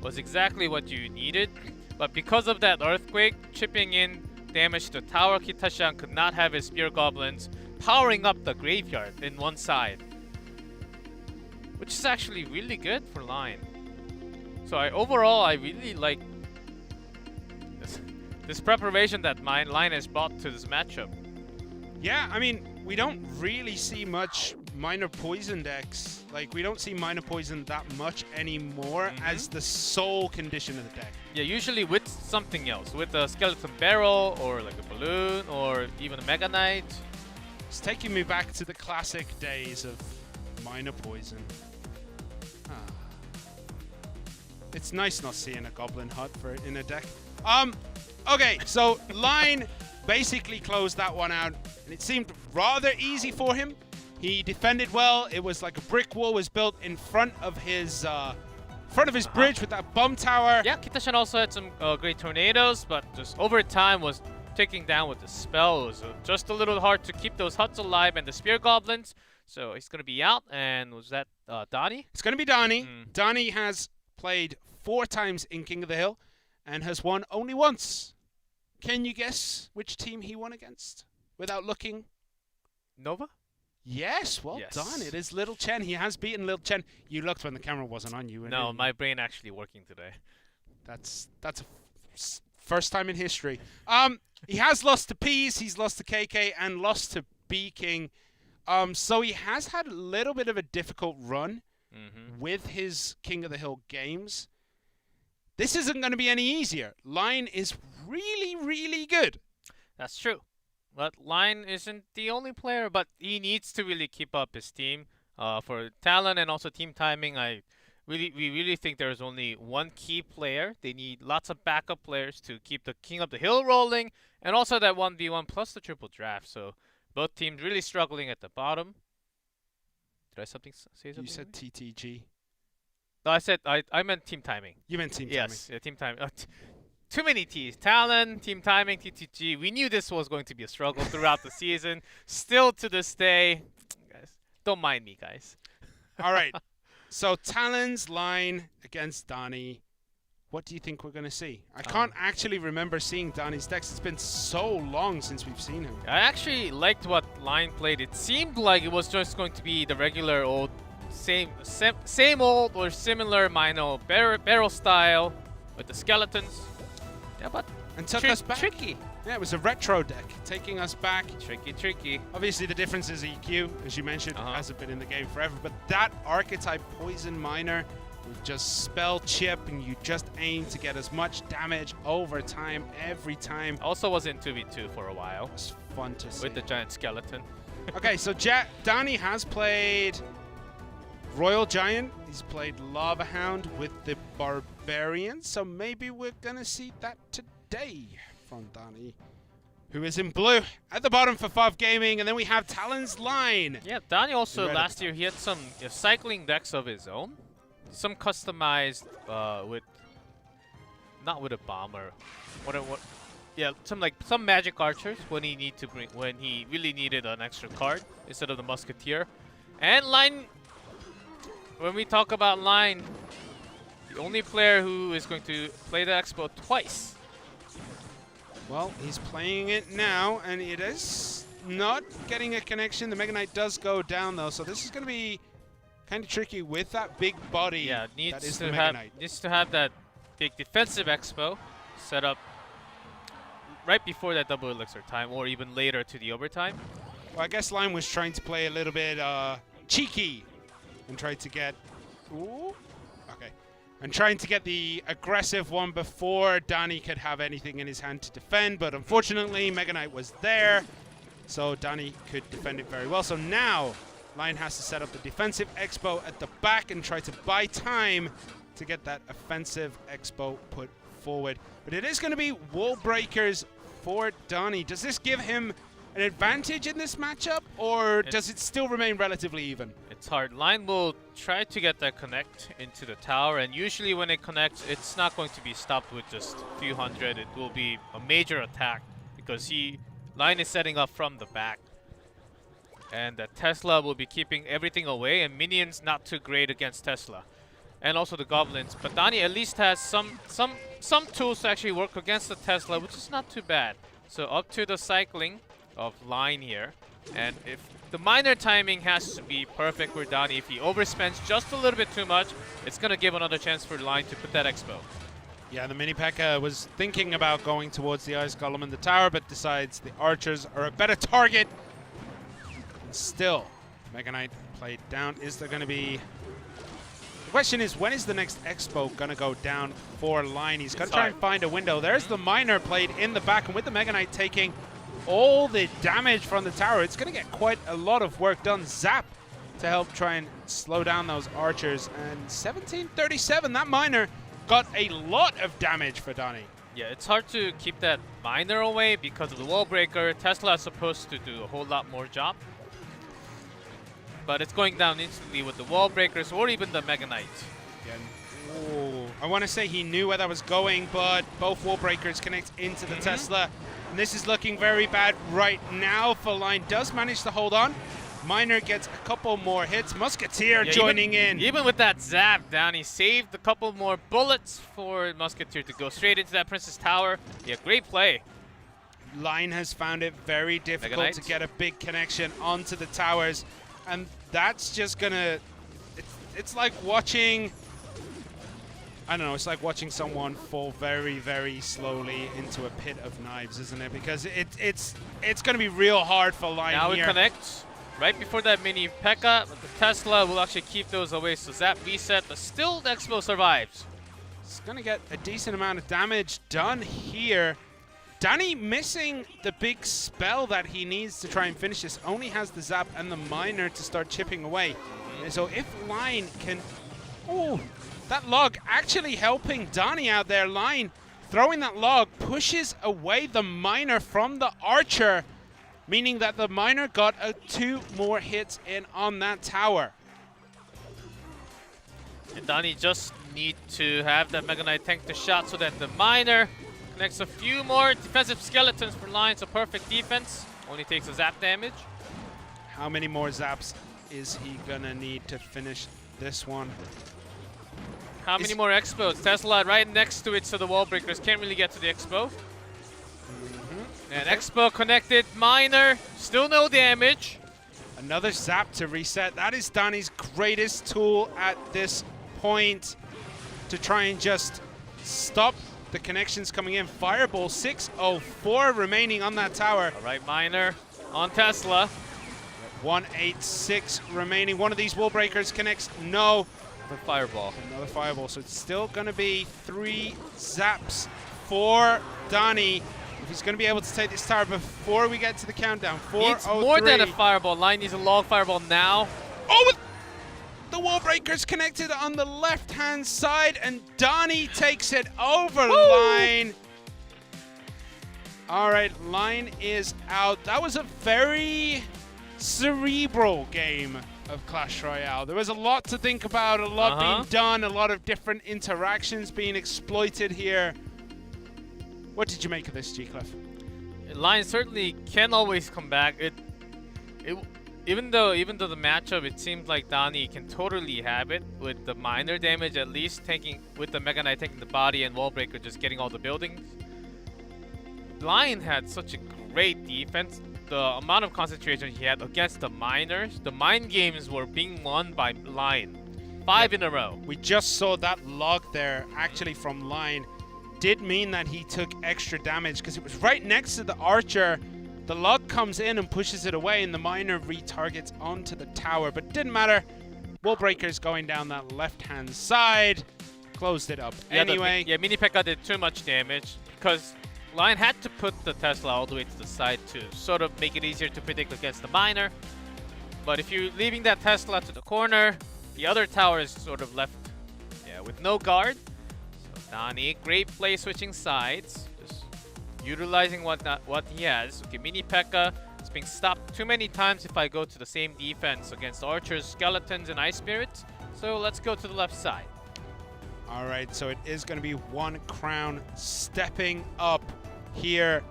was exactly what you needed. But because of that earthquake chipping in damage to the tower, Kitashan could not have his spear goblins powering up the graveyard in one side, which is actually really good for Line. So overall I really like this preparation that Line has brought to this matchup. Yeah, I mean, we don't really see much minor poison decks. Like, we don't see minor poison that much anymore as the sole condition of the deck. Yeah, usually with something else, with a skeleton barrel or like a balloon or even a Mega Knight. It's taking me back to the classic days of minor poison. It's nice not seeing a goblin hut in a deck. Okay, so Line basically closed that one out, and it seemed rather easy for him. He defended well. It was like a brick wall was built in front of his bridge with that bomb tower. Yeah, Kitashan also had some great tornadoes, but just over time was taking down with the spell. It was just a little hard to keep those huts alive and the spear goblins. So he's going to be out. And was that Donnie? It's going to be Donnie. Donnie has played 4 times in King of the Hill and has won only once. Can you guess which team he won against without looking? Nova? Yes, well done. It is Little Chen. He has beaten Little Chen. You looked when the camera wasn't on you. No, my brain actually working today. That's a first time in history. He has lost to Peas, he's lost to KK, and lost to B King. So he has had a little bit of a difficult run with his King of the Hill games. This isn't going to be any easier. Line is really, really good. That's true. But Line isn't the only player, but he needs to really keep up his team. For talent and also team timing, we really think there's only one key player. They need lots of backup players to keep the King of the Hill rolling, and also that 1v1 plus the triple draft. So both teams really struggling at the bottom. Did I say something? You said TTG. No, I meant team timing. You meant team timing. Yes, yeah, team timing. Too many T's. Talent, team timing, TTG. We knew this was going to be a struggle throughout the season. Still to this day, guys, don't mind me, guys. All right. So Talon's Line against Donnie. What do you think we're going to see? I can't actually remember seeing Donnie's decks. It's been so long since we've seen him. I actually liked what Line played. It seemed like it was just going to be the regular old, same old or similar Mino barrel style with the skeletons. Yeah, but and took us back. Tricky. Yeah, it was a retro deck, taking us back. Tricky. Obviously, the difference is EQ, as you mentioned, hasn't been in the game forever. But that archetype Poison Miner with just spell chip, and you just aim to get as much damage over time, every time. Also was in 2v2 for a while. It was fun to see. With the giant skeleton. Okay, so Donnie has played Royal Giant. He's played Lava Hound with the Barbarian. So maybe we're going to see that today from Donnie. who is in blue at the bottom for FOV Gaming, and then we have Talon's line. Yeah, Donnie also Red last year he had some cycling decks of his own, some customized with not with a bomber, what yeah, some magic archers when he really needed an extra card instead of the musketeer, and line. When we talk about line, the only player who is going to play the expo twice. Well, he's playing it now, and it is not getting a connection. The Mega Knight does go down, though, so this is going to be kind of tricky with that big body. Yeah, that is the Mega Knight. Needs to have that big defensive expo set up right before that double elixir time, or even later to the overtime. Well, I guess Line was trying to play a little bit cheeky and tried to get... Ooh, okay. And trying to get the aggressive one before Donnie could have anything in his hand to defend, but unfortunately Mega Knight was there, so Donnie could defend it very well. So now Line has to set up the defensive expo at the back and try to buy time to get that offensive expo put forward. But it is going to be wall breakers for Donnie. Does this give him an advantage in this matchup, or does it still remain relatively even? It's hard. Line will try to get that connect into the tower, and usually when it connects, it's not going to be stopped with just a few hundred. It will be a major attack because Line is setting up from the back. And that Tesla will be keeping everything away, and minions not too great against Tesla. And also the goblins. But Donnie at least has some tools to actually work against the Tesla, which is not too bad. So up to the cycling of Line here. And if the miner timing has to be perfect for Donnie. If he overspends just a little bit too much, it's going to give another chance for Line to put that expo. Yeah, the Mini P.E.K.K.A. was thinking about going towards the Ice Golem and the tower, but decides the archers are a better target. And still, Mega Knight played down. Is there going to be... The question is, when is the next expo going to go down for Line? He's going to try and find a window. There's the miner played in the back, and with the Mega Knight taking all the damage from the tower, it's going to get quite a lot of work done. Zap to help try and slow down those archers. And 1737, that miner got a lot of damage for Donnie. Yeah, it's hard to keep that miner away because of the wall breaker. Tesla is supposed to do a whole lot more job. But it's going down instantly with the wall breakers or even the Mega Knight. Ooh, I want to say he knew where that was going, but both wall breakers connect into the Tesla. And this is looking very bad right now for Line. Does manage to hold on. Miner gets a couple more hits. Musketeer joining in. Even with that zap down, he saved a couple more bullets for Musketeer to go straight into that Princess Tower. Yeah, great play. Line has found it very difficult to get a big connection onto the towers. And that's just gonna... It's like watching... I don't know, it's like watching someone fall very, very slowly into a pit of knives, isn't it? Because it's going to be real hard for Line now here. Now it connects right before that Mini P.E.K.K.A. But the Tesla will actually keep those away, so Zap reset, but still the Expo survives. It's going to get a decent amount of damage done here. Danny missing the big spell that he needs to try and finish this. Only has the Zap and the Miner to start chipping away. And so if Line can... Oh, that log actually helping Donnie out there. Line throwing that log pushes away the Miner from the Archer, meaning that the Miner got 2 more hits in on that tower. And Donnie just need to have that Mega Knight tank the shot so that the Miner connects a few more defensive skeletons for Line. So perfect defense. Only takes a zap damage. How many more zaps is he gonna need to finish this one? How many more expos? Tesla right next to it, so the wall breakers can't really get to the expo. And expo connected, Miner, still no damage. Another zap to reset. That is Donnie's greatest tool at this point to try and just stop the connections coming in. Fireball, 604 remaining on that tower. All right, Miner on Tesla. 186 remaining. One of these wall breakers connects. No. Another fireball. Another fireball. So it's still going to be 3 zaps for Donnie. If he's going to be able to take this tower before we get to the countdown. 403. Needs more than a fireball. Line needs a log fireball now. Oh, the wall breaker's connected on the left-hand side, and Donnie takes it over. Line. All right, line is out. That was a very cerebral game of Clash Royale. There was a lot to think about, a lot being done, a lot of different interactions being exploited here. What did you make of this, G-Clef? Line certainly can always come back. Even though the matchup, it seems like Donnie can totally have it with the minor damage, at least with the Mega Knight taking the body and Wallbreaker just getting all the buildings. Line had such a great defense. The amount of concentration he had against the miners, the mind games were being won by Line. 5 in a row. We just saw that log there, actually from Line. Did mean that he took extra damage because it was right next to the archer. The log comes in and pushes it away, and the miner retargets onto the tower. But it didn't matter. Wallbreaker's going down that left-hand side. Closed it up. Yeah, anyway. Mini P.E.K.K.A did too much damage because Line had to put the Tesla all the way to the side to sort of make it easier to predict against the miner. But if you're leaving that Tesla to the corner, the other tower is sort of left with no guard. So Donnie, great play switching sides. Utilizing what he has. Okay, Mini P.E.K.K.A is being stopped too many times if I go to the same defense against archers, skeletons, and ice spirits. So let's go to the left side. All right, so it is going to be 1 crown stepping up here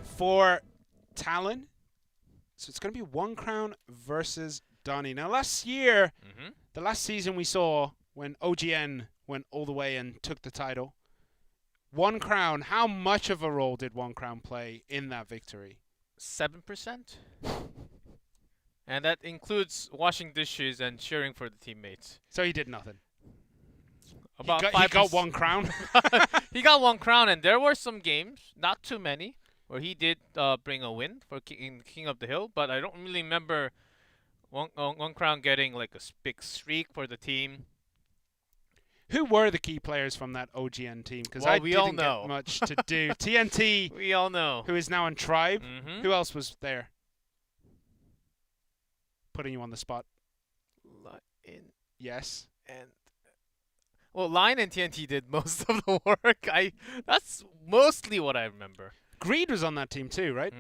for Talon. So it's going to be 1 crown versus Donnie. Now, last year, the last season we saw when OGN went all the way and took the title, 1 crown, how much of a role did 1 crown play in that victory? 7%. And that includes washing dishes and cheering for the teammates. So he did nothing. About he got 1 crown. He got 1 crown, and there were some games, not too many, where he did bring a win for King of the Hill. But I don't really remember 1 crown getting like a big streak for the team. Who were the key players from that OGN team? Because well, I we didn't all know. get much to do. TNT, we all know. who is now on Tribe. Who else was there? Putting you on the spot. Yes. And well, Line and TNT did most of the work. That's mostly what I remember. Greed was on that team too, right?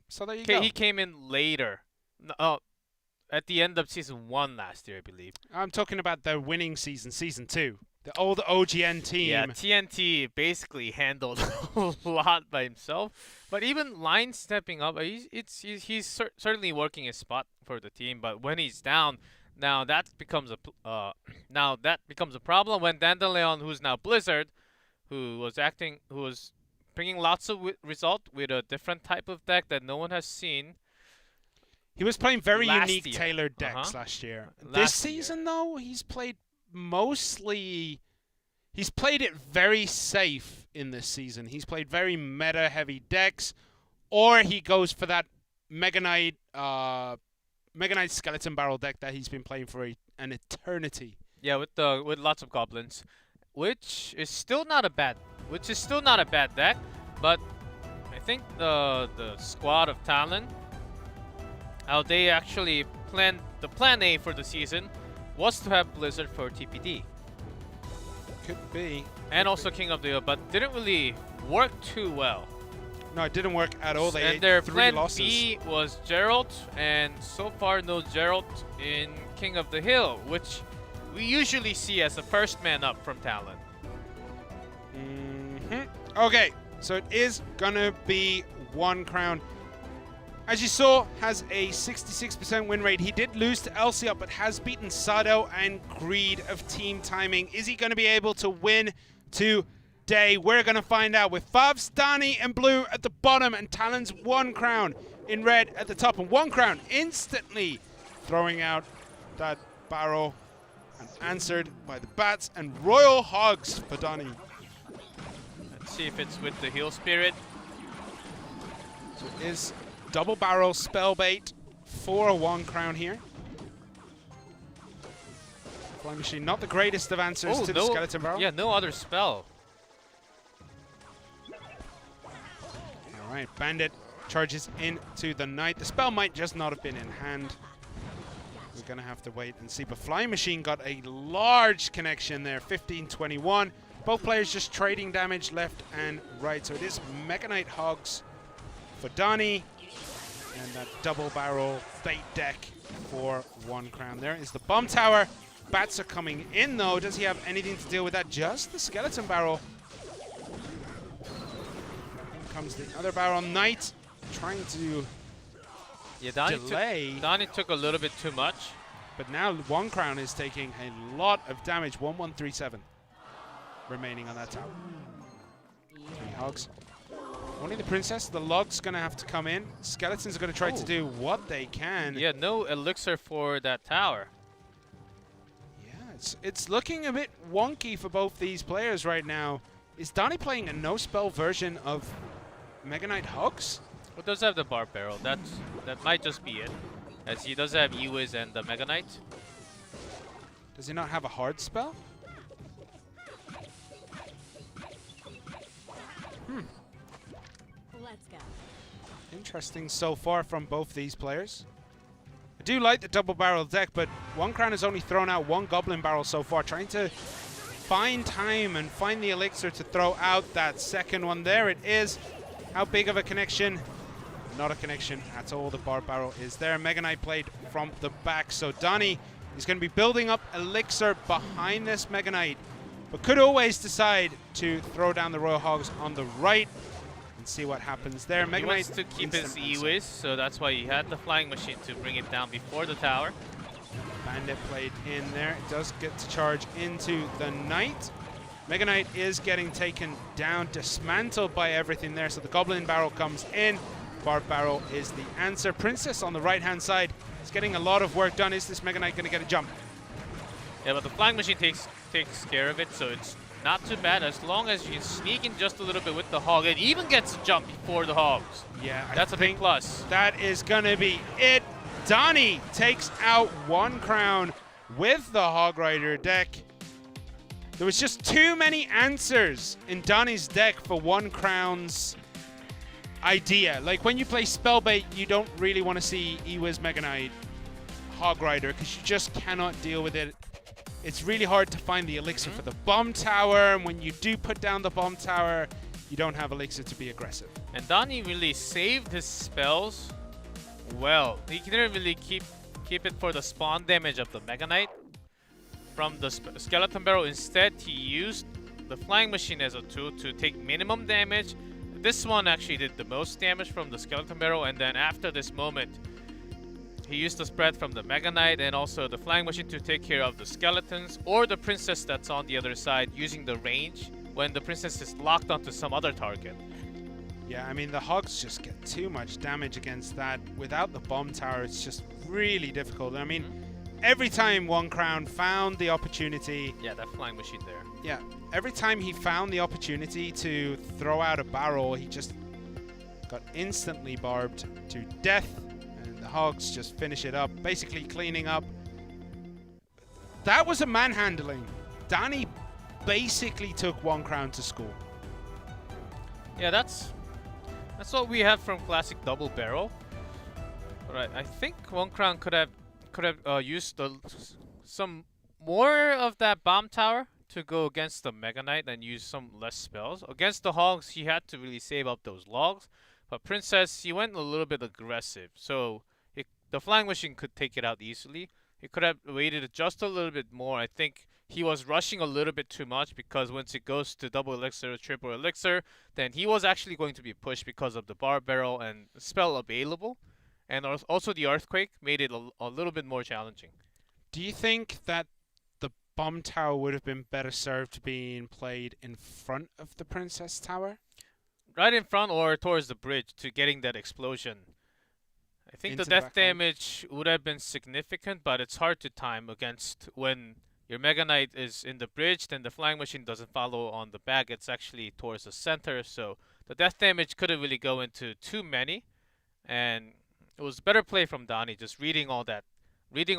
So there you go. He came in later. At the end of season 1 last year, I believe. I'm talking about the winning season, season 2. The old OGN team. Yeah, TNT basically handled a lot by himself. But even Line stepping up, he's certainly working his spot for the team. But when he's down, now that becomes a problem. When Dandelion, who's now Blizzard, who was bringing lots of result with a different type of deck that no one has seen. He was playing very unique year. tailored decks last year. Last This season, though, he's played it very safe in this season. He's played very meta-heavy decks, or he goes for that Mega Knight Skeleton Barrel deck that he's been playing for an eternity. Yeah, with lots of goblins, which is still not a bad deck, but I think the squad of Talon, how they actually planned the plan A for the season was to have Blizzard for TPD. Could be. And also King of the Hill, but didn't really work too well. No, it didn't work at all. They and ate their 3 plan losses. B was Geralt, and so far no Geralt in King of the Hill, which we usually see as a first man up from Talon. Okay, so it is gonna be 1 crown. As you saw, has a 66% win rate. He did lose to Elsia, but has beaten Sado and Greed of Team Timing. Is he going to be able to win today? We're going to find out with Favs, Donnie, and Blue at the bottom, and Talon's 1 crown in red at the top. And 1 crown instantly throwing out that barrel and answered by the bats and Royal Hogs for Donnie. Let's see if it's with the Heal Spirit. So it is double barrel spell bait for a 1 crown here. Flying Machine, not the greatest of answers to the Skeleton Barrel. Yeah, no other spell. All right, Bandit charges into the Knight. The spell might just not have been in hand. We're going to have to wait and see. But Flying Machine got a large connection there, 15-21. Both players just trading damage left and right. So it is Mega Knight Hogs for Donnie. And that double barrel bait deck for 1 crown. There is the bomb tower. Bats are coming in though. Does he have anything to deal with that? Just the skeleton barrel. In comes the other barrel. Knight trying to delay. Donnie took a little bit too much. But now 1 crown is taking a lot of damage. 1137 remaining on that tower. 3 hogs. Only the princess. The log's going to have to come in. Skeletons are going to try to do what they can. Yeah, no elixir for that tower. Yeah, it's looking a bit wonky for both these players right now. Is Donnie playing a no-spell version of Mega Knight Hogs? Well, does have the Barb Barrel. That might just be it. As he does have Ewiz and the Mega Knight. Does he not have a hard spell? Let's go. Interesting so far from both these players. I do like the double barrel deck, but 1 crown has only thrown out 1 goblin barrel so far, trying to find time and find the elixir to throw out that second one. There it is. How big of a connection? Not a connection at all. The bar barrel is there. Mega Knight played from the back, so Donnie is going to be building up elixir behind this Mega Knight, but could always decide to throw down the Royal Hogs on the right and see what happens there. Mega He wants Knight to keep his Ewiz, so that's why he had the flying machine to bring it down before the tower. Bandit played in there. It does get to charge into the Knight. Mega Knight is getting taken down, dismantled by everything there, so the Goblin Barrel comes in. Barb Barrel is the answer. Princess on the right-hand side is getting a lot of work done. Is this Mega Knight going to get a jump? Yeah, but the flying machine takes care of it, so it's not too bad as long as you sneak in just a little bit with the hog. It even gets a jump before the hogs. Yeah, that's a big plus. That is going to be it. Donnie takes out 1 crown with the Hog Rider deck. There was just too many answers in Donnie's deck for 1 crown's idea. Like when you play Spellbait, you don't really want to see Ewiz Mega Knight Hog Rider because you just cannot deal with it. It's really hard to find the elixir for the bomb tower, and when you do put down the bomb tower, you don't have elixir to be aggressive. And Donnie really saved his spells well. He didn't really keep it for the spawn damage of the Mega Knight from the Skeleton Barrel. Instead, he used the Flying Machine as a tool to take minimum damage. This one actually did the most damage from the Skeleton Barrel, and then after this moment, he used the spread from the Mega Knight and also the Flying Machine to take care of the skeletons or the princess that's on the other side using the range when the princess is locked onto some other target. Yeah, I mean, the hogs just get too much damage against that. Without the bomb tower, it's just really difficult. I mean, every time 1 crown found the opportunity... Yeah, that Flying Machine there. Yeah, every time he found the opportunity to throw out a barrel, he just got instantly barbed to death. The hogs just finish it up, basically cleaning up. That was a manhandling. Donnie basically took 1 crown to school. Yeah, that's what we have from classic double barrel. But I think 1 crown could have used some more of that bomb tower to go against the Mega Knight and use some less spells. Against the hogs, he had to really save up those logs. But Princess, he went a little bit aggressive, so the Flying Machine could take it out easily. He could have waited just a little bit more. I think he was rushing a little bit too much because once it goes to double elixir, triple elixir, then he was actually going to be pushed because of the bar barrel and spell available. And also the Earthquake made it a little bit more challenging. Do you think that the bomb tower would have been better served being played in front of the Princess Tower? Right in front or towards the bridge to getting that explosion. I think the death damage would have been significant, but it's hard to time against when your Mega Knight is in the bridge, then the Flying Machine doesn't follow on the back. It's actually towards the center, so the death damage couldn't really go into too many. And it was better play from Donnie, just reading all that. Reading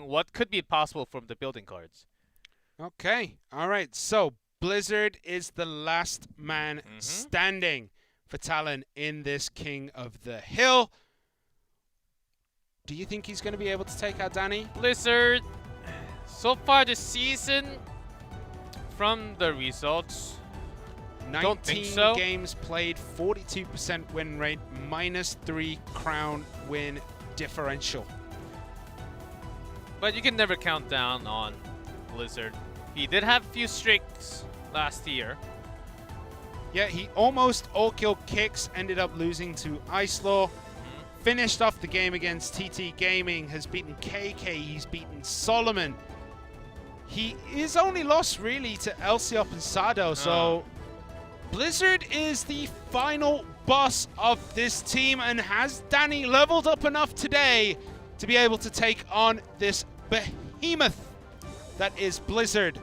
what could be possible from the building cards. Okay, alright, so Blizzard is the last man standing for Talon in this King of the Hill. Do you think he's going to be able to take out Donnie? Blizzard, so far this season, from the results, Don't think 19 so. games played, 42% win rate, -3 crown win differential. But you can never count down on Blizzard. He did have a few streaks last year. Yeah, he almost all-kill kicks, ended up losing to Icelaw. Finished off the game against TT Gaming, has beaten KK, he's beaten Solomon. He is only lost really to Elsiop and Sado, so Blizzard is the final boss of this team, and has Danny leveled up enough today to be able to take on this behemoth that is Blizzard?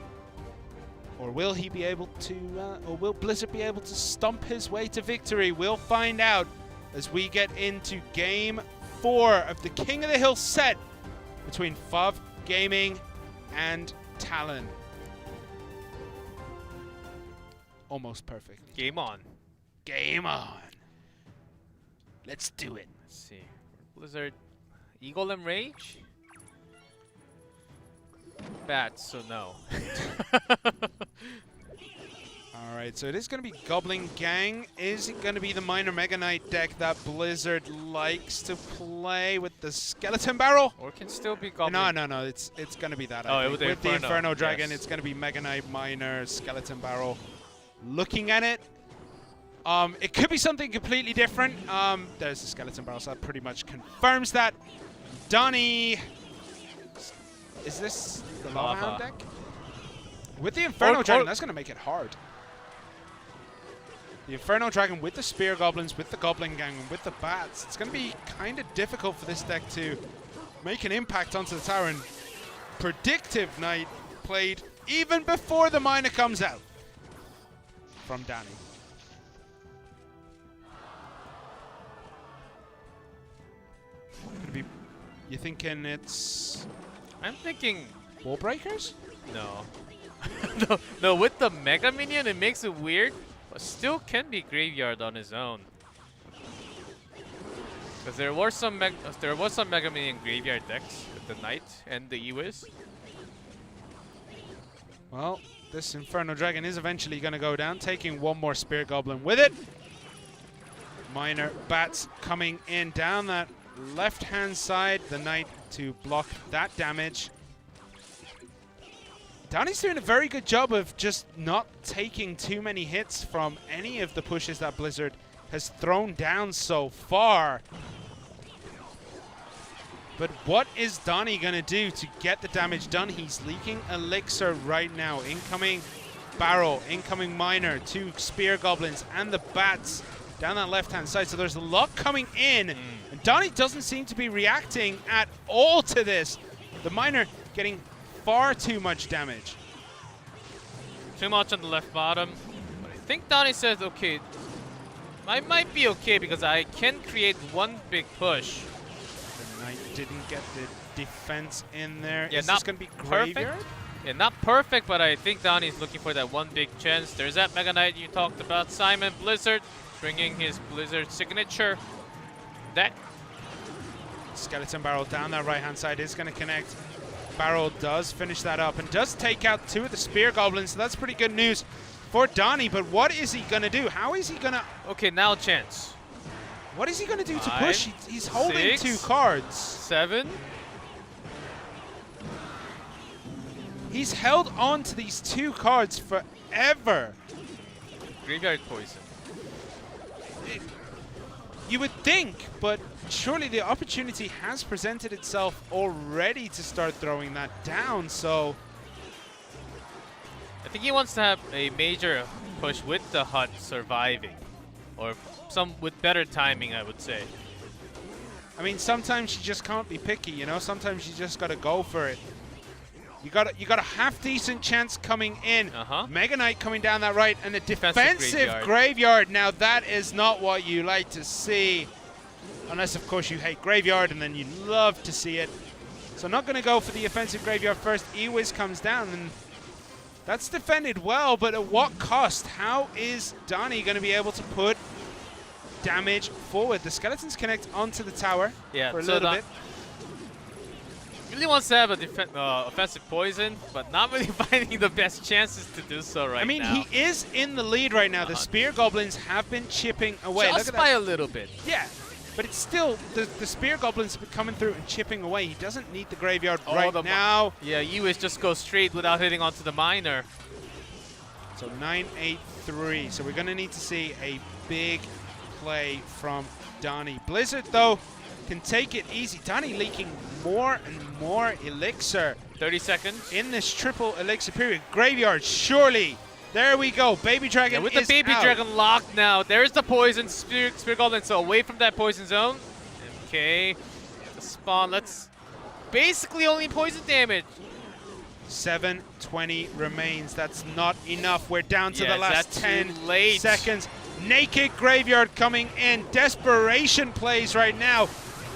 Or will he be able to, or will Blizzard be able to stomp his way to victory? We'll find out as we get into Game 4 of the King of the Hill set between FOV Gaming and Talon. Almost perfect. Game on. Game on. Let's do it. Let's see. Blizzard, Eagle and Rage? Bats, so no. All right, so it is going to be Goblin Gang. Is it going to be the Minor Mega Knight deck that Blizzard likes to play with the Skeleton Barrel? Or can still be Goblin. No, it's going to be that. Oh, I with think. the With the Inferno, Inferno Dragon, yes. it's going to be Mega Knight, Minor, Skeleton Barrel. Looking at it, it could be something completely different. There's the Skeleton Barrel, so that pretty much confirms that. Donnie, is this the Lava Hound deck? With the Inferno Dragon, that's going to make it hard. The Inferno Dragon with the Spear Goblins, with the Goblin Gang, and with the Bats. It's going to be kind of difficult for this deck to make an impact onto the tower. And Predictive Knight played even before the Minor comes out from Danny. Could be, you thinking it's I'm thinking Wall Breakers? no. no, with the Mega Minion, it makes it weird, but still can be Graveyard on his own. Because there was some Mega Minion Graveyard decks with the Knight and the Ewis. Well, this Inferno Dragon is eventually going to go down, taking one more Spirit Goblin with it. Minor Bats coming in down that left-hand side. The Knight to block that damage. Danny's doing a very good job of just not taking too many hits from any of the pushes that Blizzard has thrown down so far. But what is Donnie going to do to get the damage done? He's leaking Elixir right now. Incoming Barrel, incoming Minor, 2 Spear Goblins, and the Bats down that left-hand side. So there's a lot coming in. And Donnie doesn't seem to be reacting at all to this. The Minor getting far too much damage. Too much on the left bottom. But I think Donnie says, okay, I might be okay because I can create one big push. The Knight didn't get the defense in there. Yeah, Is not this going to be Graveyard? perfect. Yeah, not perfect, but I think Donnie's looking for that one big chance. There's that Mega Knight you talked about. Simon Blizzard bringing his Blizzard signature deck. Skeleton Barrel down that right-hand side is going to connect. Barrel does finish that up and does take out 2 of the Spear Goblins, so that's pretty good news for Donnie. But what is he going to do? How is he going to... Okay, now chance. What is he going to do to 5, push? He's holding 6, 2 cards. 7. He's held on to these 2 cards forever. Graveyard Poison. You would think, but surely the opportunity has presented itself already to start throwing that down, so... I think he wants to have a major push with the hut surviving. Or some with better timing, I would say. I mean, sometimes you just can't be picky, you know? Sometimes you just gotta go for it. You got a half-decent chance coming in. Mega Knight coming down that right, and a defensive graveyard. Now, that is not what you like to see. Unless, of course, you hate Graveyard, and then you love to see it. So not going to go for the offensive Graveyard first. Ewiz comes down, and that's defended well, but at what cost? How is Donnie going to be able to put damage forward? The Skeletons connect onto the tower for a little bit. Really wants to have a offensive poison, but not really finding the best chances to do so right now. I mean, he is in the lead right now. The Spear Goblins have been chipping away. Look Just at by that. a little bit. Yeah, but it's still, the Spear Goblins have been coming through and chipping away. He doesn't need the Graveyard right now. Yeah, you is just go straight without hitting onto the Miner. So 9-8-3. So we're going to need to see a big play from Donnie. Blizzard, though, can take it easy. Donnie leaking more and more elixir 30 seconds. in this triple elixir period. Graveyard, surely. There we go. Baby Dragon Yeah, with the is Baby out. Dragon locked now. There's the poison. Spear Goblin, so away from that poison zone. Okay. The spawn, let's... Basically only poison damage. 7:20 remains. That's not enough. We're down to Yeah, the last is that 10 too late? seconds. Naked Graveyard coming in. Desperation plays right now.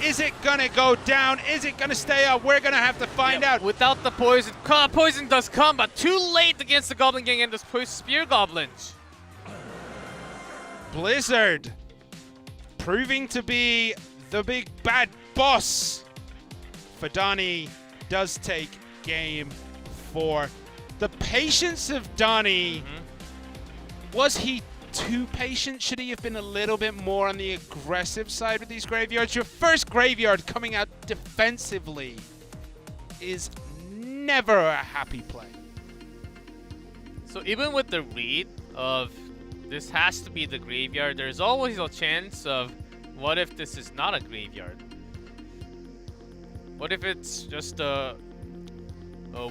Is it going to go down? Is it going to stay up? We're going to have to find out. Without the poison, poison does come, but too late against the Goblin Gang and the Spear Goblins. Blizzard proving to be the big bad boss. Fadani does take game 4. The patience of Donnie. Was he too patient? Should he have been a little bit more on the aggressive side with these graveyards? Your first graveyard coming out defensively is never a happy play. So even with the read of this has to be the graveyard, there's always a chance of what if this is not a graveyard? What if it's just a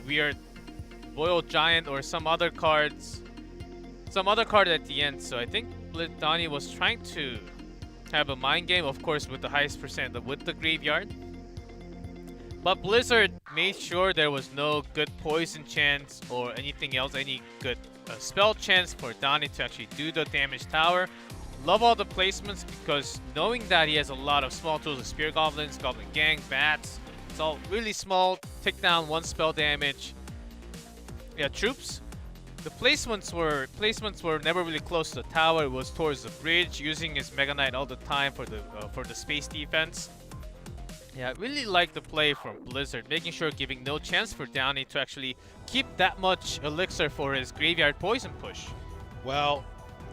weird Royal Giant or some other card at the end? So I think Donnie was trying to have a mind game, of course, with the highest percent with the graveyard. But Blizzard made sure there was no good poison chance or anything else, any good spell chance for Donnie to actually do the damage tower. Love all the placements because knowing that he has a lot of small tools, like Spear Goblins, Goblin Gang, Bats, it's all really small, take down 1 spell damage. Yeah, troops. The placements were never really close to the tower. It was towards the bridge, using his Mega Knight all the time for the space defense. Yeah, I really like the play from Blizzard, making sure giving no chance for Downey to actually keep that much elixir for his graveyard poison push. Well,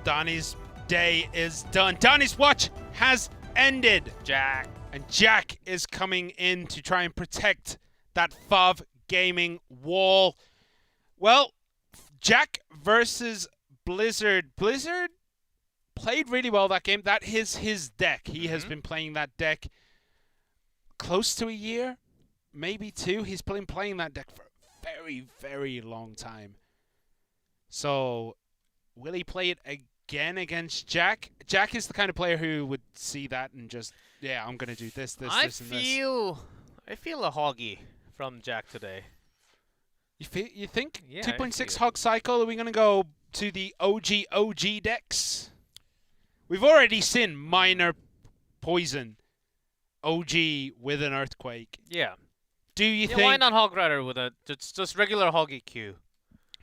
Donnie's day is done. Donnie's watch has ended. Jack. And Jack is coming in to try and protect that FOV gaming wall. Well, Jack versus Blizzard. Blizzard played really well that game. That is his deck. He has been playing that deck close to a year, maybe 2. He's been playing that deck for a very, very long time. So, will he play it again against Jack? Jack is the kind of player who would see that and just, yeah, I'm going to do this, this, and this. I feel a hoggy from Jack today. You think? Yeah, 2.6 hog cycle, are we going to go to the OG decks? We've already seen minor poison. OG with an earthquake. Yeah. Do you think? Why not Hog Rider with a just regular Hog EQ?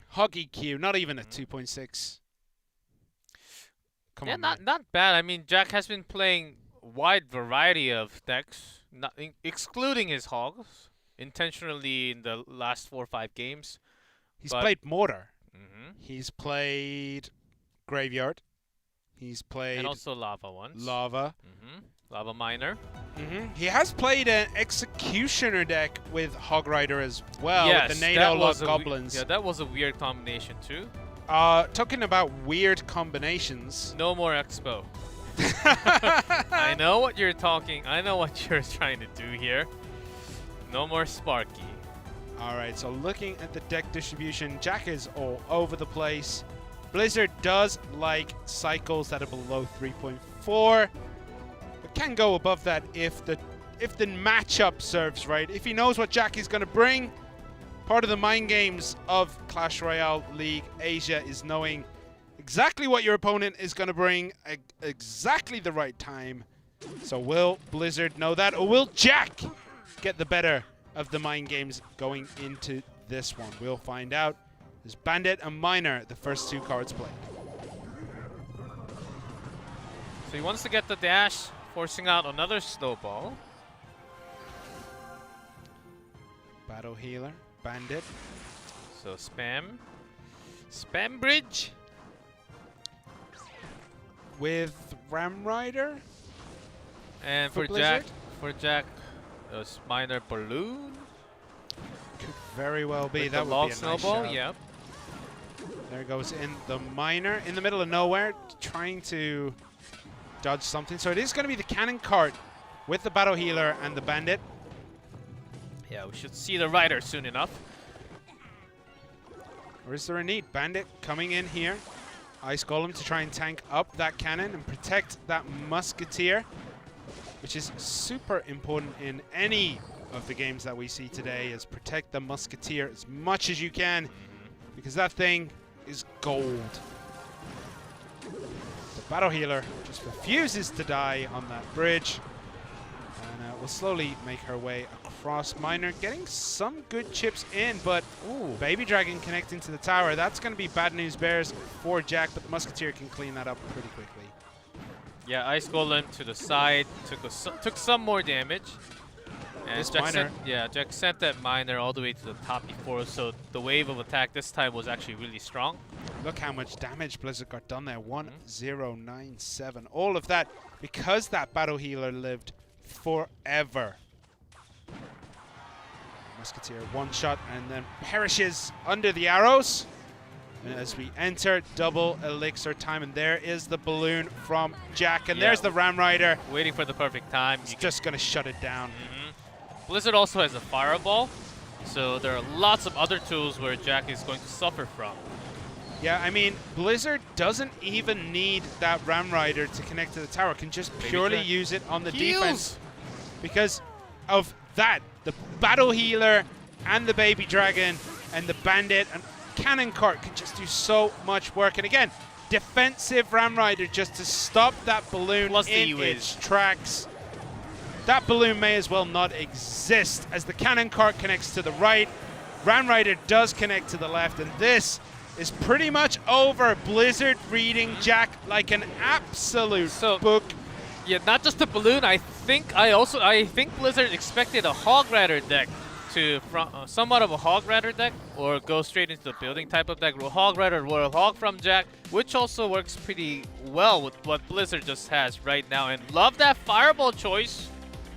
Hog EQ, not even a 2.6. Come on, man. not bad. I mean, Jack has been playing a wide variety of decks, excluding his hogs, intentionally in the last 4 or 5 games. He's played Mortar. Mm-hmm. He's played Graveyard. He's played and also Lava once. Lava. Mm-hmm. Lava Miner. Mm-hmm. He has played an Executioner deck with Hog Rider as well. Yes, with the NATO Lock Goblins. Yeah, that was a weird combination too. Talking about weird combinations. No more Expo. I know what you're talking. I know what you're trying to do here. No more Sparky. All right, so looking at the deck distribution, Jack is all over the place. Blizzard does like cycles that are below 3.4, but can go above that if the matchup serves right. If he knows what Jack is going to bring. Part of the mind games of Clash Royale League Asia is knowing exactly what your opponent is going to bring at exactly the right time. So will Blizzard know that, or will Jack get the better of the mind games going into this one? We'll find out. There's Bandit and Miner, the first 2 cards played. So he wants to get the dash, forcing out another snowball. Battle Healer, Bandit. So spam bridge. With Ram Rider. And For for Jack, Blizzard? minor balloon. Could very well be. With That the would log be a snowball. nice shout. Yep. There goes in the miner in the middle of nowhere, trying to dodge something. So it is going to be the cannon cart with the Battle Healer and the Bandit. Yeah, we should see the rider soon enough. Or is there a need? Bandit coming in here. Ice Golem to try and tank up that cannon and protect that Musketeer, which is super important in any of the games that we see today, is protect the Musketeer as much as you can, because that thing is gold. The Battle Healer just refuses to die on that bridge, and will slowly make her way across. Miner getting some good chips in, but Baby Dragon connecting to the tower. That's going to be bad news bears for Jack, but the Musketeer can clean that up pretty quickly. Yeah, Ice Golem to the side took some more damage. And This Jack miner. Jack sent that miner all the way to the top before, so the wave of attack this time was actually really strong. Look how much damage Blizzard got done there. 1097. All of that because that Battle Healer lived forever. Musketeer one shot and then perishes under the arrows. And as we enter double elixir time, and there is the balloon from Jack, and Yeah. there's the Ram Rider. Waiting for the perfect time. It's just going to shut it down. Blizzard also has a fireball, so there are lots of other tools where Jack is going to suffer from. Yeah, I mean, Blizzard doesn't even need that Ram Rider to connect to the tower. Can just purely Jack. use it on the Heals. defense. Because of that, the Battle Healer and the Baby Dragon and the Bandit and Cannon Cart can just do so much work. And again, defensive Ram Rider just to stop that balloon Plus the in E-Wiz. its tracks. That balloon may as well not exist as the Cannon Cart connects to the right. Ram Rider does connect to the left, and this is pretty much over. Blizzard reading Jack like an absolute book. Yeah, not just the balloon. I think Blizzard expected a Hog Rider deck to somewhat of a Hog Rider deck, or go straight into the building type of deck. Hog Rider, Royal Hog from Jack, which also works pretty well with what Blizzard just has right now. And love that Fireball choice,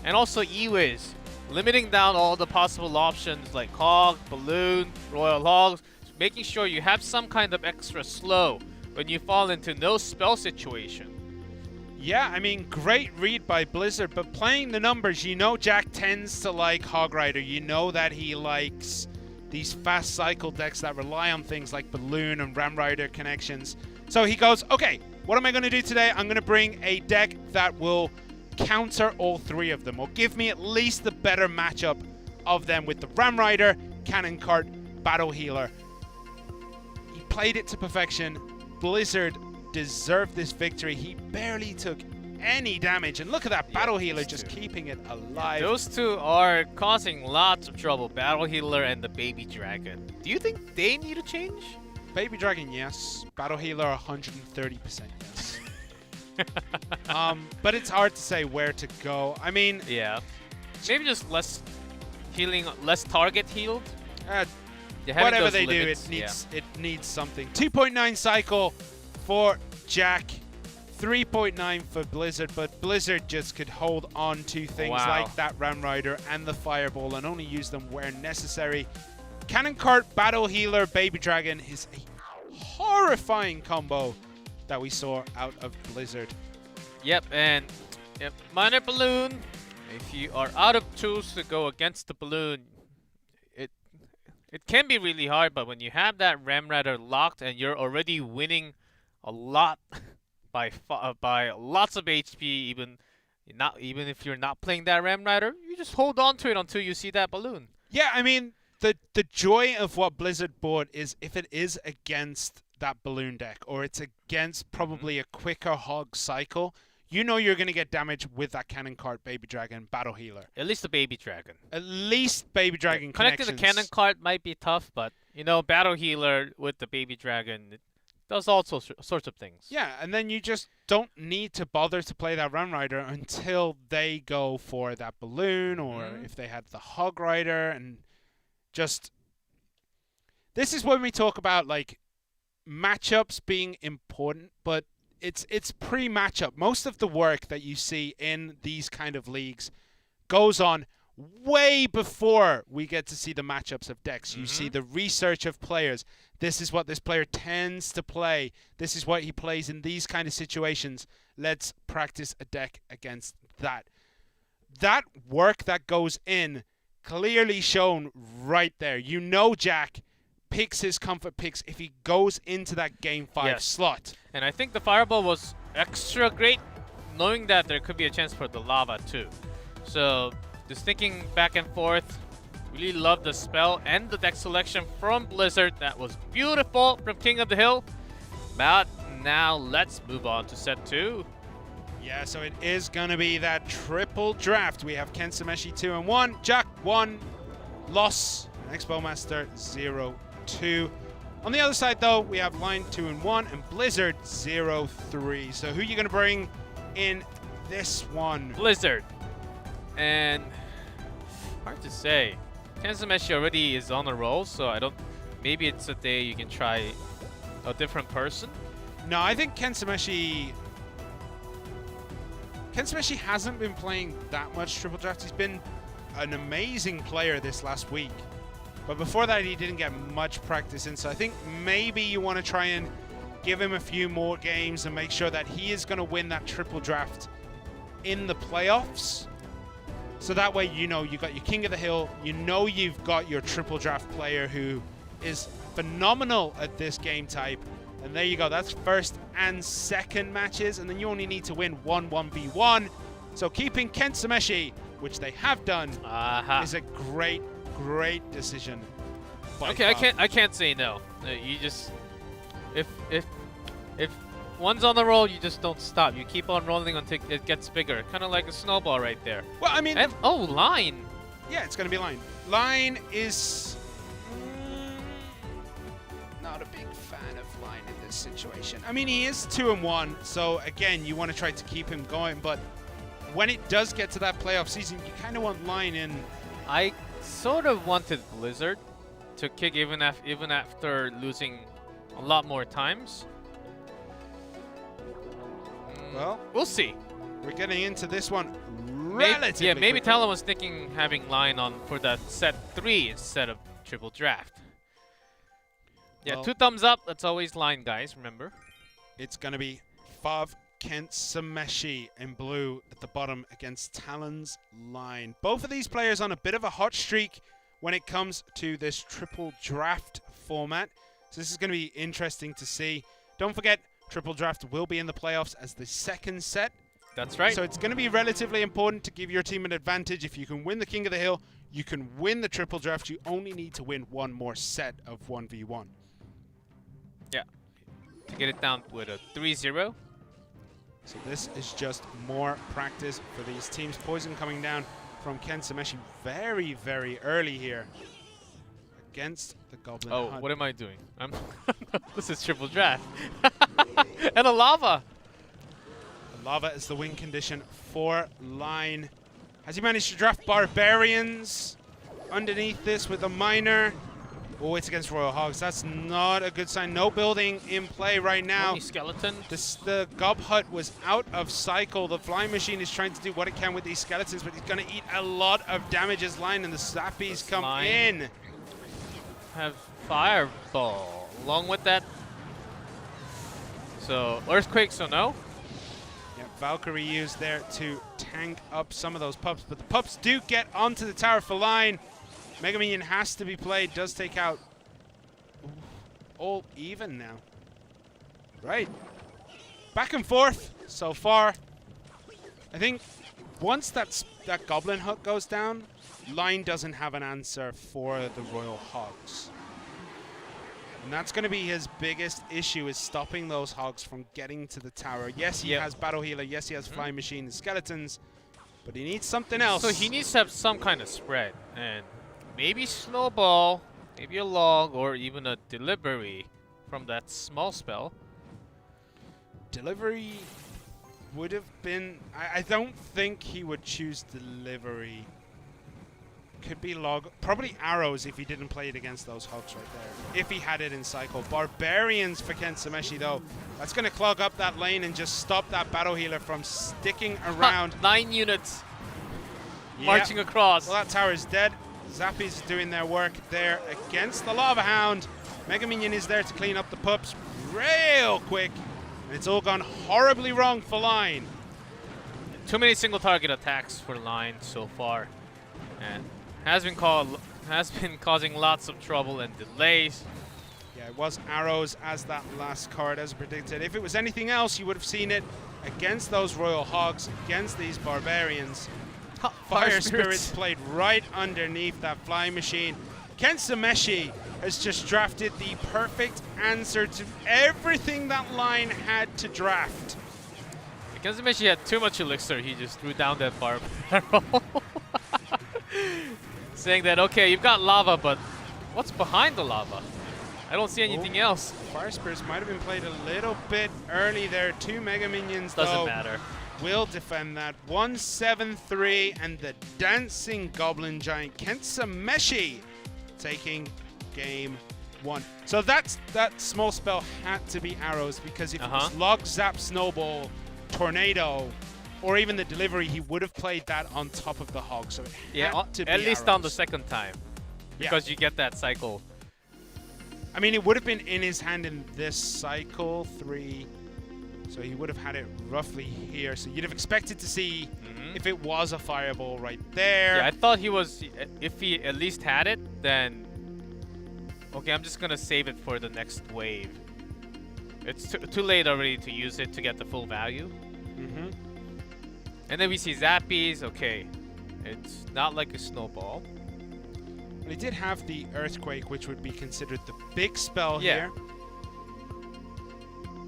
and also E-Wiz, limiting down all the possible options like Hog, Balloon, Royal Hogs, making sure you have some kind of extra slow when you fall into no spell situation. Yeah, I mean, great read by Blizzard, but playing the numbers, you know Jack tends to like Hog Rider. You know that he likes these fast cycle decks that rely on things like Balloon and Ram Rider connections. So he goes, okay, what am I going to do today? I'm going to bring a deck that will counter all three of them, or give me at least the better matchup of them with the Ram Rider, Cannon Cart, Battle Healer. He played it to perfection. Blizzard deserved this victory. He barely took any damage, and look at that Battle Healer just keeping it alive. Those two are causing lots of trouble, Battle Healer and the Baby Dragon. Do you think they need a change? Baby Dragon, yes. Battle Healer, 130% yes. But it's hard to say where to go. I mean, yeah, maybe just less healing, less target healed. Whatever they do, it needs something. 2.9 cycle for Jack, 3.9 for Blizzard, but Blizzard just could hold on to things like that Ram Rider and the Fireball and only use them where necessary. Cannon Cart, Battle Healer, Baby Dragon is a horrifying combo that we saw out of Blizzard. Yep, and Minor Balloon, if you are out of tools to go against the balloon, it can be really hard, but when you have that Ram Rider locked and you're already winning a lot by lots of HP, even if you're not playing that Ram Rider, you just hold on to it until you see that balloon. Yeah, I mean, the joy of what Blizzard bought is if it is against that balloon deck, or it's against probably a quicker Hog cycle, you know you're going to get damage with that Cannon Cart, Baby Dragon, Battle Healer. At least the Baby Dragon. At least Baby Dragon connecting the Cannon Cart might be tough, but Battle Healer with the Baby Dragon, it does all sorts of things. Yeah, and then you just don't need to bother to play that Ram Rider until they go for that balloon, or if they had the Hog Rider, and just... This is when we talk about, like, matchups being important, but it's pre-matchup. Most of the work that you see in these kind of leagues goes on way before we get to see the matchups of decks. You see the research of players. This is what this player tends to play. This is what he plays in these kind of situations. Let's practice a deck against that. That work that goes in, clearly shown right there. You know Jack picks his comfort picks if he goes into that game 5 slot. And I think the Fireball was extra great, knowing that there could be a chance for the Lava too. So just thinking back and forth, really love the spell and the deck selection from Blizzard. That was beautiful from King of the Hill. But now let's move on to set 2. Yeah, so it is going to be that triple draft. We have Ken Sameshi 2 and 1, Jack 1, Loss, and Expo-Master 0-2. On the other side, though, we have Line 2 and 1 and Blizzard 0-3. So who are you going to bring in this one? Blizzard. And hard to say. Ken Sameshi already is on a roll, so I don't... Maybe it's a day you can try a different person. No, I think Ken Sameshi hasn't been playing that much triple draft. He's been an amazing player this last week. But before that, he didn't get much practice in. So I think maybe you want to try and give him a few more games and make sure that he is going to win that triple draft in the playoffs. So that way, you know, you got your King of the Hill. You know you've got your triple draft player who is phenomenal at this game type. And there you go. That's first and second matches. And then you only need to win 1-1v1. So keeping Ken Sameshi, which they have done, is a great, great decision. Okay, I can't say no. You just... If one's on the roll, you just don't stop. You keep on rolling until it gets bigger. Kind of like a snowball right there. Well, I mean... And, oh, Line. Yeah, it's going to be Line. Line is... not a big fan of Line in this situation. I mean, he is 2 and 1, so again, you want to try to keep him going, but when it does get to that playoff season, you kind of want Line in. I sort of wanted Blizzard to kick even after losing a lot more times. Well, we'll see. We're getting into this one relatively maybe quickly. Talon was thinking having Line on for that set 3 instead of triple draft. Yeah, Well, 2 thumbs up. That's always Line, guys. Remember. It's going to be Fav Kent Sameshi in blue at the bottom against Talon's Line. Both of these players on a bit of a hot streak when it comes to this triple draft format. So this is going to be interesting to see. Don't forget, triple draft will be in the playoffs as the second set. That's right. So it's going to be relatively important to give your team an advantage. If you can win the King of the Hill, you can win the triple draft. You only need to win one more set of 1v1. Yeah. To get it down with a 3-0. So this is just more practice for these teams. Poison coming down from Ken Sameshi very, very early here against the Goblin Oh, Hunt. what am I doing? This is triple draft. And a Lava. The Lava is the win condition for Line. Has he managed to draft Barbarians underneath this with a Miner? Oh, it's against Royal Hogs. That's not a good sign. No building in play right now. Only skeleton. The Gob Hut was out of cycle. The Flying Machine is trying to do what it can with these skeletons, but he's going to eat a lot of damage as Line and the Sappies come in. Have Fireball along with that. So Earthquake, so no. Yeah, Valkyrie used there to tank up some of those pups, but the pups do get onto the tower for Line. Mega Minion has to be played, does take out all even now. Right. Back and forth so far. I think once that Goblin Hut goes down, Line doesn't have an answer for the Royal Hogs. And that's going to be his biggest issue, is stopping those Hogs from getting to the tower. Yes, he has Battle Healer. Yes, he has Flying Machine and Skeletons. But he needs something else. So he needs to have some kind of spread. And maybe Snowball, maybe a Log, or even a Delivery from that small spell. Delivery would have been... I don't think he would choose Delivery. Could be log. Probably arrows if he didn't play it against those hogs right there. If he had it in cycle. Barbarians for Kensameshi though. That's going to clog up that lane and just stop that battle healer from sticking around. 9 units Yep. marching across. Well, that tower is dead. Zappies doing their work there against the Lava Hound. Mega Minion is there to clean up the pups real quick. And it's all gone horribly wrong for Line. Too many single target attacks for Line so far. And has been causing lots of trouble and delays. Yeah, it was arrows as that last card as predicted. If it was anything else, you would have seen it against those Royal Hogs, against these Barbarians. Fire Spirits played right underneath that flying machine. Kensameshi has just drafted the perfect answer to everything that Line had to draft. Kensameshi had too much elixir, he just threw down that barb barrel. Saying that, okay, you've got lava, but what's behind the lava? I don't see anything else. Fire Spirits might have been played a little bit early there. 2 Mega Minions, Doesn't matter. Will defend that. 1-7-3, and the Dancing Goblin Giant Kensameshi taking game 1. So that small spell had to be arrows, because if it was Log, Zap, Snowball, Tornado, or even the delivery, he would have played that on top of the hog. So it had to be at least arrows. on the second time, because you get that cycle. I mean, it would have been in his hand in this cycle 3. So he would have had it roughly here. So you'd have expected to see if it was a fireball right there. Yeah, I thought he was, if he at least had it, then, okay, I'm just going to save it for the next wave. It's too late already to use it to get the full value. And then we see Zappies. Okay, it's not like a snowball. But he did have the Earthquake, which would be considered the big spell here.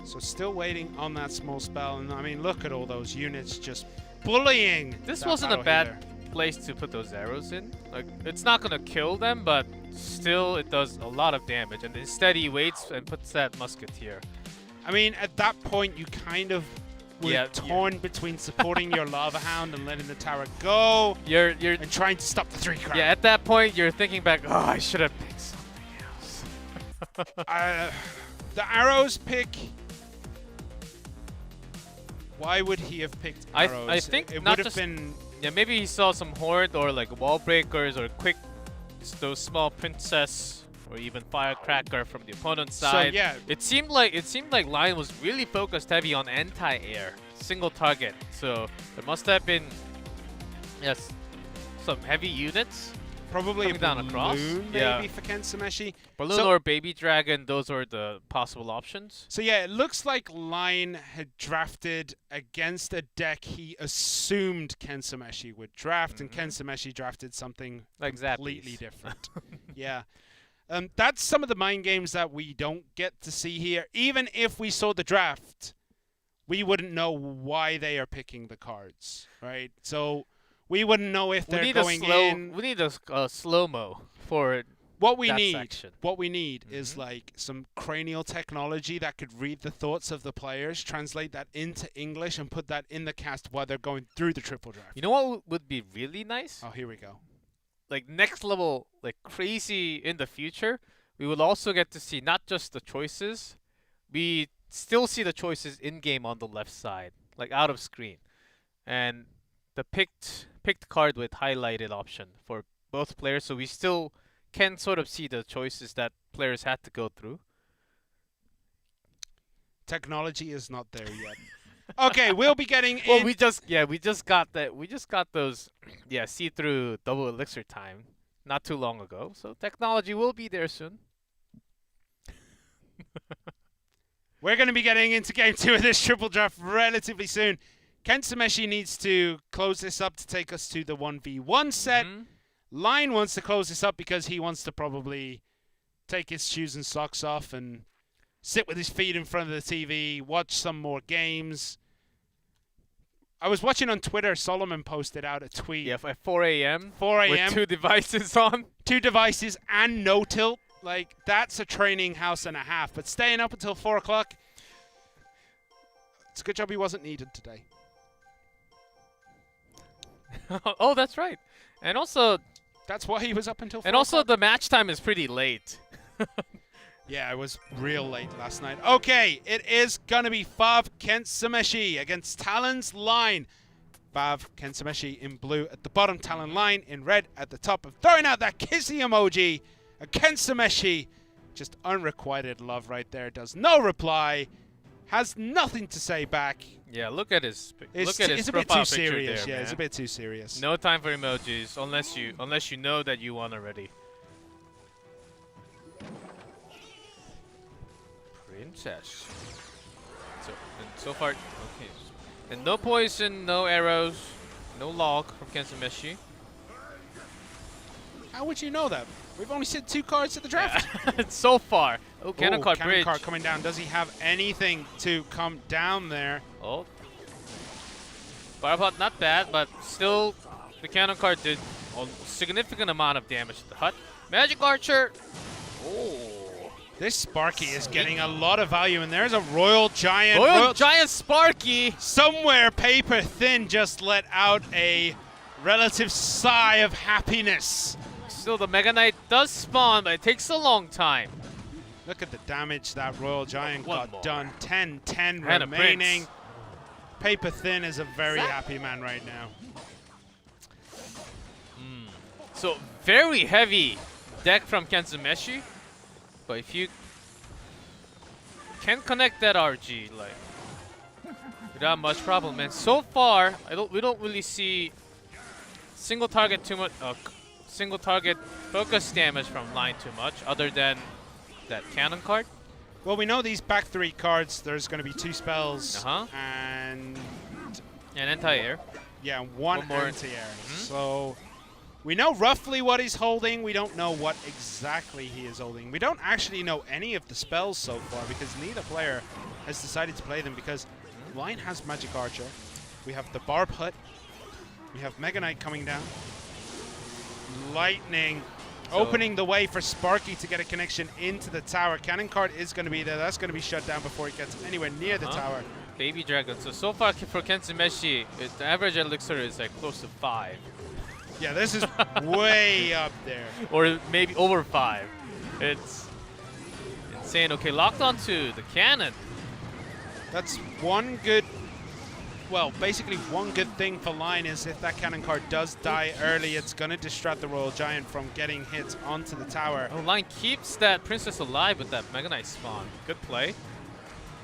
So still waiting on that small spell. And I mean, look at all those units just bullying. This wasn't a bad place to put those arrows in. Like, it's not going to kill them, but still it does a lot of damage. And instead he waits and puts that musketeer. I mean, at that point, you kind of were torn between supporting your Lava Hound and letting the tower go. And trying to stop the 3 crowd. Yeah, at that point, you're thinking back, oh, I should have picked something else. The arrows pick... Why would he have picked arrows? I think it not would have just, been... Yeah, maybe he saw some horde or like wall breakers or quick, those small princess or even firecracker from the opponent's side. So yeah, it seemed like Lion was really focused heavy on anti-air, single target. So there must have been some heavy units. Probably a down across. Maybe for Kensameshi. Balloon or Baby Dragon, those are the possible options. So yeah, it looks like Line had drafted against a deck he assumed Kensameshi would draft, and Kensameshi drafted something like completely different. Yeah. That's some of the mind games that we don't get to see here. Even if we saw the draft, we wouldn't know why they are picking the cards, right? So we wouldn't know if they're going in. We need a slow-mo for what we that need. section. What we need is like some cranial technology that could read the thoughts of the players, translate that into English, and put that in the cast while they're going through the triple draft. You know what would be really nice? Oh, here we go. Like next level, like crazy in the future, we will also get to see not just the choices. We still see the choices in-game on the left side, like out of screen. And the picked card with highlighted option for both players, so we still can sort of see the choices that players had to go through. Technology is not there yet. Okay, we'll be getting Well, in. we just got that. We just got those see-through double elixir time not too long ago. So technology will be there soon. We're going to be getting into game 2 of this triple draft relatively soon. Kensameshi needs to close this up to take us to the 1v1 set. Line wants to close this up because he wants to probably take his shoes and socks off and sit with his feet in front of the TV, watch some more games. I was watching on Twitter, Solomon posted out a tweet. Yeah, at 4 a.m. 4 a.m. with 2 devices on. 2 devices and no tilt. Like, that's a training house and a half. But staying up until 4 o'clock, it's a good job he wasn't needed today. Oh, that's right. And also, that's why he was up until 4 And also o'clock. the match time is pretty late. Yeah, it was real late last night. Okay, it is gonna be Fav Kentsumeshi against Talon's Line. Fav Kentsumeshi in blue at the bottom, Talon Line in red at the top. Of throwing out that kissy emoji. A Kentsumeshi, just unrequited love right there. Does no reply, has nothing to say back. Yeah, look at his It's look at his a bit profile too picture serious. there, Yeah, man. it's a bit too serious. No time for emojis unless you know that you won already. Princess. So far, okay. And no poison, no arrows, no log from Kentsumeshi. How would you know that? We've only seen 2 cards at the draft. So far. Oh, cannon card cannon bridge. card coming down. Does he have anything to come down there? Oh. Firepot not bad, but still the cannon card did a significant amount of damage to the hut. Magic Archer. Oh. This Sparky is getting a lot of value, and there's a Royal Giant. Royal Giant Sparky. Somewhere Paper Thin just let out a relative sigh of happiness. Still, the Mega Knight does spawn, but it takes a long time. Look at the damage that Royal Giant One got more. done. 10-10 And a remaining. Prince. Paper Thin is a very happy man right now. So, very heavy deck from Kentsumeshi. But if you can connect that RG, like, without much problem. And so far, we don't really see single target single target focus damage from Line too much, other than that cannon card. Well, we know these back 3 cards, there's going to be 2 spells Uh-huh. and And anti-air. yeah, one more. anti-air. So we know roughly what he's holding. We don't know what exactly he is holding. We don't actually know any of the spells so far because neither player has decided to play them, because Line has Magic Archer. We have the Barb Hut. We have Mega Knight coming down. Lightning opening the way for Sparky to get a connection into the tower. Cannon card is going to be there. That's going to be shut down before it gets anywhere near the tower. Baby Dragon. So far for Kentsumeshi, the average elixir is like close to 5. Yeah, this is way up there. Or maybe over 5. It's insane. Okay, locked onto the cannon. That's one good, well, basically one good thing for Line is if that cannon card does die early, it's going to distract the Royal Giant from getting hits onto the tower. Oh, Line keeps that Princess alive with that Mega Knight spawn. Good play.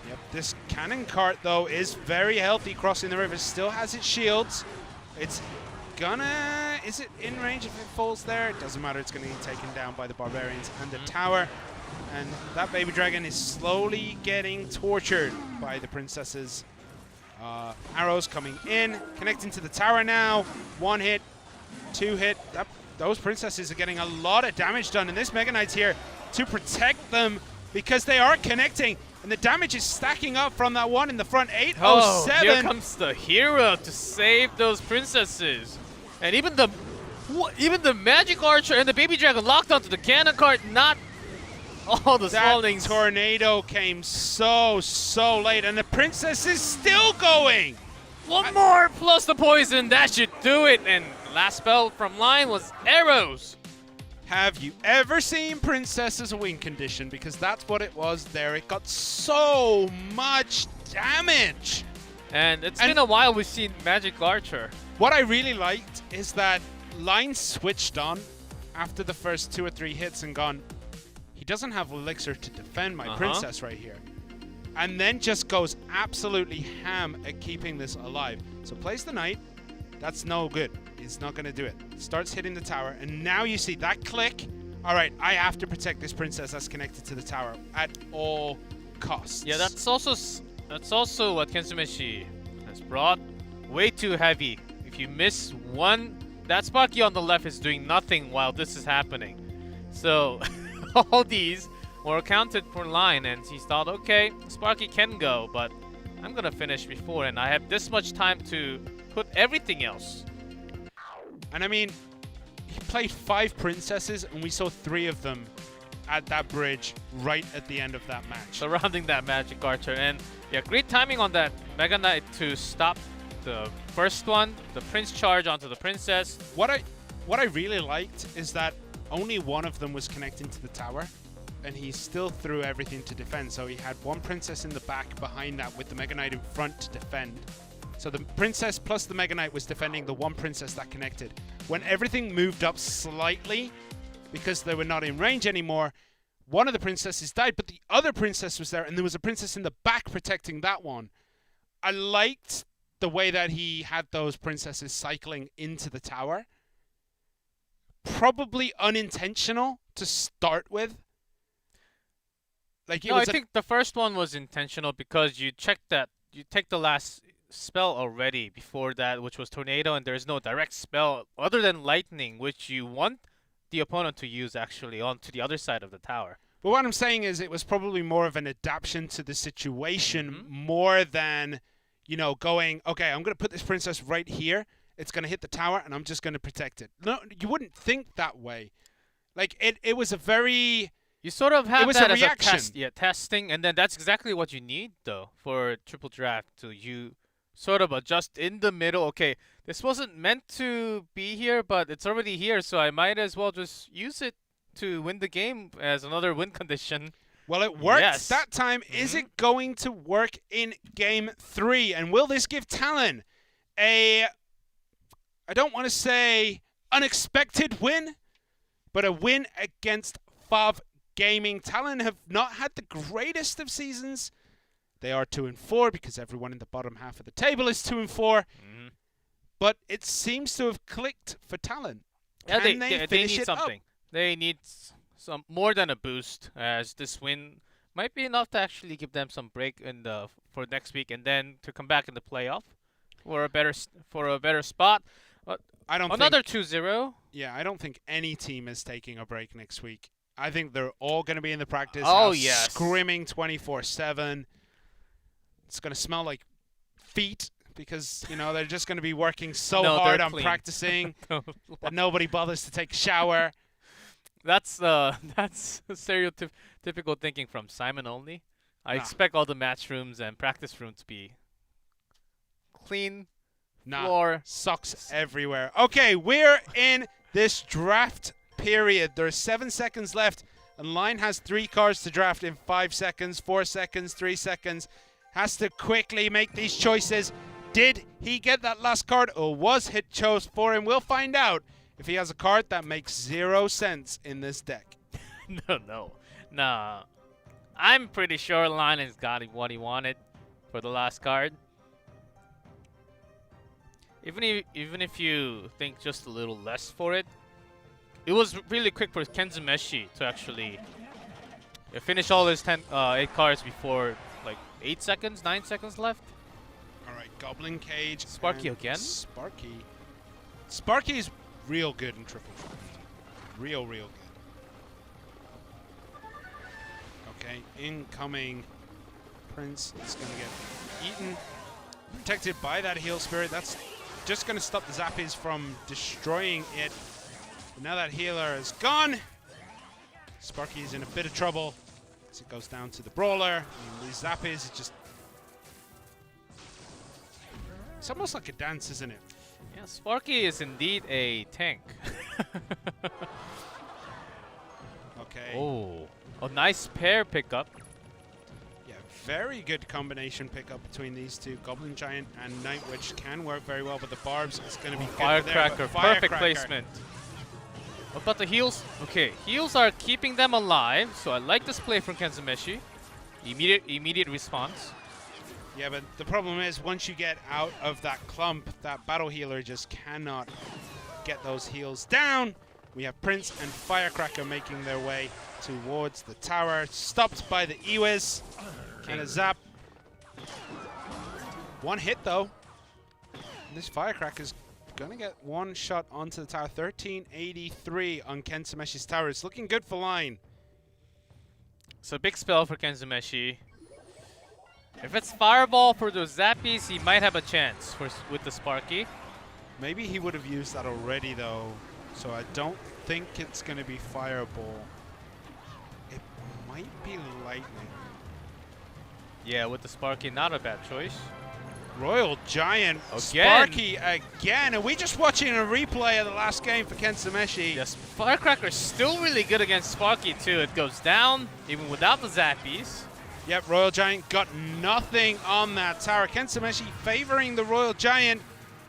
Yep, this cannon cart, though, is very healthy crossing the river. Still has its shields. It's gonna, is it in range if it falls there? It doesn't matter, it's gonna get taken down by the barbarians and the tower. And that baby dragon is slowly getting tortured by the princesses. Arrows coming in, connecting to the tower now. 1 hit, 2 hit. Those princesses are getting a lot of damage done, and this Mega Knight's here to protect them because they are connecting. And the damage is stacking up from that one in the front. 807. Oh, here comes the hero to save those princesses. And even the Magic Archer and the Baby Dragon locked onto the cannon cart, not all the That spawning. tornado came so late, and the princess is still going. One more plus the poison, that should do it. And last spell from Line was arrows. Have you ever seen Princess as a win condition? Because that's what it was there. It got so much damage. And it's been a while we've seen Magic Archer. What I really liked is that Line switched on after the first 2 or 3 hits and gone, he doesn't have elixir to defend my princess right here. And then just goes absolutely ham at keeping this alive. So plays the knight. That's no good. It's not going to do it. Starts hitting the tower, and now you see that click. All right, I have to protect this princess that's connected to the tower at all costs. Yeah, that's also what Kentsumeshi has brought. Way too heavy. If you miss one, that Sparky on the left is doing nothing while this is happening. So all these were accounted for Line, and he thought, okay, Sparky can go, but I'm gonna finish before, and I have this much time to put everything else. And I mean, he played 5 princesses, and we saw 3 of them at that bridge right at the end of that match. Surrounding that Magic Archer. And yeah, great timing on that Mega Knight to stop the first one, the Prince charge onto the Princess. What what I really liked is that only one of them was connecting to the tower, and he still threw everything to defend. So he had one princess in the back behind that with the Mega Knight in front to defend. So the princess plus the Mega Knight was defending the one princess that connected. When everything moved up slightly, because they were not in range anymore, one of the princesses died, but the other princess was there, and there was a princess in the back protecting that one. I liked the way that he had those princesses cycling into the tower. Probably unintentional to start with. Like, No, I think the first one was intentional because you checked that you take the last spell already before that, which was tornado, and there's no direct spell other than lightning, which you want the opponent to use actually onto the other side of the tower. But what I'm saying is it was probably more of an adaptation to the situation more than, you know, going, okay, I'm going to put this princess right here. It's going to hit the tower, and I'm just going to protect it. No, you wouldn't think that way. Like, it was a very... You sort of have was that a as reaction. a test, testing, and then that's exactly what you need, though, for triple draft. To you sort of adjust in the middle. Okay, this wasn't meant to be here, but it's already here, so I might as well just use it to win the game as another win condition. Well, it worked Yes. that time. Is it going to work in Game 3? And will this give Talon a, I don't want to say unexpected win, but a win against Fav Gaming? Talon have not had the greatest of seasons. They are 2-4 because everyone in the bottom half of the table is 2-4. But it seems to have clicked for Talon. Yeah, Can they finish need it up? something. They need some more than a boost, as this win might be enough to actually give them some break in the for next week, and then to come back in the playoff for a better spot. I don't Another think, 2-0. Yeah, I don't think any team is taking a break next week. I think they're all going to be in the practice. Oh, house, yes. Scrimming 24/7. It's going to smell like feet because, you know, they're just going to be working so No, hard they're on clean. practicing that nobody bothers to take a shower. That's stereotypical thinking from Simon only. I Nah. expect all the match rooms and practice rooms to be clean. Nah, Floor. socks everywhere. Okay, we're in this draft period. There are 7 seconds left, and Line has 3 cards to draft in 5 seconds, 4 seconds, 3 seconds. Has to quickly make these choices. Did he get that last card, or was hit chose for him? We'll find out if he has a card that makes 0 sense in this deck. No. Nah. I'm pretty sure Line has got what he wanted for the last card. Even if you think just a little less for it, it was really quick for Kenzumeshi to actually finish all his 8 cards before like 8 seconds, 9 seconds left. All right, Goblin Cage. Sparky and again? Sparky is real good in triple draft. Real good. Okay, incoming Prince is going to get eaten. Protected by that heal spirit. That's just going to stop the Zappies from destroying it. But now that healer is gone, Sparky is in a bit of trouble as it goes down to the Brawler. And these Zappies just... It's almost like a dance, isn't it? Yeah, Sparky is indeed a tank. Okay. Oh, a nice pair pickup. Yeah, very good combination pickup between these two. Goblin Giant and Night Witch can work very well, but the Barbs is going to be good for there, Firecracker, but perfect Firecracker. placement. What about the heals? Okay, heals are keeping them alive, so I like this play from Kenzumeshi. Immediate response. Yeah, but the problem is once you get out of that clump, that battle healer just cannot get those heals down. We have Prince and Firecracker making their way towards the tower, stopped by the Ewiz and a zap. One hit though. This Firecracker's gonna get one shot onto the tower. 1383 on Kenzumeshi's tower. It's looking good for Line. So big spell for Kenzumeshi. If it's Fireball for those Zappies, he might have a chance with the Sparky. Maybe he would have used that already though, so I don't think it's gonna be Fireball. It might be Lightning. Yeah, with the Sparky, not a bad choice. Royal Giant, Again. Sparky again. Are we just watching a replay of the last game for Kensumeshi? Yes, Firecracker's still really good against Sparky too. It goes down even without the zappies. Yep, Royal Giant got nothing on that tower. Kensumeshi favoring the Royal Giant,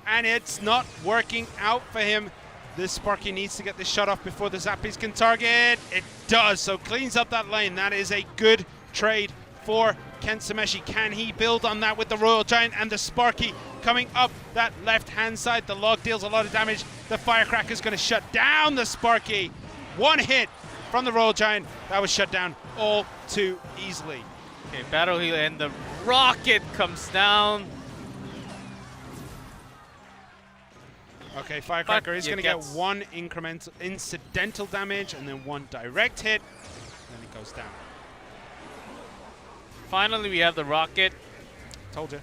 and it's not working out for him. This Sparky needs to get this shot off before the zappies can target. It does, so cleans up that lane. That is a good trade for Kensumeshi. Can he build on that with the Royal Giant and the Sparky coming up that left-hand side? The log deals a lot of damage. The Firecracker is going to shut down the Sparky. One hit from the Royal Giant. That was shut down all too easily. Okay, Battle Heal and the rocket comes down. Okay, Firecracker is yeah, going to get gets- one incidental damage and then one direct hit. Then it goes down. Finally, we have the rocket, Told you.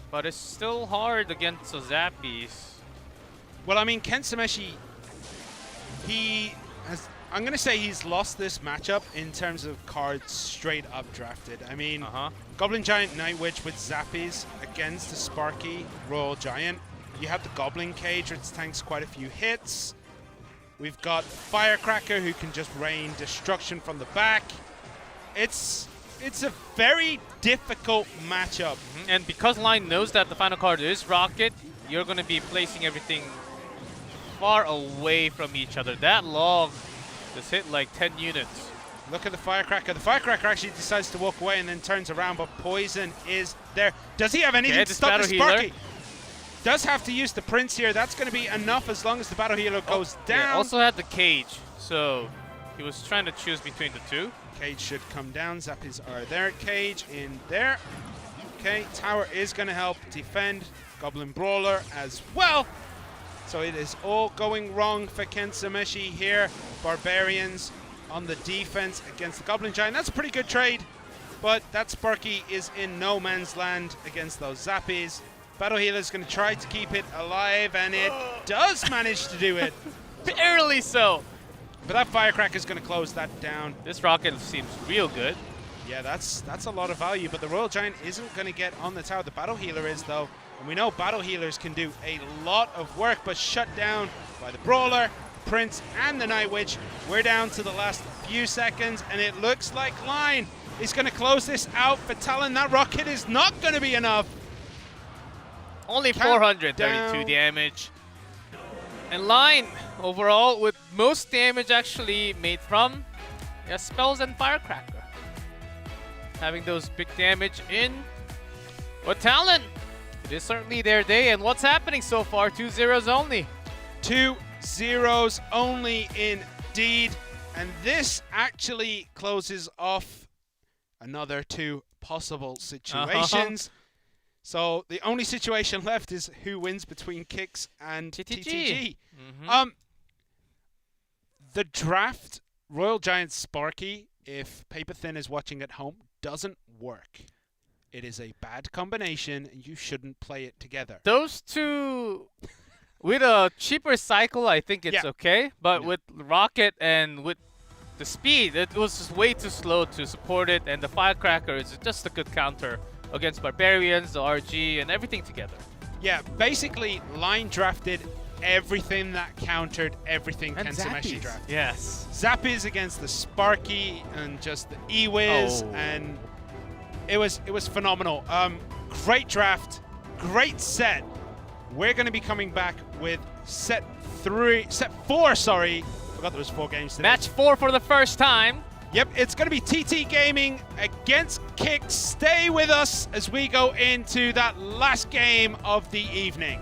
but it's still hard against the zappies. Well, I mean, Kensumeshi, I'm going to say he's lost this matchup in terms of cards straight up drafted. I mean, Goblin Giant Night Witch with Zappies against the Sparky Royal Giant. You have the Goblin Cage, which tanks quite a few hits. We've got Firecracker, who can just rain destruction from the back. It's a very difficult matchup. And because Line knows that the final card is rocket, you're going to be placing everything far away from each other. That log just hit like 10 units. Look at the Firecracker. The Firecracker actually decides to walk away and then turns around, but Poison is there. Does he have anything to stop the Sparky? Does have to use the Prince here. That's going to be enough as long as the Battle Healer goes down. Yeah, also had the cage, so he was trying to choose between the two. Cage should come down. Zappies are there. Cage in there. Okay, Tower is going to help defend. Goblin Brawler as well. So it is all going wrong for Kensumeshi here. Barbarians on the defense against the Goblin Giant. That's a pretty good trade, but that Sparky is in no man's land against those Zappies. Battle Healer is going to try to keep it alive, and it does manage to do it. Barely so. But that Firecracker is going to close that down. This rocket seems real good. Yeah, that's a lot of value, but the Royal Giant isn't going to get on the tower. The Battle Healer is, though. And we know Battle Healers can do a lot of work, but shut down by the Brawler, Prince, and the Night Witch. We're down to the last few seconds, and it looks like Line is going to close this out for Talon. That rocket is not going to be enough. Only 432 damage. And Line, overall, with most damage actually made from spells and Firecracker. Having those big damage in. But Talon, it is certainly their day. And what's happening so far? 2 zeros only. 2 zeros only indeed. And this actually closes off another 2 possible situations. So the only situation left is who wins between Kicks and TTG. The draft Royal Giant Sparky, if Paper Thin is watching at home, doesn't work. It is a bad combination, and you shouldn't play it together. Those two, with a cheaper cycle, I think it's okay. But with Rocket and with the speed, it was just way too slow to support it. And the Firecracker is just a good counter against Barbarians, the RG, and everything together. Yeah, basically, Line drafted everything that countered everything Kensumeshi drafted. Yes. Zappies against the Sparky and just the E-Wiz, and it was phenomenal. Great draft, great set. We're going to be coming back with set 4, sorry. Forgot there was 4 games today. Match 4 for the first time. Yep, it's going to be TT Gaming against Kicks. Stay with us as we go into that last game of the evening.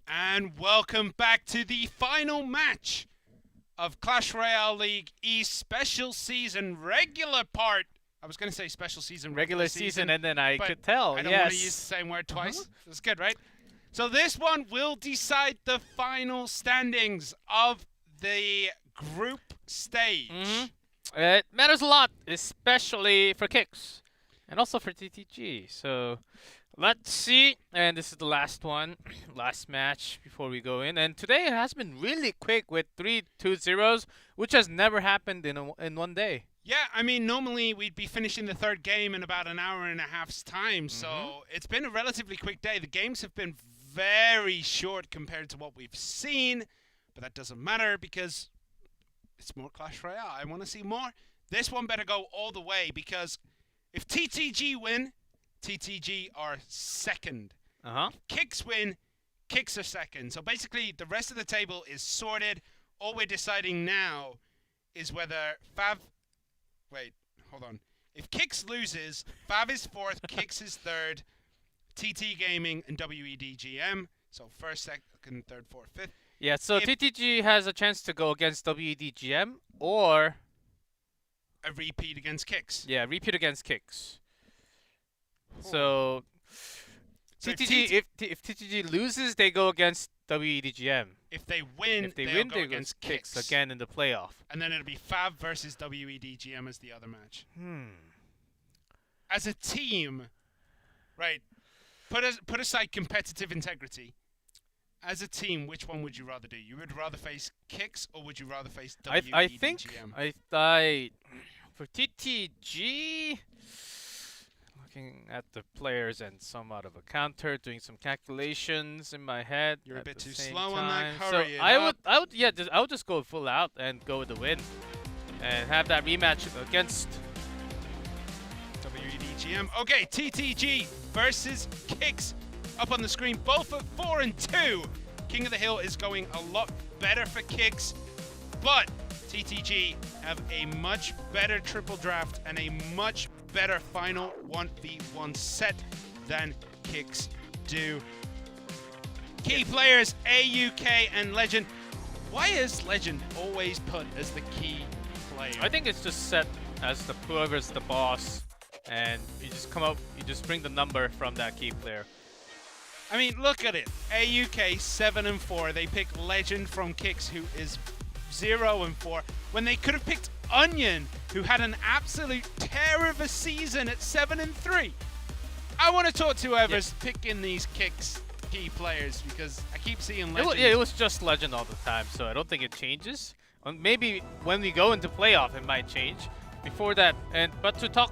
And welcome back to the final match of Clash Royale League East Special Season regular part. I was going to say special season, Regular season, and then I but could tell. I don't yes. want to use the same word twice. That's good, right? So this one will decide the final standings of the group stage. It matters a lot, especially for Kicks and also for TTG. So let's see. And this is the last one, last match before we go in. And today it has been really quick with 3 2-0s, which has never happened in one day. Yeah, I mean, normally we'd be finishing the third game in about an hour and a half's time. So it's been a relatively quick day. The games have been very short compared to what we've seen. But that doesn't matter because it's more Clash Royale. I want to see more. This one better go all the way because if TTG win, TTG are second. If Kicks win, Kicks are second. So basically, the rest of the table is sorted. All we're deciding now is whether Fav... Wait, hold on. If Kicks loses, Fav is fourth, Kicks is third, TT Gaming and WEDGM. So first, second, third, fourth, fifth. Yeah, so TTG has a chance to go against WEDGM or a repeat against Kicks. Yeah, repeat against Kicks. So TTG, if TTG loses, they go against WEDGM. If they win, if they they'll win, go they against Kicks again in the playoff. And then it'll be Fav versus WEDGM as the other match. As a team, right? Put aside competitive integrity. As a team, which one would you rather do? You would rather face Kicks or would you rather face WEDGM? I think for TTG, looking at the players and somewhat of a counter, doing some calculations in my head. You're a bit too same slow time. on that. So Hurry it I up. would just go full out and go with the win, and have that rematch against WEDGM. Okay, TTG versus Kicks up on the screen. Both at 4 and 2. King of the Hill is going a lot better for Kicks, but TTG have a much better triple draft and a much better final 1v1 set than Kicks do. Key players, AUK and Legend. Why is Legend always put as the key player? I think it's just set as whoever's the boss, and you just bring the number from that key player. I mean, look at it. AUK 7 and 4. They pick Legend from Kicks, who is 0 and 4. When they could have picked Onion, who had an absolute tear of a season at 7 and 3. I want to talk to whoever's picking these Kicks key players because I keep seeing Legend. It was just Legend all the time, so I don't think it changes. Maybe when we go into playoff, it might change. Before that, but to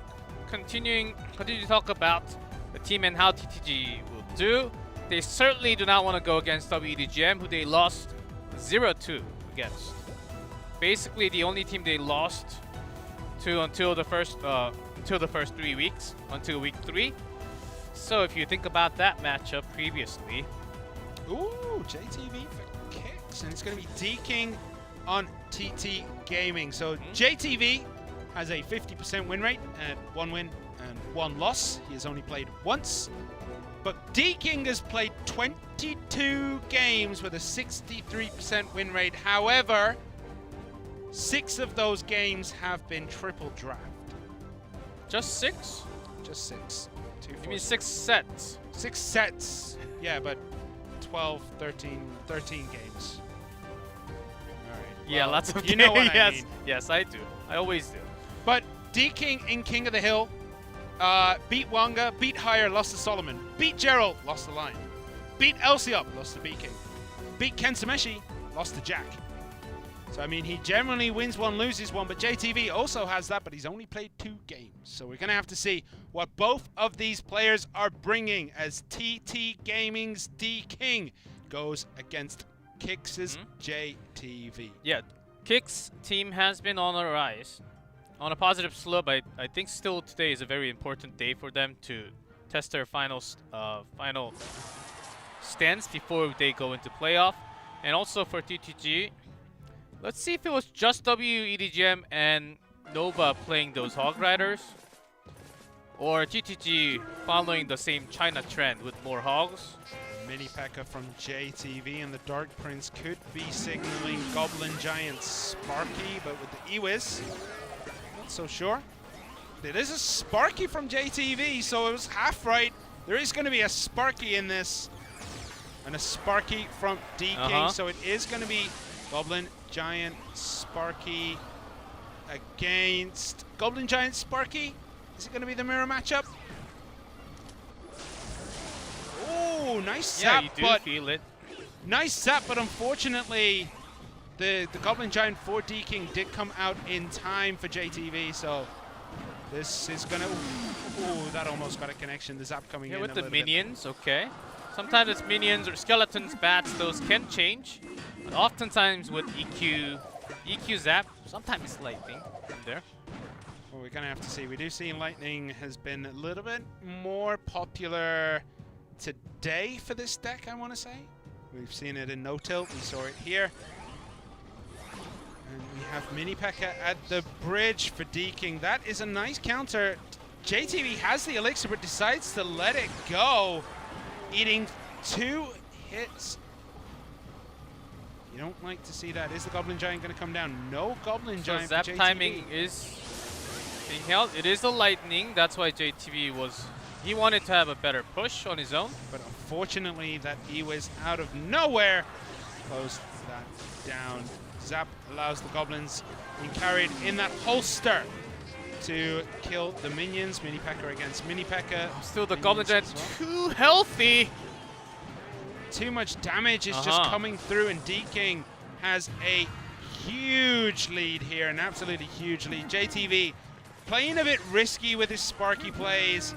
continue to talk about the team and how TTG will do. They certainly do not want to go against WEDGM, who they lost 0-2 against. Basically, the only team they lost to until the first 3 weeks, until week 3. So if you think about that matchup previously, ooh, JTV for Kicks, and it's going to be D-King on TT Gaming. So JTV has a 50% win rate at 1 win and 1 loss. He has only played once. But D-King has played 22 games with a 63% win rate. However, 6 of those games have been triple draft. just 6? Just 6. 2, 4, You mean 6 sets? 6 sets. Yeah, but 12, 13 games. All right. Yeah, Well, lots of you know what I yes, mean. yes, I do. I always do. But D-King in King of the Hill beat Wanga, beat Hire, lost to Solomon, beat Gerald, lost to Lion, beat Elsiop, lost to B-King, beat Ken Sameshi, lost to Jack. So, I mean, he generally wins one, loses one, but JTV also has that, but he's only played 2 games. So we're going to have to see what both of these players are bringing as TT Gaming's D-King goes against Kicks' JTV. Yeah, Kicks team has been on a rise, on a positive slope. I think still today is a very important day for them to test their final stance before they go into playoff. And also for TTG, let's see if it was just WEDGM and Nova playing those Hog Riders, or GTG following the same China trend with more Hogs. Mini P.E.K.K.A from JTV, and the Dark Prince could be signaling Goblin Giant Sparky, but with the E-Wiz, not so sure. It is a Sparky from JTV, so it was half right. There is going to be a Sparky in this, and a Sparky from D-King, so it is going to be Goblin Giant Sparky against Goblin Giant Sparky. Is it going to be the mirror matchup? Oh, nice zap, you do but feel it. nice zap, but unfortunately, the Goblin Giant for D-King did come out in time for JTV, so this is gonna. Oh, that almost got a connection. The zap coming in with a the little minions, okay. Sometimes it's minions or skeletons, bats, those can change. But oftentimes with EQ zap, sometimes it's lightning in there. Well, we're gonna have to see. We do see Lightning has been a little bit more popular today for this deck, I want to say. We've seen it in No Tilt, we saw it here. And we have Mini P.E.K.K.A at the bridge for D-King. That is a nice counter. JTV has the elixir, but decides to let it go, eating 2 hits. You don't like to see that. Is the Goblin Giant going to come down? No Goblin So Giant zap for JTV. timing is being held. It is the lightning, that's why JTV he wanted to have a better push on his own. But unfortunately, that E-Wiz out of nowhere closed that down. Zap allows the Goblins being carried in that holster to kill the minions. Mini P.E.K.K.A against Mini P.E.K.K.A. Still the Minions Goblin Giant as well. too healthy. Too much damage is just coming through, and D-King has a huge lead here, an absolutely huge lead. JTV playing a bit risky with his Sparky plays,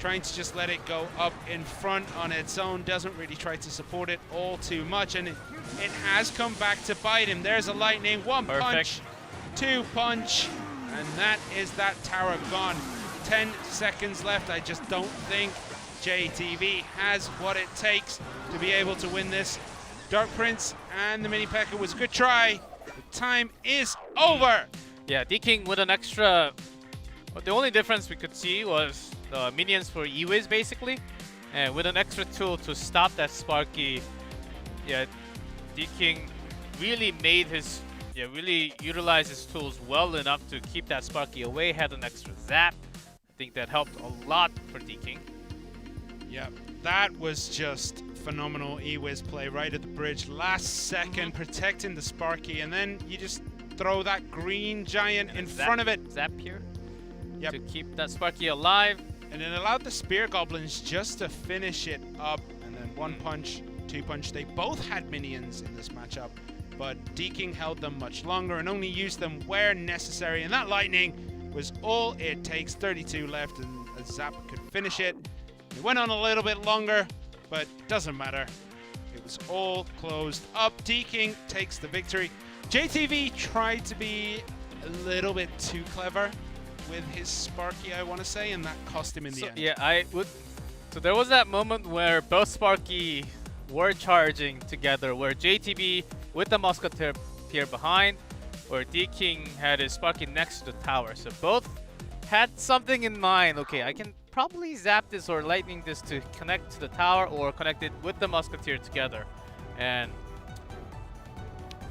trying to just let it go up in front on its own, doesn't really try to support it all too much, and it has come back to bite him. There's a lightning, 1 punch, 2 punch, and that is that tower gone. 10 seconds left. I just don't think JTV has what it takes to be able to win this. Dark Prince and the Mini P.E.K.K.A was a good try. The time is over. Yeah, D-King with an extra. The only difference we could see was the minions for E-Wiz basically, and with an extra tool to stop that Sparky. Yeah, D-King really really utilized his tools well enough to keep that Sparky away. Had an extra zap. I think that helped a lot for D-King. Yeah, that was just phenomenal E-Wiz play right at the bridge. Last second, protecting the Sparky, and then you just throw that green giant in front of it. Zap here. Yep. To keep that Sparky alive. And it allowed the Spear Goblins just to finish it up. And then 1 punch, 2 punch. They both had minions in this matchup, but D-King held them much longer and only used them where necessary. And that lightning was all it takes. 32 left, and a zap could finish it. It went on a little bit longer, but doesn't matter. It was all closed up. D-King takes the victory. JTV tried to be a little bit too clever with his Sparky, I want to say, and that cost him in the end. Yeah, So there was that moment where both Sparky were charging together, where JTB with the Musketeer behind, where D-King had his Sparky next to the tower. So both had something in mind. Okay, I can probably zap this or lightning this to connect to the tower, or connect it with the Musketeer together. And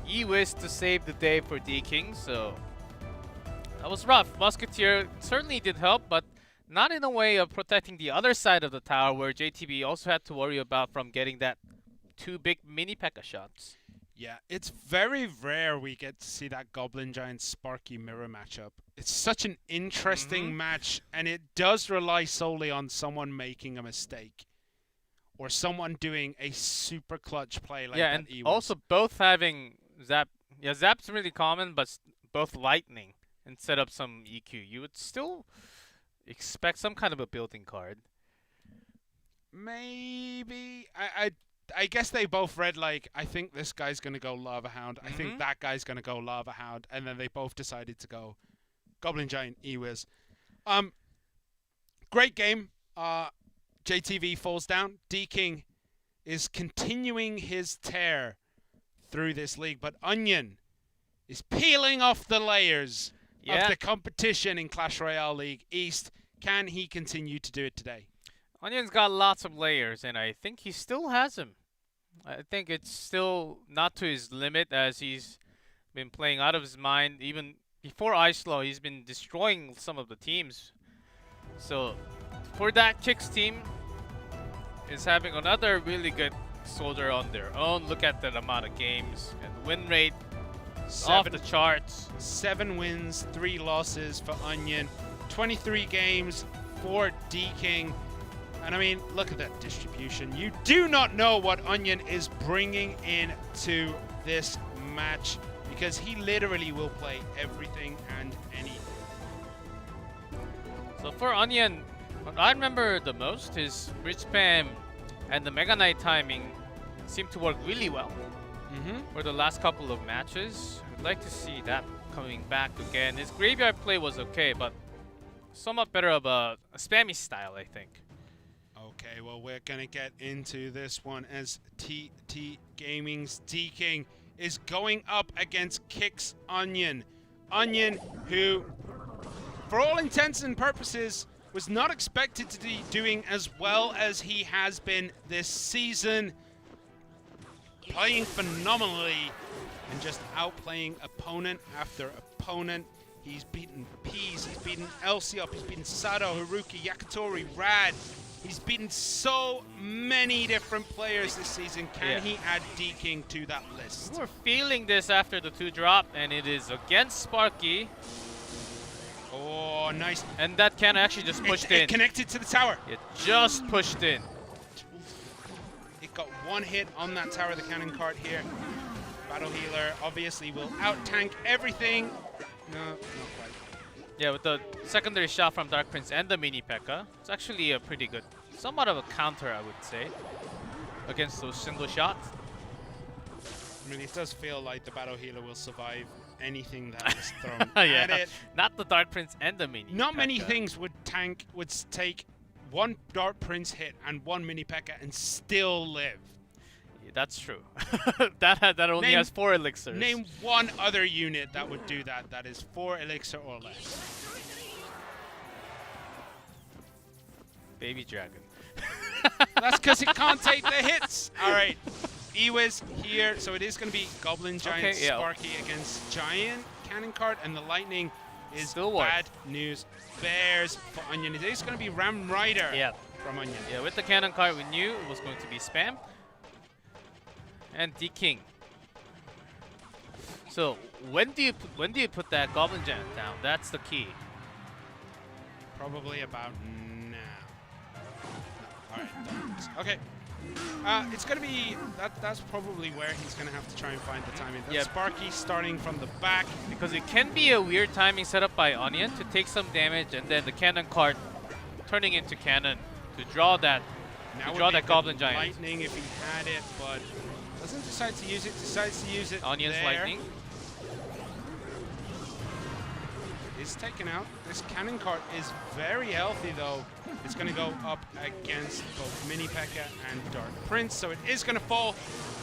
E-Wiz to save the day for D-King, so that was rough. Musketeer certainly did help, but not in a way of protecting the other side of the tower, where JTB also had to worry about from getting that 2 big Mini P.E.K.K.A shots. Yeah, it's very rare we get to see that Goblin Giant Sparky mirror matchup. It's such an interesting match, and it does rely solely on someone making a mistake or someone doing a super clutch play like yeah, that. and E-Wiz. also both having zap. Yeah, zap's really common, but both lightning instead of some EQ. You would still expect some kind of a built-in card. Maybe. I guess they both read, like, I think this guy's going to go Lava Hound. I think that guy's going to go Lava Hound. And then they both decided to go Goblin Giant E-Wiz. Great game. JTV falls down. D-King is continuing his tear through this league. But Onion is peeling off the layers of the competition in Clash Royale League East. Can he continue to do it today? Onion's got lots of layers, and I think he still has them. I think it's still not to his limit, as he's been playing out of his mind. Even before Ice Law, he's been destroying some of the teams. So for that, Kicks team is having another really good soldier on their own. Look at the amount of games and the win rate off the charts. 7 wins, 3 losses for Onion. 23 games for D-King. And I mean, look at that distribution. You do not know what Onion is bringing into this match, because he literally will play everything and anything. So for Onion, what I remember the most is bridge spam and the Mega Knight timing seemed to work really well for the last couple of matches. I'd like to see that coming back again. His graveyard play was okay, but somewhat better of a spammy style, I think. Okay, well, we're going to get into this one as TT Gaming's D-King is going up against Kicks Onion. Onion, who, for all intents and purposes, was not expected to be doing as well as he has been this season. Playing phenomenally and just outplaying opponent after opponent. He's beaten Peas, he's beaten Elsiop, he's beaten Sado, Haruki, Yakitori, Rad. He's beaten so many different players this season. Can he add D-King to that list? We're feeling this after the 2-drop, and it is against Sparky. Oh, nice. And that can actually just pushed in. It connected to the tower. It just pushed in. It got one hit on that tower, the cannon cart here. Battle Healer obviously will out-tank everything. No, not quite. Yeah, with the secondary shot from Dark Prince and the Mini P.E.K.K.A, it's actually a pretty good, somewhat of a counter, I would say, against those single shots. I mean, it does feel like the Battle Healer will survive anything that is thrown at it. Not the Dark Prince and the Mini Not many P.E.K.K.A. things would take one Dark Prince hit and one Mini P.E.K.K.A and still live. Yeah, that's true. that only has 4 elixirs. Name one other unit that would do that. That is 4 elixir or less. Baby Dragon. That's because it can't take the hits. All right. Ewiz here. So it is going to be Goblin Giant Sparky against Giant Cannon Cart, and the Lightning is still bad news bears for Onion. It is going to be Ram Rider from Onion. Yeah, with the Cannon Cart, we knew it was going to be spam. And D-King. So when do you put that Goblin Giant down? That's the key. Probably about now. All right. Okay. It's gonna be that's probably where he's gonna have to try and find the timing. That's Sparky starting from the back, because it can be a weird timing set up by Onion to take some damage, and then the Cannon Cart turning into cannon to draw that Goblin Giant. Lightning if he had it, but doesn't decide to use it. Decides to use it. Onion's there. Lightning is taken out. This Cannon Cart is very healthy though. It's going to go up against both Mini P.E.K.K.A and Dark Prince, so it is going to fall.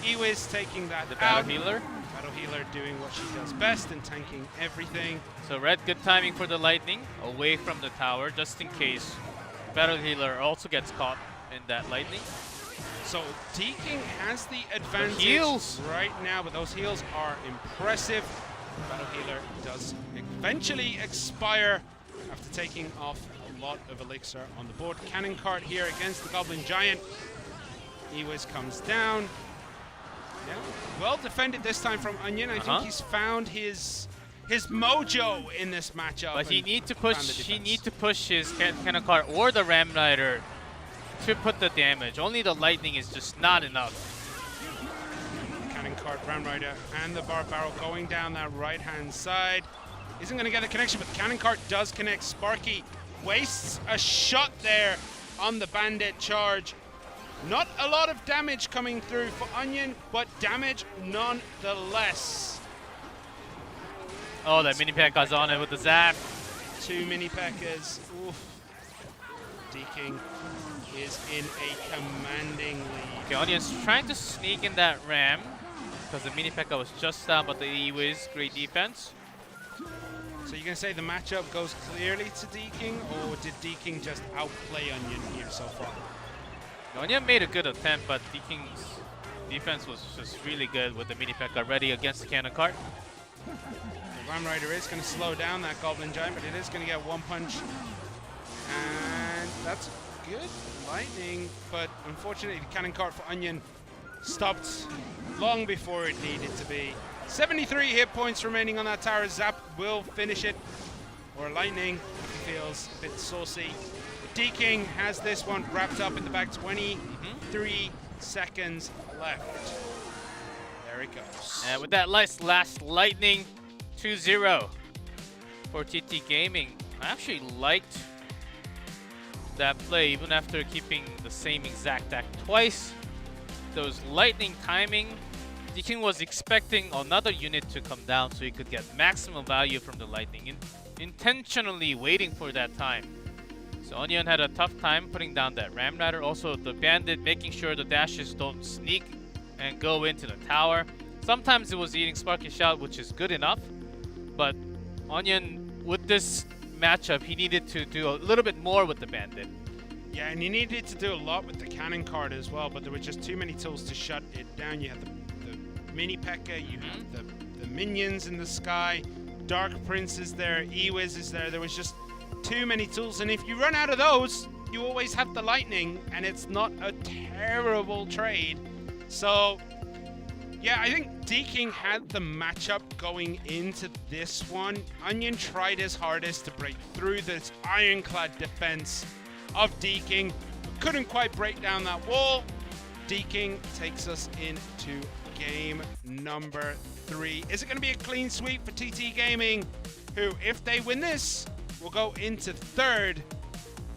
Ewiz taking that the out. Battle Healer. Battle Healer doing what she does best and tanking everything. So Red, good timing for the Lightning away from the tower, just in case Battle Healer also gets caught in that Lightning. So D-King has the advantage heals right now, but those heals are impressive. Battle Healer does eventually expire after taking off a lot of elixir on the board. Cannon Cart here against the Goblin Giant. Ewiz comes down. Yeah, well defended this time from Onion. I think he's found his mojo in this matchup. But he need to push his Cannon Cart or the Ram Rider to put the damage. Only the Lightning is just not enough. Cannon Cart, Ram Rider, and the Barbarrow going down that right-hand side. Isn't going to get a connection, but the Cannon Cart does connect. Sparky wastes a shot there on the Bandit charge. Not a lot of damage coming through for Onion, but damage nonetheless. Oh, that Mini P.E.K.K.A's on it with the zap. 2 Mini P.E.K.K.As. Oof. D-King is in a commanding lead. Okay, Onion's trying to sneak in that Ram because the Mini P.E.K.K.A was just down, but the Ewiz, great defense. So you're gonna say the matchup goes clearly to D-King, or did D-King just outplay Onion here so far? Onion made a good attempt, but D-King's defense was just really good with the mini P.E.K.K.A. ready against the cannon cart. The Ram Rider is gonna slow down that Goblin Giant, but it is gonna get one punch. And that's good lightning, but unfortunately the cannon cart for Onion stopped long before it needed to be. 73 hit points remaining on that tower. Zap will finish it, or lightning if he feels a bit saucy. D-King has this one wrapped up in the back. 23 seconds left. There it goes. And with that last lightning, 2-0 for TT Gaming. I actually liked that play even after keeping the same exact deck twice. Those lightning timing, D-King was expecting another unit to come down so he could get maximum value from the lightning, intentionally waiting for that time. So Onion had a tough time putting down that Ram Rider. Also the Bandit making sure the dashes don't sneak and go into the tower. Sometimes it was eating Sparky Shout, which is good enough, but Onion, with this matchup, he needed to do a little bit more with the Bandit. Yeah, and he needed to do a lot with the cannon cart as well, but there were just too many tools to shut it down. You have the mini P.E.K.K.A, you have the minions in the sky, Dark Prince is there, Ewiz is there. There was just too many tools, and if you run out of those, you always have the lightning, and it's not a terrible trade. So yeah, I think D-King had the matchup going into this one. Onion tried his hardest to break through this ironclad defense of D-King, but couldn't quite break down that wall. D-King takes us into game number 3. Is it going to be a clean sweep for TT Gaming, who, if they win this, will go into 3rd?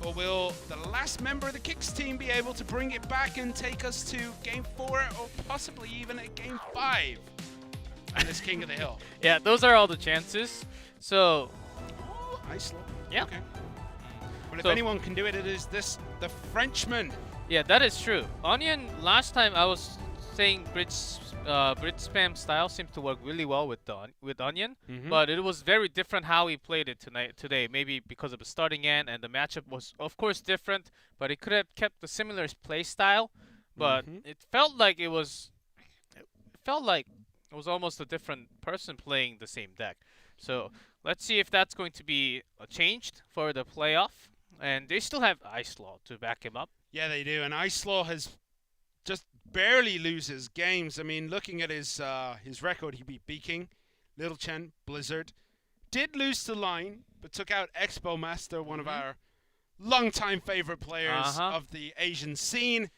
Or will the last member of the Kicks team be able to bring it back and take us to game 4 or possibly even a game 5? And this King of the Hill. Yeah, those are all the chances. So, Ice Law. yeah. Okay. Well, if So- anyone can do it, it is the Frenchman. Yeah, that is true. Onion, last time I was saying bridge spam style seemed to work really well with Onion, but it was very different how he played it today. Maybe because of the starting end, and the matchup was of course different, but he could have kept the similar play style. But it felt like it was almost a different person playing the same deck. So let's see if that's going to be changed for the playoff. And they still have Ice Law to back him up. Yeah, they do. And Ice Law has just barely loses games. I mean, looking at his record, he beat B-King, Little Chen, Blizzard. Did lose to Line, but took out Expo Master, one of our longtime favorite players of the Asian scene.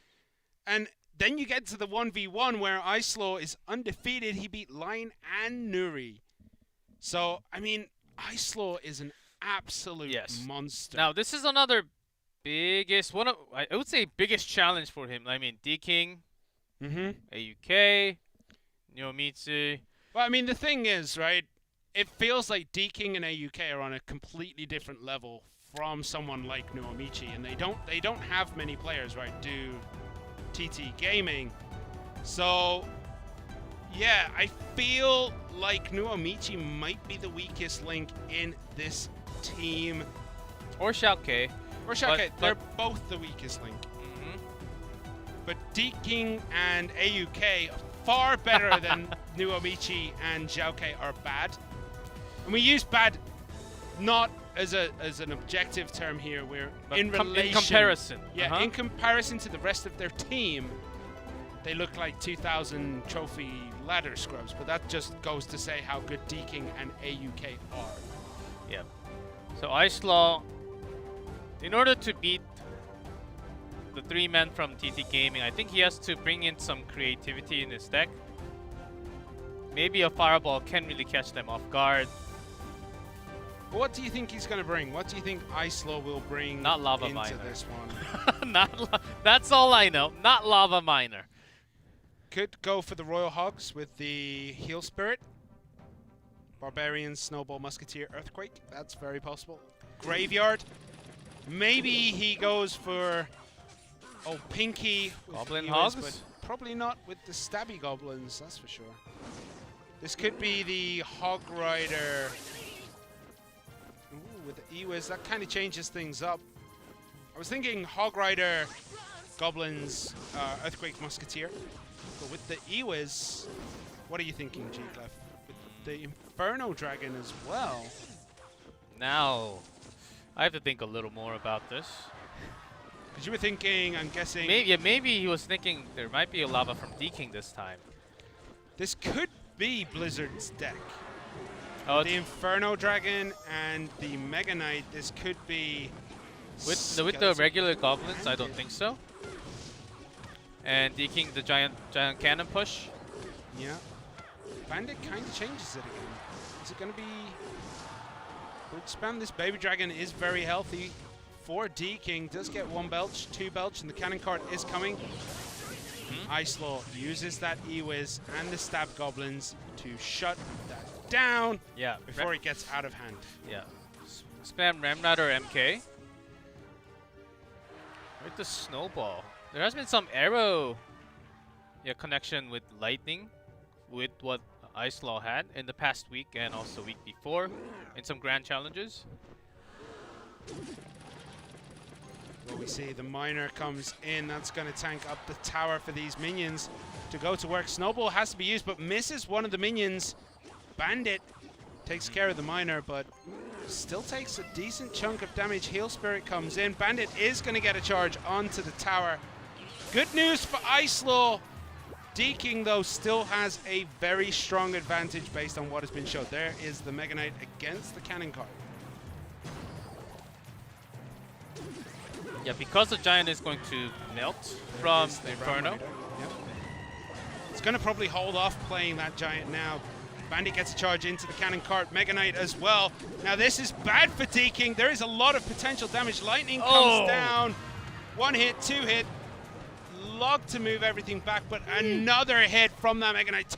And then you get to the 1v1 where Ice Law is undefeated. He beat Line and Nuri. So, I mean, Ice Law is an absolute monster. Now, this is another biggest I would say biggest challenge for him. I mean, D-King, AUK, Nyomitsu. Well, I mean, the thing is, right, it feels like D-King and AUK are on a completely different level from someone like Nuomichi, and they don't have many players, right, do TT Gaming. So, yeah, I feel like Nuomichi might be the weakest link in this team. Or Xiaoke. Or Xiaoke, they're both the weakest link. But D-King and AUK are far better than Nuomichi and Xiaoke are bad. And we use bad not as an objective term here. We're in relation. In comparison. Yeah, in comparison to the rest of their team, they look like 2000 trophy ladder scrubs. But that just goes to say how good D-King and AUK are. Yeah. So Ice Law, in order to beat the 3 men from TT Gaming, I think he has to bring in some creativity in his deck. Maybe a Fireball can really catch them off guard. What do you think he's going to bring? What do you think Ice Law will bring Not Lava into Miner. this one? That's all I know. Not Lava Miner. Could go for the Royal Hogs with the Heal Spirit. Barbarian, Snowball, Musketeer, Earthquake. That's very possible. Graveyard. Maybe he goes for Pinky with Goblin Ewiz, Hogs? but probably not with the Stabby Goblins, that's for sure. This could be the Hog Rider with the Ewiz, that kind of changes things up. I was thinking Hog Rider, Goblins, Earthquake Musketeer. But with the Ewiz, what are you thinking, G-Clef? With the Inferno Dragon as well. Now, I have to think a little more about this. Because you were thinking, I'm guessing... Maybe he was thinking there might be a lava from D-King this time. This could be Blizzard's deck. Oh, The Inferno Dragon and the Mega Knight, this could be... with the regular goblins, I don't think so. And D-King the giant cannon push. Yeah. Bandit kind of changes it again. Is it going to be... Would spam? This Baby Dragon is very healthy. For D-King, does get 1 belch, 2 belch, and the cannon cart is coming. Ice Law uses that E-Wiz and the Stab Goblins to shut that down before it gets out of hand. Yeah. Spam Ramrider MK. With the Snowball. There has been some arrow connection with Lightning with what Ice Law had in the past week and also week before in some grand challenges. Well, we see the Miner comes in. That's going to tank up the tower for these minions to go to work. Snowball has to be used, but misses one of the minions. Bandit takes care of the Miner, but still takes a decent chunk of damage. Heal Spirit comes in. Bandit is going to get a charge onto the tower. Good news for Ice Law. D-King, though, still has a very strong advantage based on what has been shown. There is the Mega Knight against the cannon cart. Yeah, because the Giant is going to melt from the Inferno. Yep. It's going to probably hold off playing that Giant now. Bandit gets a charge into the cannon cart. Mega Knight as well. Now this is bad for D-King. There is a lot of potential damage. Lightning comes down. 1 hit, 2 hit. Log to move everything back, but another hit from that Mega Knight.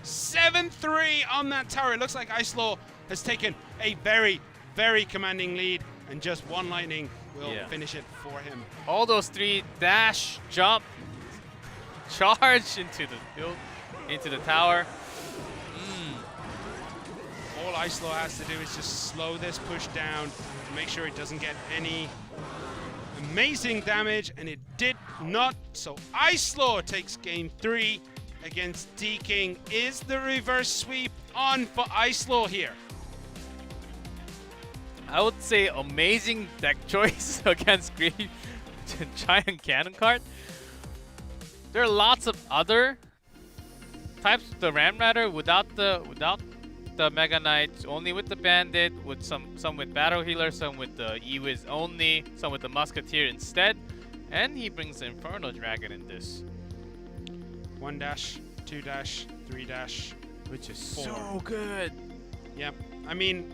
7-3 on that tower. It looks like Ice Law has taken a very, very commanding lead, and just 1 Lightning will finish it for him. All those 3 dash, jump, charge into the field, into the tower. All Ice Law has to do is just slow this push down, make sure it doesn't get any amazing damage, and it did not. So Ice Law takes game 3 against D-King. Is the reverse sweep on for Ice Law here? I would say amazing deck choice against Green Giant Cannon Cart. There are lots of other types of the Ramrider without the Mega Knight, only with the Bandit, with some with Battle Healer, some with the E-Wiz only, some with the Musketeer instead, and he brings the Inferno Dragon in this. 1 dash, 2 dash, 3 dash, Which is 4. so good. Yep. I mean,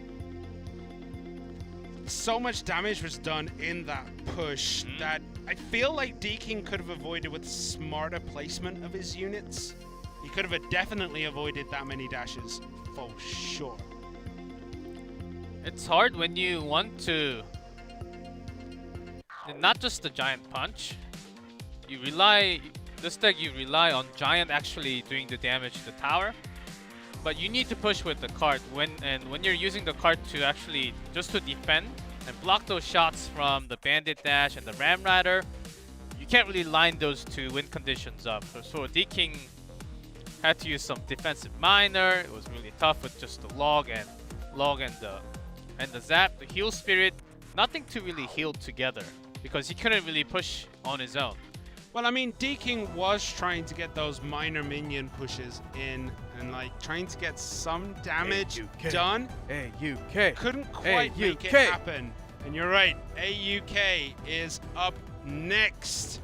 so much damage was done in that push that I feel like D-King could have avoided with smarter placement of his units. He could have definitely avoided that many dashes for sure. It's hard when you want to, not just the Giant Punch. This deck you rely on Giant actually doing the damage to the tower. But you need to push with the cart when you're using the cart to actually just to defend and block those shots from the Bandit Dash and the Ramrider. You can't really line those two win conditions up. So D-King had to use some defensive miner. It was really tough with just the log and the zap, the heal spirit. Nothing to really heal together because he couldn't really push on his own. Well, I mean, D-King was trying to get those minor minion pushes in and like trying to get some damage done. AUK. Couldn't quite make it happen. And you're right, AUK is up next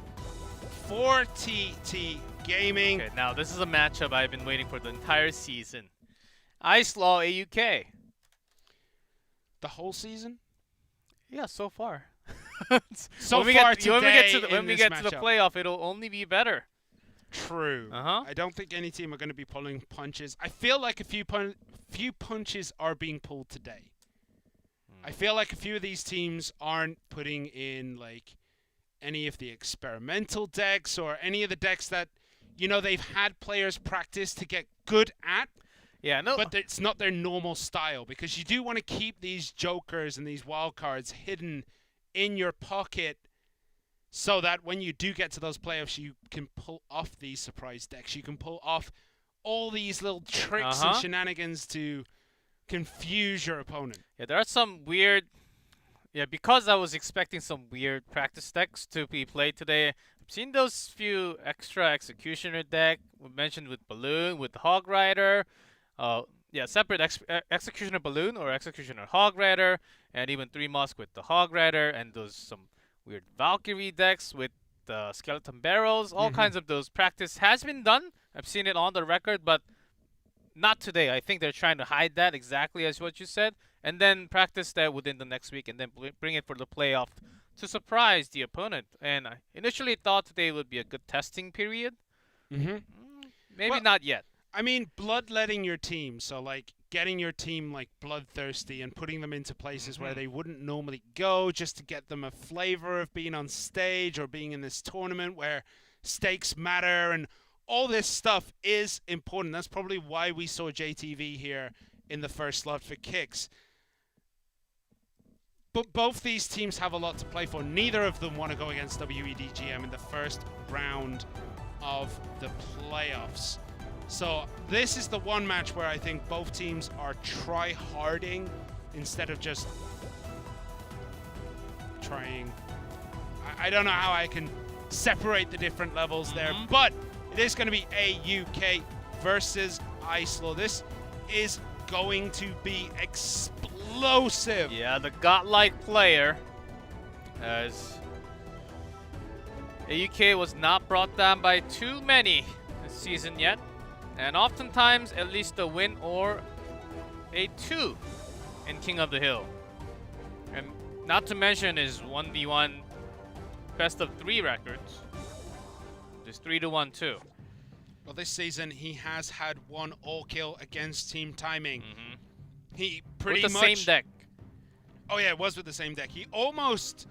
for TT Gaming. Okay, now this is a matchup I've been waiting for the entire season. Ice Law AUK. The whole season? Yeah, so far. So when we far get, today when we get to the matchup. playoff, it'll only be better. True. I don't think any team are going to be pulling punches. I feel like a few punches are being pulled today. I feel like a few of these teams aren't putting in like any of the experimental decks or any of the decks that, you know, they've had players practice to get good at. Yeah, no. But it's not their normal style, because you do want to keep these jokers and these wild cards hidden in your pocket so that when you do get to those playoffs, you can pull off these surprise decks. You can pull off all these little tricks and shenanigans to confuse your opponent. Yeah, there are some weird... Yeah, because I was expecting some weird practice decks to be played today, I've seen those few extra Executioner deck we mentioned with Balloon, with Hog Rider. Yeah, separate Executioner Balloon or Executioner Hog Rider, and even 3 Musk with the Hog Rider, and those some weird Valkyrie decks with the Skeleton Barrels. All kinds of those practice has been done. I've seen it on the record, but not today. I think they're trying to hide that exactly as what you said, and then practice that within the next week, and then bring it for the playoff to surprise the opponent. And I initially thought today would be a good testing period. Maybe not yet. I mean, bloodletting your team, so like getting your team like bloodthirsty and putting them into places where they wouldn't normally go, just to get them a flavor of being on stage or being in this tournament where stakes matter, and all this stuff is important. That's probably why we saw JTV here in the first slot for kicks. But both these teams have a lot to play for. Neither of them want to go against WEDGM in the first round of the playoffs. So this is the one match where I think both teams are try-harding instead of just trying. I don't know how I can separate the different levels there, but it is going to be AUK versus Islo. This is going to be explosive. Yeah, the godlike player, as AUK was not brought down by too many this season yet. And oftentimes, at least a win or a 2 in King of the Hill. And not to mention his 1v1 best of 3 records. Just 3-1 too. Well, this season he has had 1 all-kill against Team Timing. He pretty with the much... same deck. Oh yeah, it was with the same deck. He almost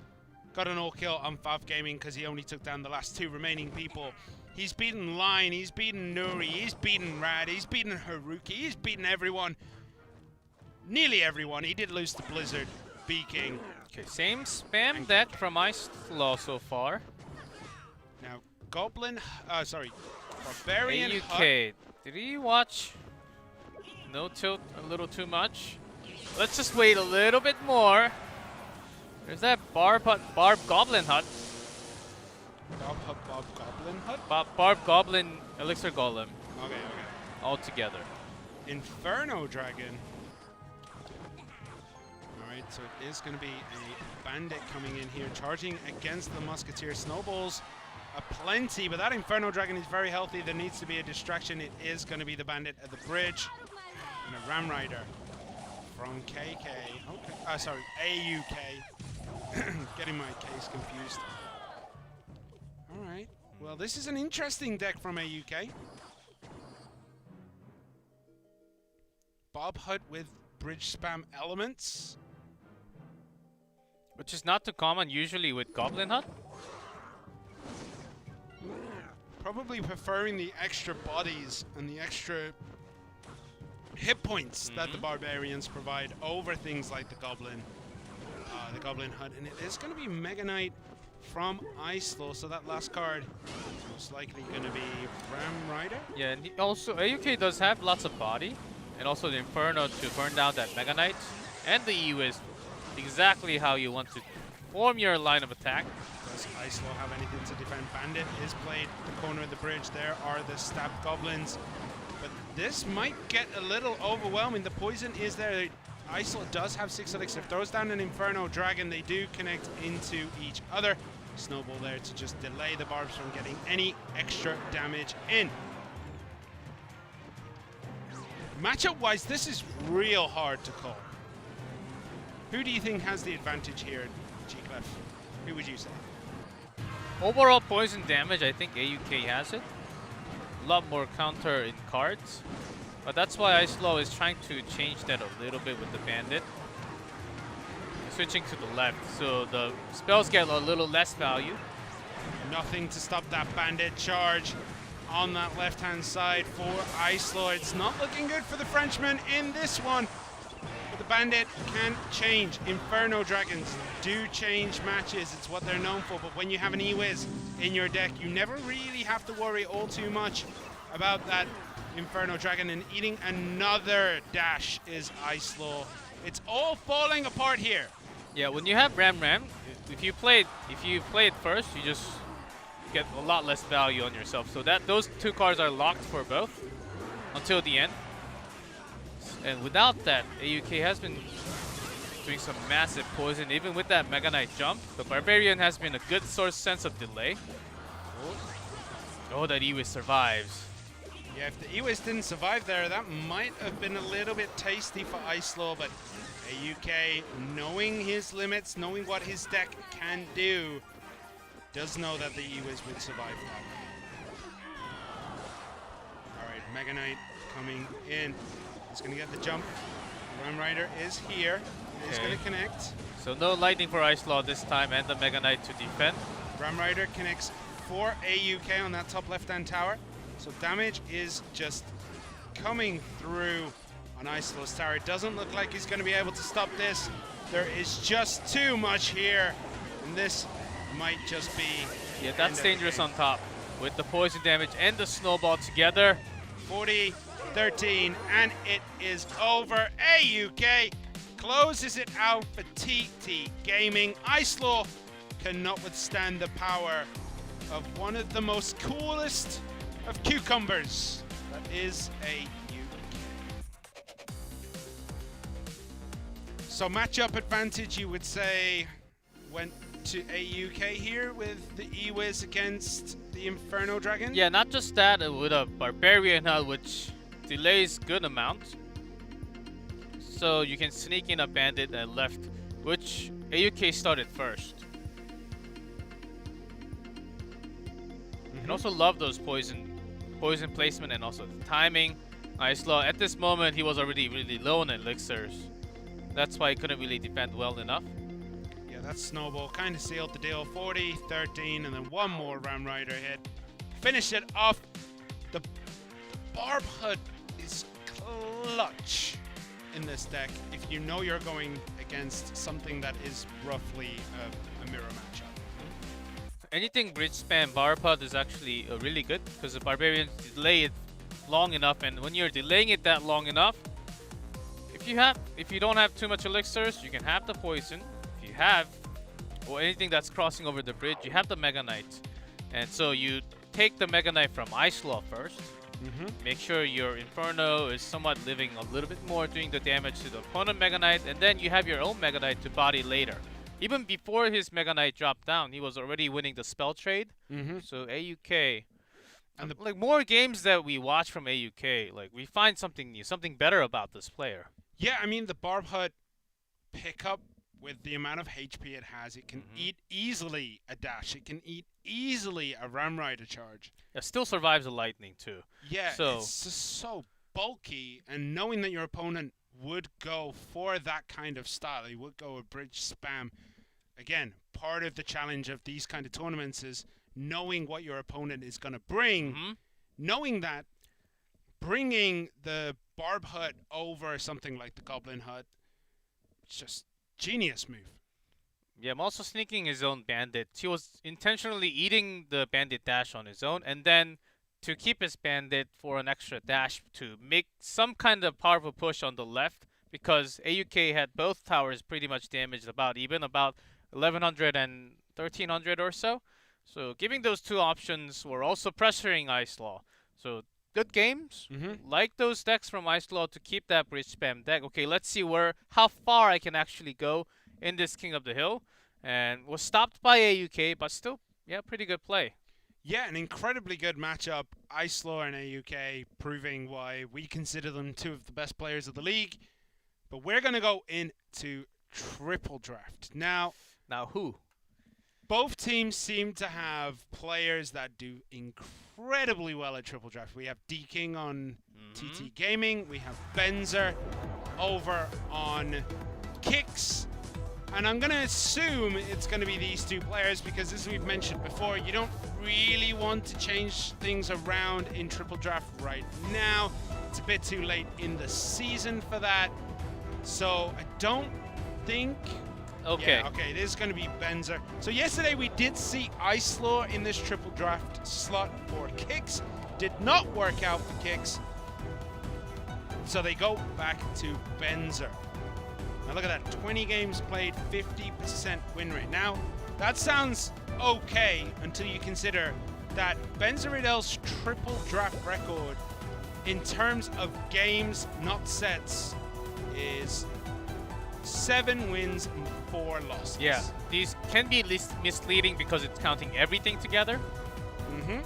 got an all-kill on Fav Gaming because he only took down the last 2 remaining people. He's beaten Line, he's beaten Nuri, he's beaten Rad, he's beaten Haruki, he's beaten everyone. Nearly everyone. He did lose to Blizzard, B-King. Okay, same spam deck from Islo so far. Now, Goblin, Barbarian AUK, Hut. did he watch No Tilt a little too much? Let's just wait a little bit more. There's that Barb Goblin Hut. Bob Goblin Hut? Barb Goblin Elixir Golem. Okay. All together. Inferno Dragon. Alright, so it is going to be a Bandit coming in here, charging against the Musketeer. Snowballs aplenty, but that Inferno Dragon is very healthy. There needs to be a distraction. It is going to be the Bandit at the bridge. And a Ram Rider from KK. Okay. Sorry, AUK. Getting my case confused. Alright. Well, this is an interesting deck from AUK. Bob Hut with bridge spam elements. Which is not too common usually with Goblin Hut. Probably preferring the extra bodies and the extra hit points that the Barbarians provide over things like the Goblin Hut. And it is going to be Mega Knight from Islo, so that last card is most likely going to be Ram Rider. Yeah, and also AUK does have lots of body, and also the Inferno to burn down that Mega Knight, and the EU is exactly how you want to form your line of attack. Does Islo have anything to defend? Bandit is played at the corner of the bridge. There are the Stab Goblins, but this might get a little overwhelming. The poison is there. Islo does have 6 elixir. Throws down an Inferno Dragon. They do connect into each other. Snowball there to just delay the Barbs from getting any extra damage in. Matchup-wise, this is real hard to call. Who do you think has the advantage here, G-Clef? Who would you say? Overall poison damage, I think AUK has it. A lot more counter in cards. But that's why Islo is trying to change that a little bit with the Bandit. Switching to the left, so the spells get a little less value. Nothing to stop that Bandit charge. on that left-hand side for Ice Lord. It's not looking good for the Frenchman in this one. But the Bandit can change. Inferno Dragons do change matches. It's what they're known for. But when you have an E-Wiz in your deck, you never really have to worry all too much about that Inferno Dragon. And eating another dash is Ice Law. It's all falling apart here. Yeah, when you have Ram, if you play it first, you just get a lot less value on yourself. So those two cards are locked for both until the end. And without that, AUK has been doing some massive poison. Even with that Mega Knight jump, the Barbarian has been a good sense of delay. Oh, that E-Wiz survives. Yeah, if the E-Wiz didn't survive there, that might have been a little bit tasty for Ice Law, but AUK, knowing his limits, knowing what his deck can do, does know that the E-Wiz would survive that. Alright, Mega Knight coming in. He's going to get the jump. Ram Rider is here. He's going to connect. So no lightning for Ice Law this time, and the Mega Knight to defend. Ram Rider connects for AUK on that top left-hand tower. So damage is just coming through on Ice Law's tower. It doesn't look like he's going to be able to stop this. There is just too much here. And this might just be... Yeah, that's dangerous on top. With the poison damage and the snowball together. 40-13, and it is over. AUK closes it out for TT Gaming. Ice Law cannot withstand the power of one of the most coolest of cucumbers. That is AUK. So matchup advantage, you would say, went to AUK here with the E-Wiz against the Inferno Dragon? Yeah, not just that, with a Barbarian HUD, which delays good amount. So you can sneak in a Bandit and left, which AUK started first. And also love those poison placement and also the timing. Ice Law, at this moment, he was already really low on elixirs. That's why he couldn't really defend well enough. Yeah, that snowball kind of sealed the deal. 40-13, and then one more Ram Rider hit. Finish it off. The Barb HUD is clutch in this deck if you know you're going against something that is roughly a mirror matchup. Anything bridge spam Barb HUD is actually really good because the Barbarians delay it long enough, and when you're delaying it that long enough, if you don't have too much elixirs, you can have the poison. If you have, or anything that's crossing over the bridge, you have the Mega Knight. And so you take the Mega Knight from Ice Law first. Make sure your Inferno is somewhat living a little bit more, doing the damage to the opponent Mega Knight, and then you have your own Mega Knight to body later. Even before his Mega Knight dropped down, he was already winning the spell trade. So AUK, and like more games that we watch from AUK, like we find something new, something better about this player. Yeah, I mean the Barb HUD pickup with the amount of HP it has, it can eat easily a dash. It can eat easily a Ram Rider charge. It still survives the lightning too. Yeah, so it's just so bulky, and knowing that your opponent would go for that kind of style, he would go a bridge spam. Again, part of the challenge of these kind of tournaments is knowing what your opponent is going to bring, knowing that, bringing the Barb HUD over something like the Goblin HUD, it's just genius move. Yeah, I'm also sneaking his own Bandit. He was intentionally eating the Bandit dash on his own, and then to keep his Bandit for an extra dash to make some kind of powerful push on the left, because AUK had both towers pretty much damaged about 1100 and 1300 or so. So giving those two options were also pressuring Ice Law. So good games. Like those decks from Ice Law to keep that bridge spam deck. Okay, let's see how far I can actually go in this King of the Hill. And was stopped by AUK, but still, yeah, pretty good play. Yeah, an incredibly good matchup. Ice Law and AUK proving why we consider them two of the best players of the league. But we're going to go into triple draft. Now who? Both teams seem to have players that do incredibly well at triple draft. We have D-King on TT Gaming. We have Benzer over on Kicks. And I'm going to assume it's going to be these two players because, as we've mentioned before, you don't really want to change things around in Triple Draft right now. It's a bit too late in the season for that. So I don't think... Okay. Yeah, okay, it is going to be Benzer. So yesterday we did see Ice Law in this Triple Draft slot for Kicks. Did not work out for Kicks. So they go back to Benzer. Now look at that, 20 games played, 50% win rate. Now, that sounds okay until you consider that Benzeridel's Triple Draft record in terms of games, not sets, is 7 wins and 4 losses. Yeah, these can be misleading because it's counting everything together. Mm-hmm.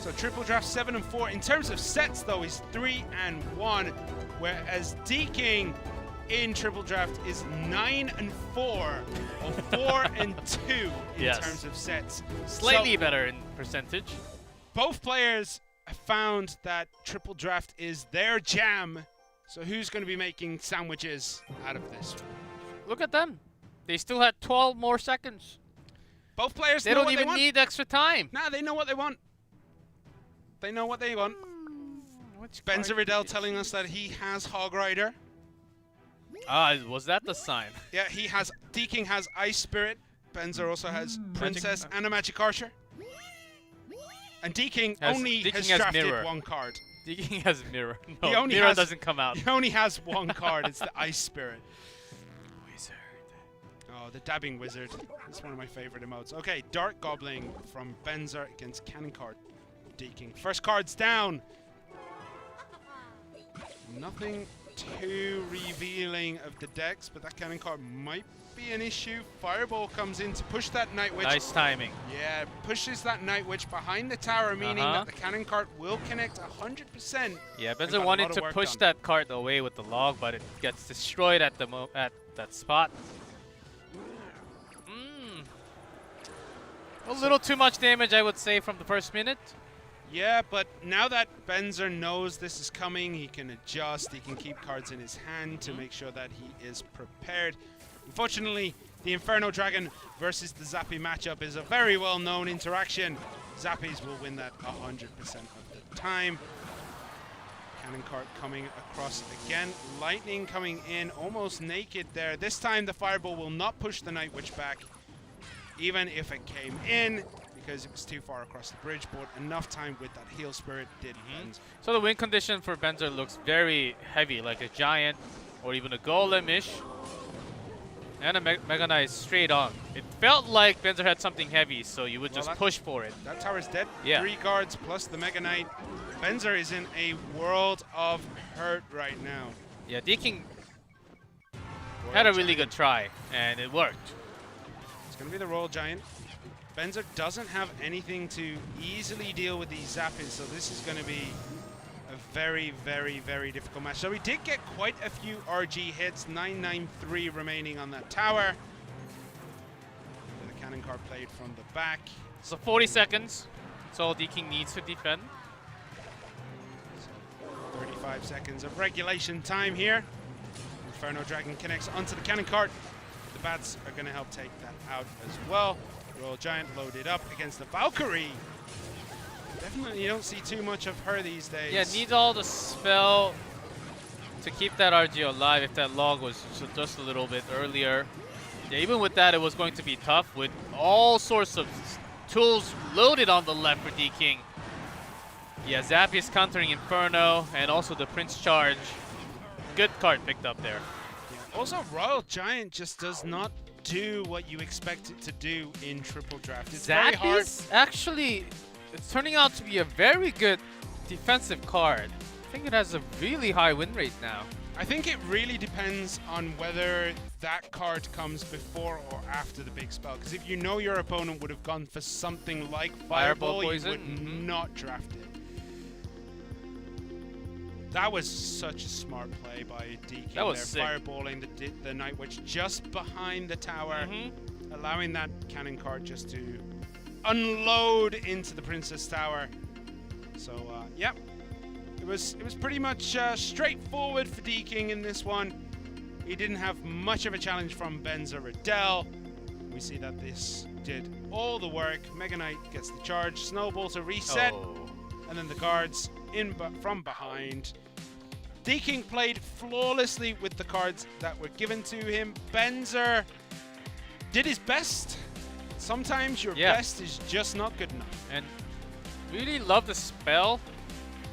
So Triple Draft 7 and 4. In terms of sets, though, is 3 and 1, whereas D-King in Triple Draft is 9 and 4, or 4 and 2 in terms of sets. Slightly So better in percentage. both players have found that Triple Draft is their jam. So who's going to be making sandwiches out of this? Look at them. They still had 12 more seconds. Both players They know don't what even they want. need extra time. Nah, they know what they want. They know what they want. Which Benzeridel telling us that he has Hog Rider. Was that the sign? Yeah, he has. D-King has Ice Spirit. Benzer also has Princess and a Magic Archer. And D-King only D-King has has drafted Mirror. 1 card. D-King has Mirror. No, He only Mirror has- doesn't come out. He only has 1 card. It's the Ice Spirit. Wizard. Oh, the Dabbing Wizard. It's one of my favorite emotes. Okay, Dark Goblin from Benzer against Cannon Card D-King. First card's down. Nothing too revealing of the decks, but that Cannon Card might be an issue. Fireball comes in to push that Night Witch. Nice timing. Yeah, pushes that Night Witch behind the tower, meaning that the Cannon Cart will connect 100%. Yeah, got a Benzer lot wanted of to work push done. that card away with the log, but it gets destroyed at the at that spot. A little too much damage, I would say, from the first minute. Yeah, but now that Benzer knows this is coming, he can adjust, he can keep cards in his hand to make sure that he is prepared. Unfortunately, the Inferno Dragon versus the Zappy matchup is a very well-known interaction. Zappies will win that 100% of the time. Cannon Cart coming across again. Lightning coming in almost naked there. This time the Fireball will not push the Night Witch back, even if it came in, because it was too far across the bridge, but enough time with that Heal Spirit did end. So the win condition for Benzer looks very heavy, like a giant or even a golem-ish. And a Mega Knight straight on. It felt like Benzer had something heavy, so you would just push for it. That tower's dead. Yeah. 3 guards plus the Mega Knight. Benzer is in a world of hurt right now. Yeah, D-King had a really good try, and it worked. It's going to be the Royal Giant. Benzer doesn't have anything to easily deal with these Zappies, so this is going to be a very, very, very difficult match. So we did get quite a few RG hits, 993 remaining on that tower. The Cannon Cart played from the back. So 40 seconds. That's all D-King needs to defend. 35 seconds of regulation time here. Inferno Dragon connects onto the Cannon Cart. The Bats are going to help take that out as well. Royal Giant loaded up against the Valkyrie. Definitely you don't see too much of her these days. Yeah, needs all the spell to keep that RG alive if that log was just a little bit earlier. Yeah, even with that, it was going to be tough with all sorts of tools loaded on the left for D-King. Yeah, Zappy is countering Inferno and also the Prince Charge. Good card picked up there. Yeah. Also, Royal Giant just does not do what you expect it to do in Triple Draft. It's very hard. Zappy's actually, it's turning out to be a very good defensive card. I think it has a really high win rate now. I think it really depends on whether that card comes before or after the big spell. Because if you know your opponent would have gone for something like Fireball, you Poison? would not draft it. That was such a smart play by D-King That was there, sick. fireballing the Night Witch just behind the tower, allowing that cannon cart just to unload into the Princess Tower. So, it was pretty much straightforward for D-King in this one. He didn't have much of a challenge from Benzer Riddell. We see that this did all the work. Mega Knight gets the charge, snowball to reset, and then the guards in from behind. D-King played flawlessly with the cards that were given to him. Benzer did his best. Sometimes your best is just not good enough. And really love the spell.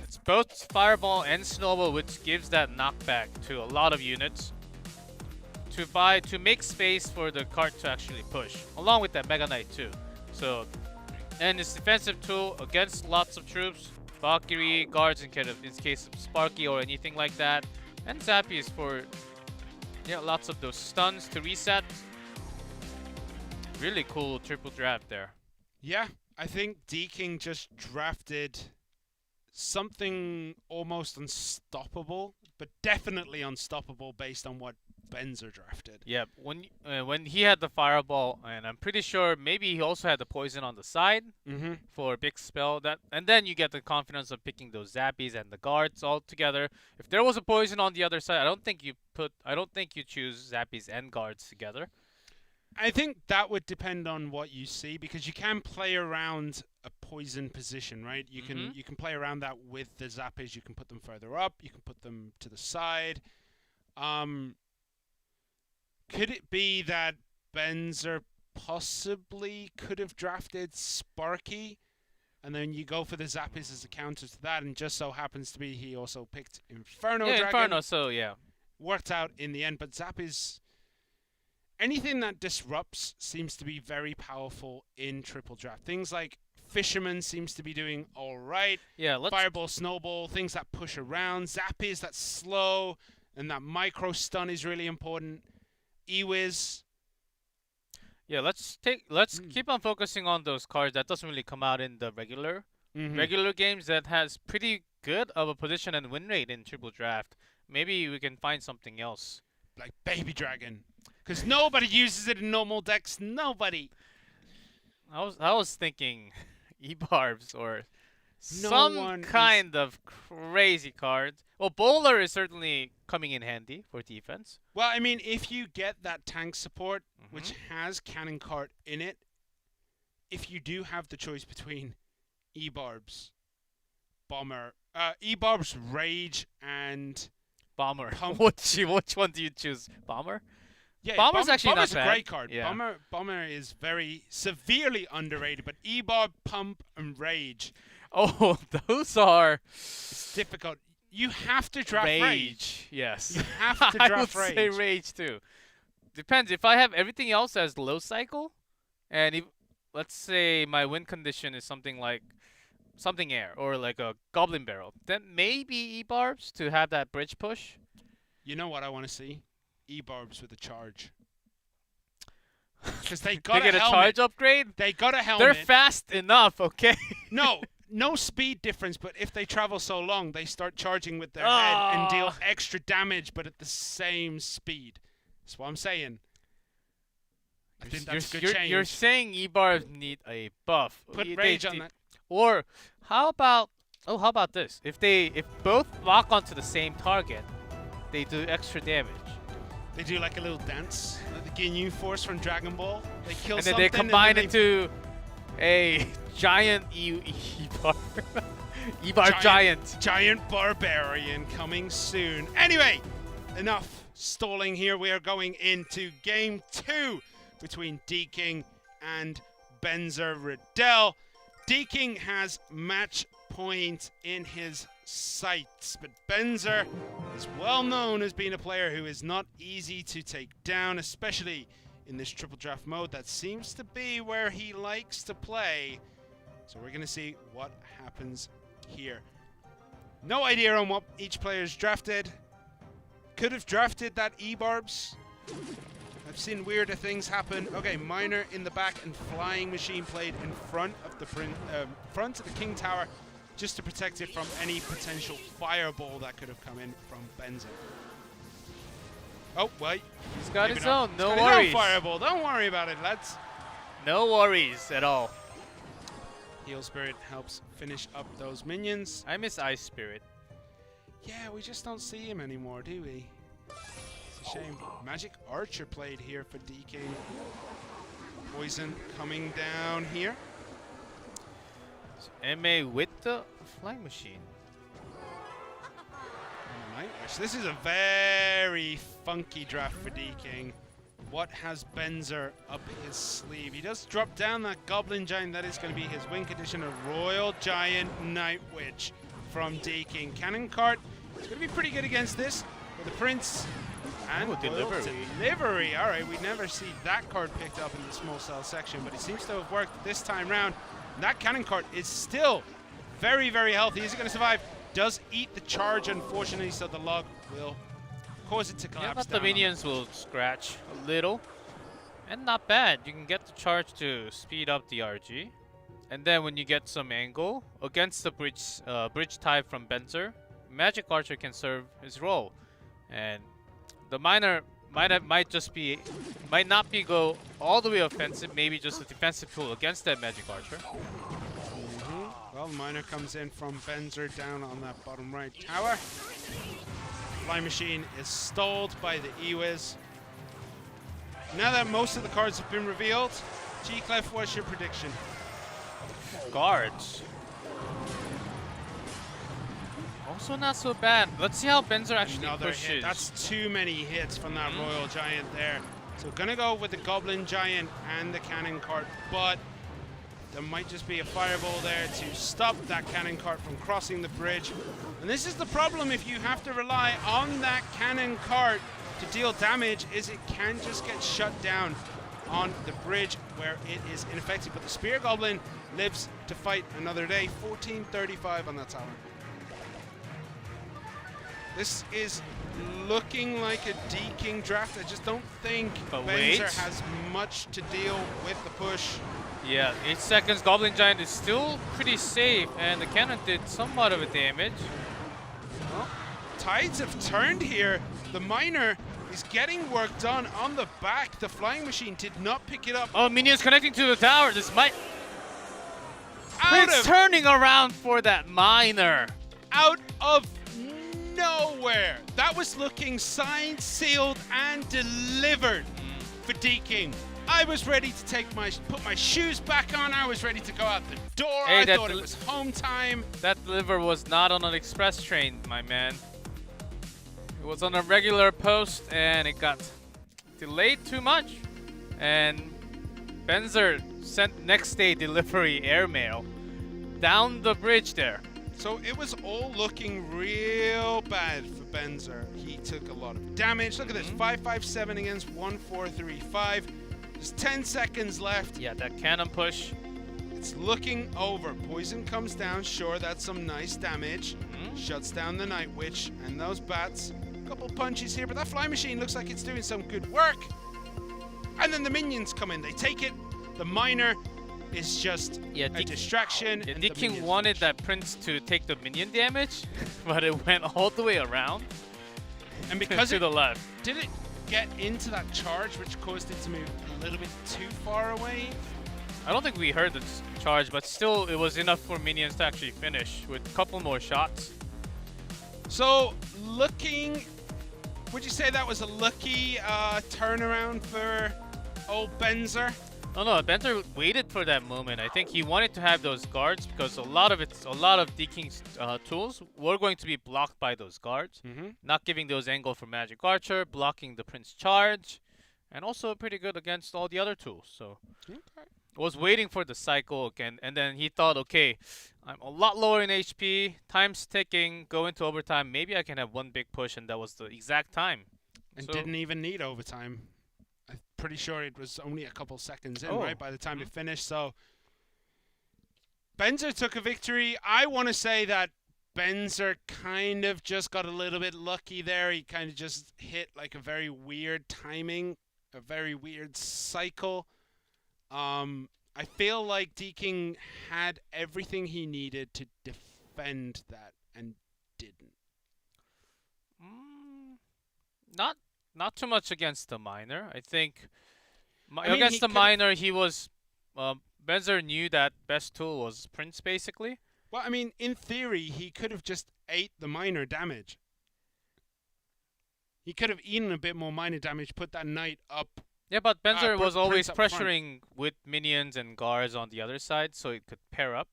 It's both Fireball and Snowball, which gives that knockback to a lot of units. To make space for the cart to actually push, along with that Mega Knight too. So, and it's defensive tool against lots of troops, Valkyrie, guards in case of Sparky or anything like that, and Zappy is for lots of those stuns to reset. Really cool triple draft there. Yeah, I think D-King just drafted something almost unstoppable, but definitely unstoppable based on what Benzer drafted. Yeah, when he had the Fireball, and I'm pretty sure maybe he also had the Poison on the side for a big spell. And then you get the confidence of picking those Zappies and the guards all together. If there was a Poison on the other side, I don't think you choose Zappies and guards together. I think that would depend on what you see, because you can play around a poison position, right? You can play around that with the Zappies. You can put them further up. You can put them to the side. Could it be that Benzer possibly could have drafted Sparky, and then you go for the Zappies as a counter to that, and just so happens to be he also picked Inferno Dragon. Inferno, so yeah. Worked out in the end, but Zappies, anything that disrupts seems to be very powerful in triple draft. Things like Fisherman seems to be doing all right. Yeah, Fireball, Snowball, things that push around. Zappies that's slow, and that micro stun is really important. Ewiz. Yeah, let's keep on focusing on those cards that doesn't really come out in the regular games, that has pretty good of a position and win rate in triple draft. Maybe we can find something else. Like Baby Dragon. Because nobody uses it in normal decks. Nobody. I was thinking E-Barbs or some kind of crazy card. Well, Bowler is certainly coming in handy for defense. Well, I mean, if you get that tank support, which has Cannon Cart in it, if you do have the choice between E-Barbs, Bomber, E-Barbs, Rage, and Bomber. Pump. Which one do you choose? Bomber? Yeah, Bomber's actually Bomber's not a bad. great card. Yeah. Bomber is very severely underrated, but E-Barb, Pump, and Rage. Oh, those are... It's difficult. You have to draft Rage. Yes. You have to draft I would say Rage too. Depends. If I have everything else as low cycle, and if, let's say my win condition is something like something air or like a Goblin Barrel, then maybe E-Barbs to have that bridge push. You know what I want to see? E-Barbs with a charge. Because they got a charge upgrade? They got a helmet. They're fast enough, okay? No speed difference, but if they travel so long, they start charging with their head and deal extra damage, but at the same speed. That's what I'm saying. I think that's a good change. You're saying E-Barbs need a buff. Put Rage on that. Or how about this? If both lock onto the same target, they do extra damage. They do like a little dance, like the Ginyu Force from Dragon Ball. They kill and something, then they combine into a giant E-Barb. E-Barb giant. Giant Barbarian coming soon. Anyway, enough stalling here. We are going into Game 2 between D-King and Benzer Riddell. D-King has match point in his sights, but Benzer is well known as being a player who is not easy to take down, especially in this triple draft mode. That seems to be where he likes to play. So we're going to see what happens here. No idea on what each player's drafted. Could have drafted that E-Barbs. I've seen weirder things happen. Okay, Miner in the back and Flying Machine played in front of the front of the King Tower, just to protect it from any potential fireball that could have come in from Benzer. Oh, wait. He's got his own. No worries. worries. His own fireball. Don't worry about it, lads. No worries at all. Heal Spirit helps finish up those minions. I miss Ice Spirit. Yeah, we just don't see him anymore, do we? It's shame. Magic Archer played here for D King. Poison coming down here. So MA with the Flying Machine. Nightwish. This is a very funky draft for D King. What has Benzer up his sleeve? He does drop down that Goblin Giant. That is going to be his win condition. A Royal Giant Night Witch from D King. Cannon Cart is going to be pretty good against this. With the Prince and Delivery. All right, we never see that card picked up in the small cell section, but it seems to have worked this time round. That Cannon Cart is still very, very healthy. Is it going to survive? Does eat the charge, unfortunately, so the log will cause it to collapse. Yeah, but down the minions will scratch a little. And not bad. You can get the charge to speed up the RG. And then when you get some angle against the bridge type from Benzer, Magic Archer can serve his role. And the miner might not be go all the way offensive, maybe just a defensive tool against that Magic Archer. Well, Miner comes in from Benzer down on that bottom right tower. Fly Machine is stalled by the Ewiz. Now that most of the cards have been revealed, G-Clef, what's your prediction? Guards. Also not so bad. Let's see how Benzer actually Another pushes. hit. That's too many hits from that Royal Giant there. So gonna go with the Goblin Giant and the Cannon Cart, but there might just be a fireball there to stop that Cannon Cart from crossing the bridge. And this is the problem if you have to rely on that Cannon Cart to deal damage, is it can just get shut down on the bridge where it is ineffective. But the Spear Goblin lives to fight another day. 1435 on that tower. This is looking like a D King draft. I just don't think Benzer has much to deal with the push. Yeah, 8 seconds. Goblin Giant is still pretty safe, and the cannon did somewhat of a damage. Well, tides have turned here. The miner is getting work done on the back. The Flying Machine did not pick it up. Oh, minions connecting to the tower. This might... Prince turning around for that miner. Out of nowhere. That was looking signed, sealed, and delivered for D King. I was ready to put my shoes back on. I was ready to go out the door. Hey, I thought it was home time. That deliver was not on an express train, my man. It was on a regular post, and it got delayed too much. And Benzer sent next day delivery airmail down the bridge there. So it was all looking real bad for Benzer. He took a lot of damage. Look at this, 557 against 1435. There's 10 seconds left. Yeah, that cannon push. It's looking over. Poison comes down. Sure, that's some nice damage. Shuts down the Night Witch and those bats. Couple punches here, but that Fly Machine looks like it's doing some good work. And then the minions come in. They take it. The miner is just a distraction. Yeah, D King wanted that Prince to take the minion damage, but it went all the way around. And because to the left. Did it get into that charge, which caused it to move a little bit too far away? I don't think we heard the charge, but still it was enough for minions to actually finish with a couple more shots. So looking, would you say that was a lucky turnaround for old Benzer? No, Benzer waited for that moment. I think he wanted to have those guards because a lot of D King's tools were going to be blocked by those guards. Not giving those angle for Magic Archer, blocking the Prince charge, and also pretty good against all the other tools. So was waiting for the cycle again, and then he thought, okay, I'm a lot lower in HP, time's ticking, go into overtime, maybe I can have one big push, and that was the exact time. And didn't even need overtime. I'm pretty sure it was only a couple seconds in, right, by the time it finished. So Benzer took a victory. I want to say that Benzer kind of just got a little bit lucky there. He kind of just hit like a very weird timing, a very weird cycle. I feel like D King had everything he needed to defend that and didn't. Not too much against the miner. I think against the miner, he was Benzer knew that best tool was Prince basically. Well, I mean, in theory, he could have just ate the miner damage. He could have eaten a bit more minor damage, put that knight up. Yeah, but Benzer was always Prince up front. pressuring with minions and guards on the other side, so it could pair up.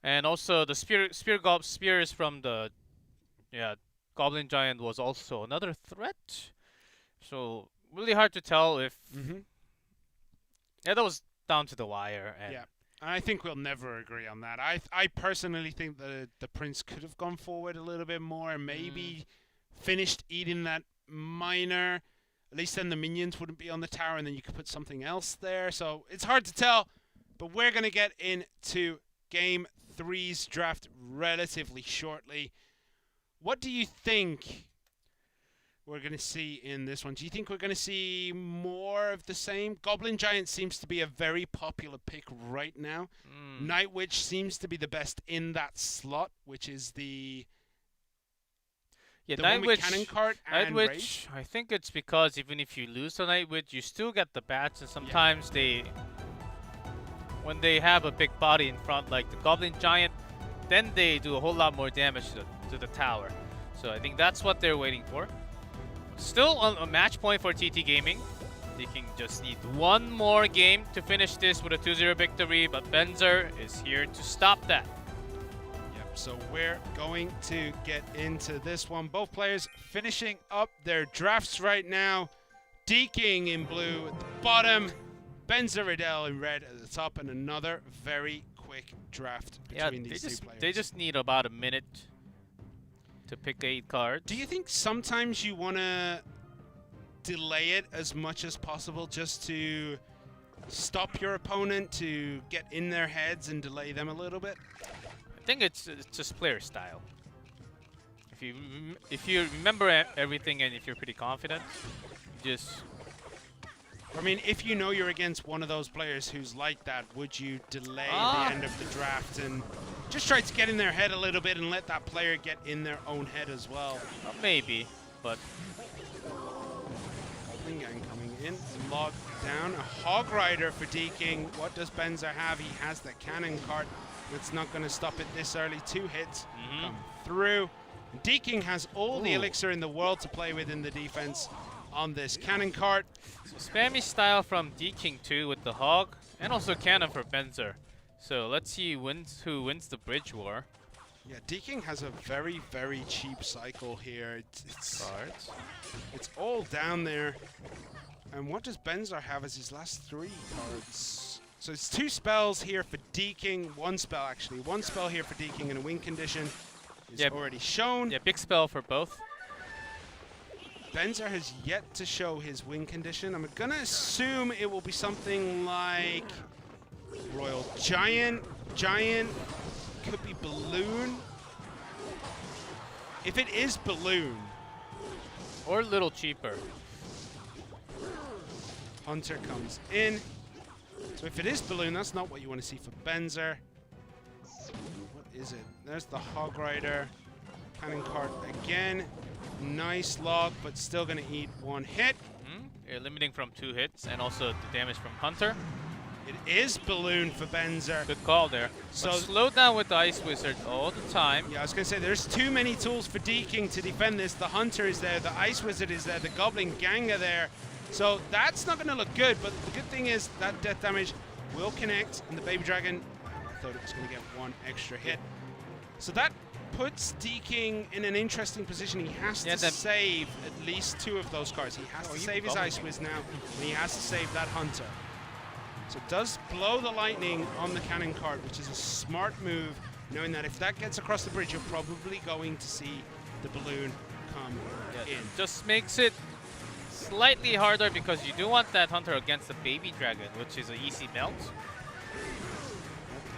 And also the spears from the Goblin Giant was also another threat. So really hard to tell if that was down to the wire. And Yeah, I think we'll never agree on that. I personally think that the Prince could have gone forward a little bit more and maybe finished eating that minor. At least then the minions wouldn't be on the tower, and then you could put something else there. So it's hard to tell, but we're going to get into Game 3's draft relatively shortly. What do you think we're going to see in this one? Do you think we're going to see more of the same? Goblin Giant seems to be a very popular pick right now. Night Witch seems to be the best in that slot, which is the Night one with Witch, Cannon Cart Night and Witch, Rage? I think it's because even if you lose the Night Witch, you still get the bats, and sometimes when they have a big body in front, like the Goblin Giant, then they do a whole lot more damage to the tower. So I think that's what they're waiting for. Still a match point for TT Gaming. They can just need one more game to finish this with a 2-0 victory, but Benzer is here to stop that. So we're going to get into this one. Both players finishing up their drafts right now. D-King in blue at the bottom. Benzer Riddell in red at the top. And another very quick draft between these two players. They just need about a minute to pick 8 cards. Do you think sometimes you want to delay it as much as possible just to stop your opponent, to get in their heads and delay them a little bit? I think it's just player style. If you remember everything and if you're pretty confident, just. I mean, if you know you're against one of those players who's like that, would you delay the end of the draft and just try to get in their head a little bit and let that player get in their own head as well? Maybe, but. Gang coming in, locked down. A Hog Rider for D-King. What does Benzer have? He has the Cannon Cart. It's not going to stop it this early. 2 hits come through. D-King has all the elixir in the world to play with in the defense on this Cannon Cart. So spammy style from D-King too with the Hog, and also Cannon for Benzer. So let's see who wins the Bridge War. Yeah, D-King has a very, very cheap cycle here. It's all down there. And what does Benzer have as his last 3 cards? So it's 2 spells here for D-King. 1 spell, actually. 1 spell here for D-King and a win condition is already shown. Yeah, big spell for both. Benzer has yet to show his win condition. I'm going to assume it will be something like Royal Giant. Giant could be Balloon. If it is Balloon. Or a little cheaper. Hunter comes in. So if it is Balloon, that's not what you want to see for Benzer. What is it? There's the Hog Rider. Cannon Cart again. Nice log, but still going to eat 1 hit. You're limiting from 2 hits, and also the damage from Hunter. It is Balloon for Benzer. Good call there. So slow down with the Ice Wizard all the time. Yeah, I was going to say, there's too many tools for D-King to defend this. The Hunter is there, the Ice Wizard is there, the Goblin Gang are there. So that's not going to look good, but the good thing is that death damage will connect, and the Baby Dragon, I thought it was going to get 1 extra hit. So that puts D-King in an interesting position. He has to save at least 2 of those cards. He has to save his Ice Wiz now, and he has to save that Hunter. So it does blow the lightning on the Cannon Cart, which is a smart move, knowing that if that gets across the bridge, you're probably going to see the Balloon come in. Just makes it slightly harder because you do want that Hunter against the Baby Dragon, which is an easy melt.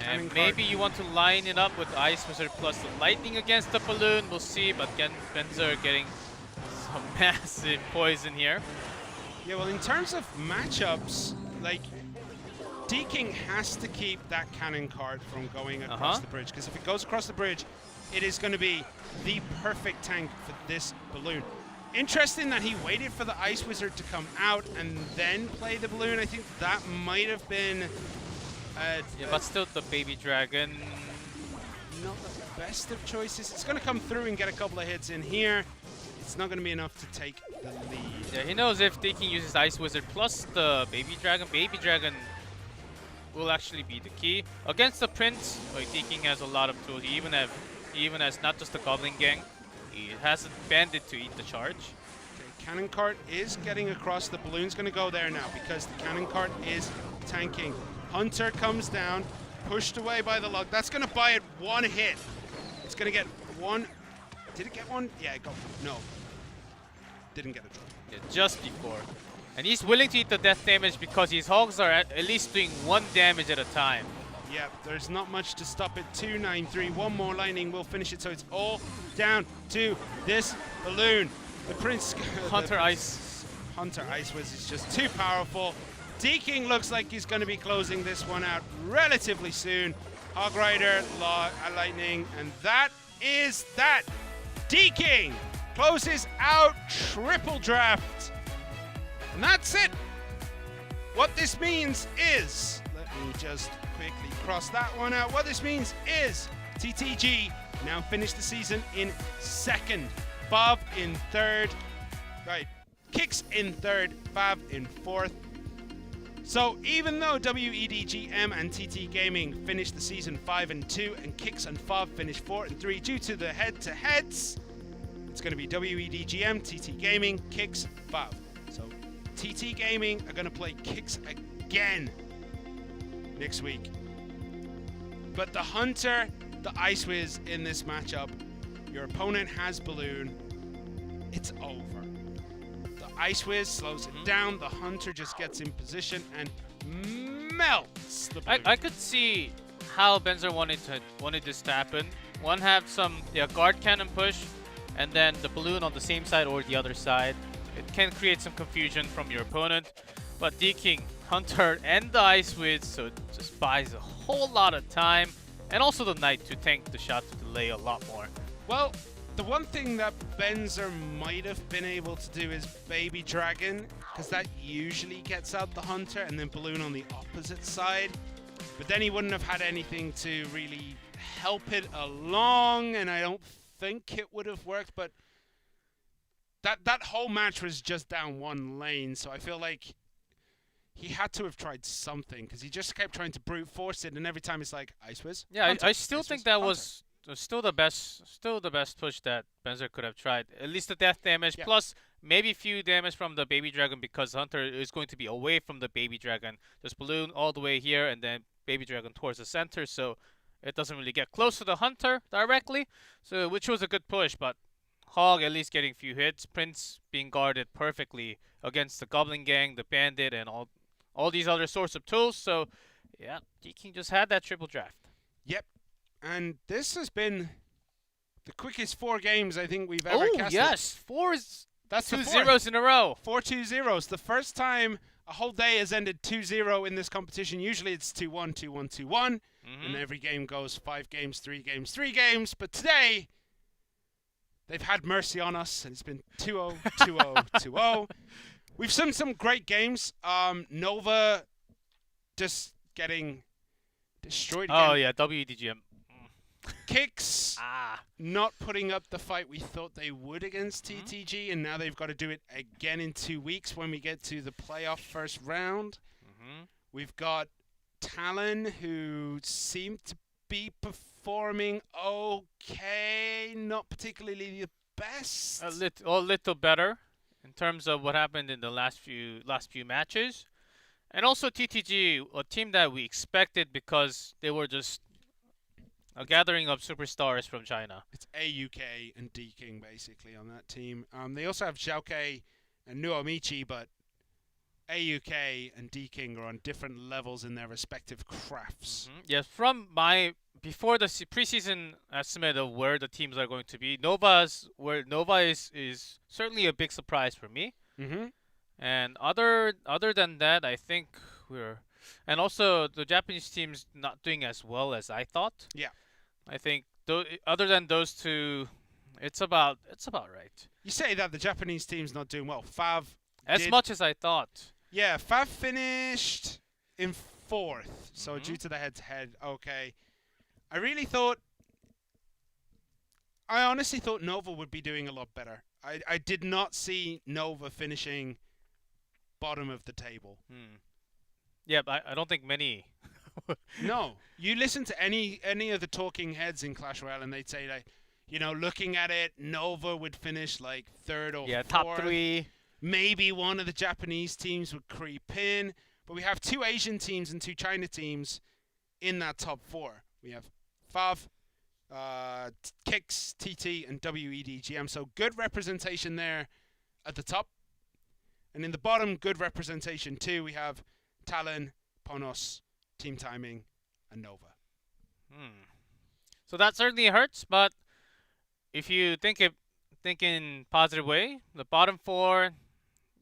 And maybe you want to line it up with Ice Wizard plus the Lightning against the Balloon. We'll see, but again, Benzer getting some massive poison here. Yeah, well, in terms of matchups, like, D-King has to keep that Cannon Cart from going across the bridge, because if it goes across the bridge, it is going to be the perfect tank for this Balloon. Interesting that he waited for the Ice Wizard to come out and then play the Balloon. I think that might have been... yeah, but still the Baby Dragon. Not the best of choices. It's going to come through and get a couple of hits in here. it's not going to be enough to take the lead. Yeah, he knows if Deking uses Ice Wizard plus the Baby Dragon will actually be the key. Against the Prince, like, Deking has a lot of tools. He even has not just the Goblin Gang. He has a Bandit to eat the charge. Okay, Cannon Cart is getting across. The balloon's going to go there now because the Cannon Cart is tanking. Hunter comes down, pushed away by the log. That's going to buy it one hit. It's going to get one. Did it get one? Yeah, it got one. No. Didn't get a drop. Yeah, just before. And he's willing to eat the death damage because his hogs are at least doing 1 damage at a time. Yeah, there's not much to stop it. 293. One more lightning will finish it. So it's all down to this balloon. The Prince. Hunter Ice. Hunter Ice Wiz is just too powerful. Deking looks like he's going to be closing this one out relatively soon. Hog Rider, Lightning, and that is that. Deking closes out triple draft. And that's it. What this means is, let me just quickly cross that one out. What this means is TTG now finish the season in 2nd, Bob in 3rd, right, Kicks in 3rd, Fab in 4th. So even though WEDGM and TT Gaming finished the season 5 and 2, and Kicks and Fab finished 4 and 3 due to the head-to-heads, it's going to be WEDGM, TT Gaming, Kicks, Fab. So TT Gaming are going to play Kicks again next week. But the Hunter, the Ice Wiz in this matchup, your opponent has Balloon. It's over. The Ice Wiz slows it down. The Hunter just gets in position and melts the Balloon. I could see how Benzer wanted this to happen. One have some guard cannon push, and then the balloon on the same side or the other side. It can create some confusion from your opponent, but Deking, Hunter, and the Ice Wiz, so it just buys a whole lot of time, and also the Knight to tank the shot to delay a lot more. Well, the one thing that Benzer might have been able to do is Baby Dragon, because that usually gets out the Hunter, and then Balloon on the opposite side. But then he wouldn't have had anything to really help it along, and I don't think it would have worked, but that whole match was just down one lane, so I feel like he had to have tried something, because he just kept trying to brute force it, and every time it's like, Ice Wiz. Yeah, Hunter, I still Ice think Wiz, that Hunter. was still the best push that Benzer could have tried. At least the death damage, plus maybe few damage from the Baby Dragon, because Hunter is going to be away from the Baby Dragon. Just Balloon all the way here, and then Baby Dragon towards the center, so it doesn't really get close to the Hunter directly, so which was a good push, but Hog at least getting few hits, Prince being guarded perfectly against the Goblin Gang, the Bandit, and all these other sorts of tools, so yeah, Deking just had that triple draft. Yep, and this has been the quickest 4 games I think we've ever Oh casted. yes, That's the 2 fourth. zeros in a row. 4 2-0s. The first time a whole day has ended 2-0 in this competition. Usually it's 2-1, 2-1, 2-1. And every game goes 5 games, 3 games, 3 games. But today, they've had mercy on us, and it's been 2-0, 2-0, 2-0. We've seen some great games. Nova just getting destroyed again. Oh yeah, WDGM. Kicks not putting up the fight we thought they would against TTG, and now they've got to do it again in 2 weeks when we get to the playoff first round. We've got Talon, who seem to be performing okay, not particularly the best. A little better in terms of what happened in the last few matches, and also TTG, a team that we expected because they were just a gathering of superstars from China. It's AUK and D-King basically on that team. They also have Xiaokei and Nuomichi, but AUK and D-King are on different levels in their respective crafts. Yes, from my before the preseason estimate of where the teams are going to be, Nova is certainly a big surprise for me. And other than that, I think and also the Japanese team's not doing as well as I thought. Yeah. I think other than those two, it's about right. You say that the Japanese team's not doing well. Fav As much as I thought. Yeah, Fav finished in 4th, so due to the head-to-head, okay. I really thought I honestly thought Nova would be doing a lot better. I did not see Nova finishing bottom of the table. Yeah, but I don't think many. No, you listen to any of the talking heads in Clash Royale, and they'd say like, you know, looking at it, Nova would finish like third or fourth. Top 3. Maybe one of the Japanese teams would creep in, but we have 2 Asian teams and 2 China teams in that top 4. We have Fav, Kicks, TT, and WEDGM. So good representation there at the top. And in the bottom, good representation too. We have Talon, Ponos, Team Timing, and Nova. So that certainly hurts, but if you think in positive way, the bottom 4,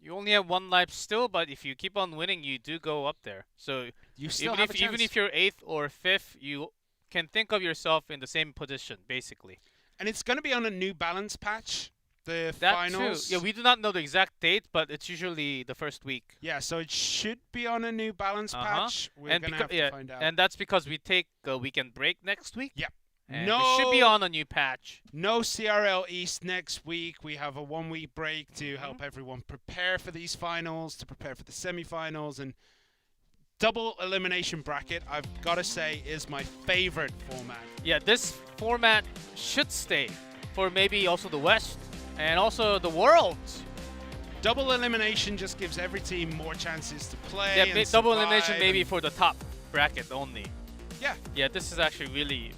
you only have 1 life still, but if you keep on winning, you do go up there. So You still even have if a chance. even if you're 8th or 5th, you can think of yourself in the same position, basically. And it's going to be on a New Balance patch, the That finals. too. Yeah, we do not know the exact date, but it's usually the first week. Yeah, so it should be on a New Balance patch. We're going to have to find out. And that's because we take a weekend break next week. Yep. And we should be on a new patch. No CRL East next week. We have a 1-week break to help everyone prepare for these finals, to prepare for the semifinals, and double elimination bracket, I've got to say, is my favorite format. Yeah, this format should stay for maybe also the West and also the world. Double elimination just gives every team more chances to play. Yeah, and double survive elimination maybe and- for the top bracket only. Yeah. Yeah, this is actually really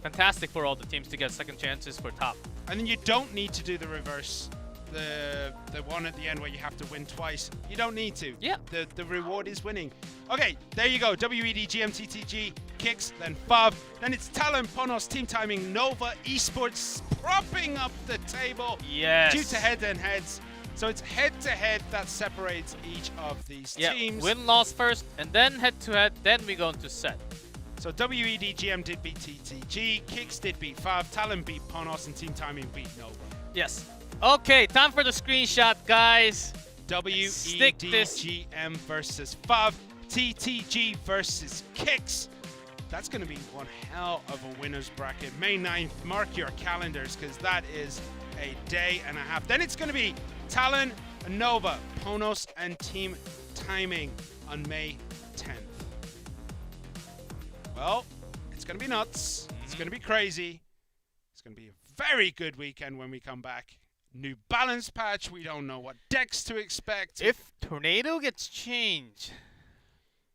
fantastic for all the teams to get second chances for top. And then you don't need to do the reverse. The one at the end where you have to win twice. You don't need to. Yeah. The reward is winning. Okay, there you go. WED, GMTTG, Kicks, then Fav. Then it's Talon, Ponos, Team Timing, Nova, Esports propping up the table. Yes. Due to head-and-heads. So it's head-to-head that separates each of these teams. Win-loss first, and then head-to-head, then we go into set. So WEDGM did beat TTG, Kicks did beat Fav, Talon beat Ponos, and Team Timing beat Nova. Yes. Okay, time for the screenshot, guys. Stick this. WEDGM versus Fav, TTG versus Kicks. That's going to be one hell of a winner's bracket. May 9th, mark your calendars because that is a day and a half. Then it's going to be Talon, Nova, Ponos, and Team Timing on May 10th. Well, it's going to be nuts. It's going to be crazy. It's going to be a very good weekend when we come back. New balance patch. We don't know what decks to expect. If Tornado gets changed,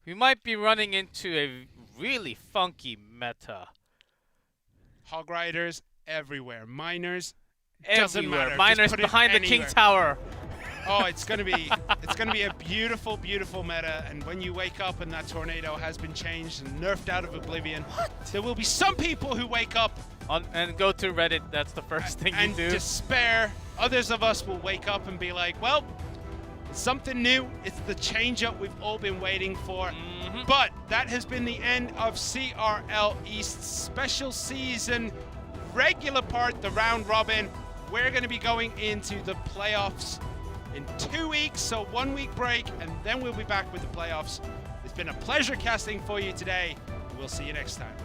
we might be running into a really funky meta. Hog Riders everywhere. Miners doesn't Everywhere. matter. Miners Just put it behind the King anywhere. Tower. Oh, it's gonna be a beautiful, beautiful meta. And when you wake up and that tornado has been changed and nerfed out of oblivion, there will be some people who wake up And go to Reddit. That's the first thing and you do. despair. Others of us will wake up and be like, well, it's something new. It's the change up we've all been waiting for. But that has been the end of CRL East special season regular part, the round robin. We're going to be going into the playoffs in 2 weeks, so 1 week break, and then we'll be back with the playoffs. It's been a pleasure casting for you today. We'll see you next time.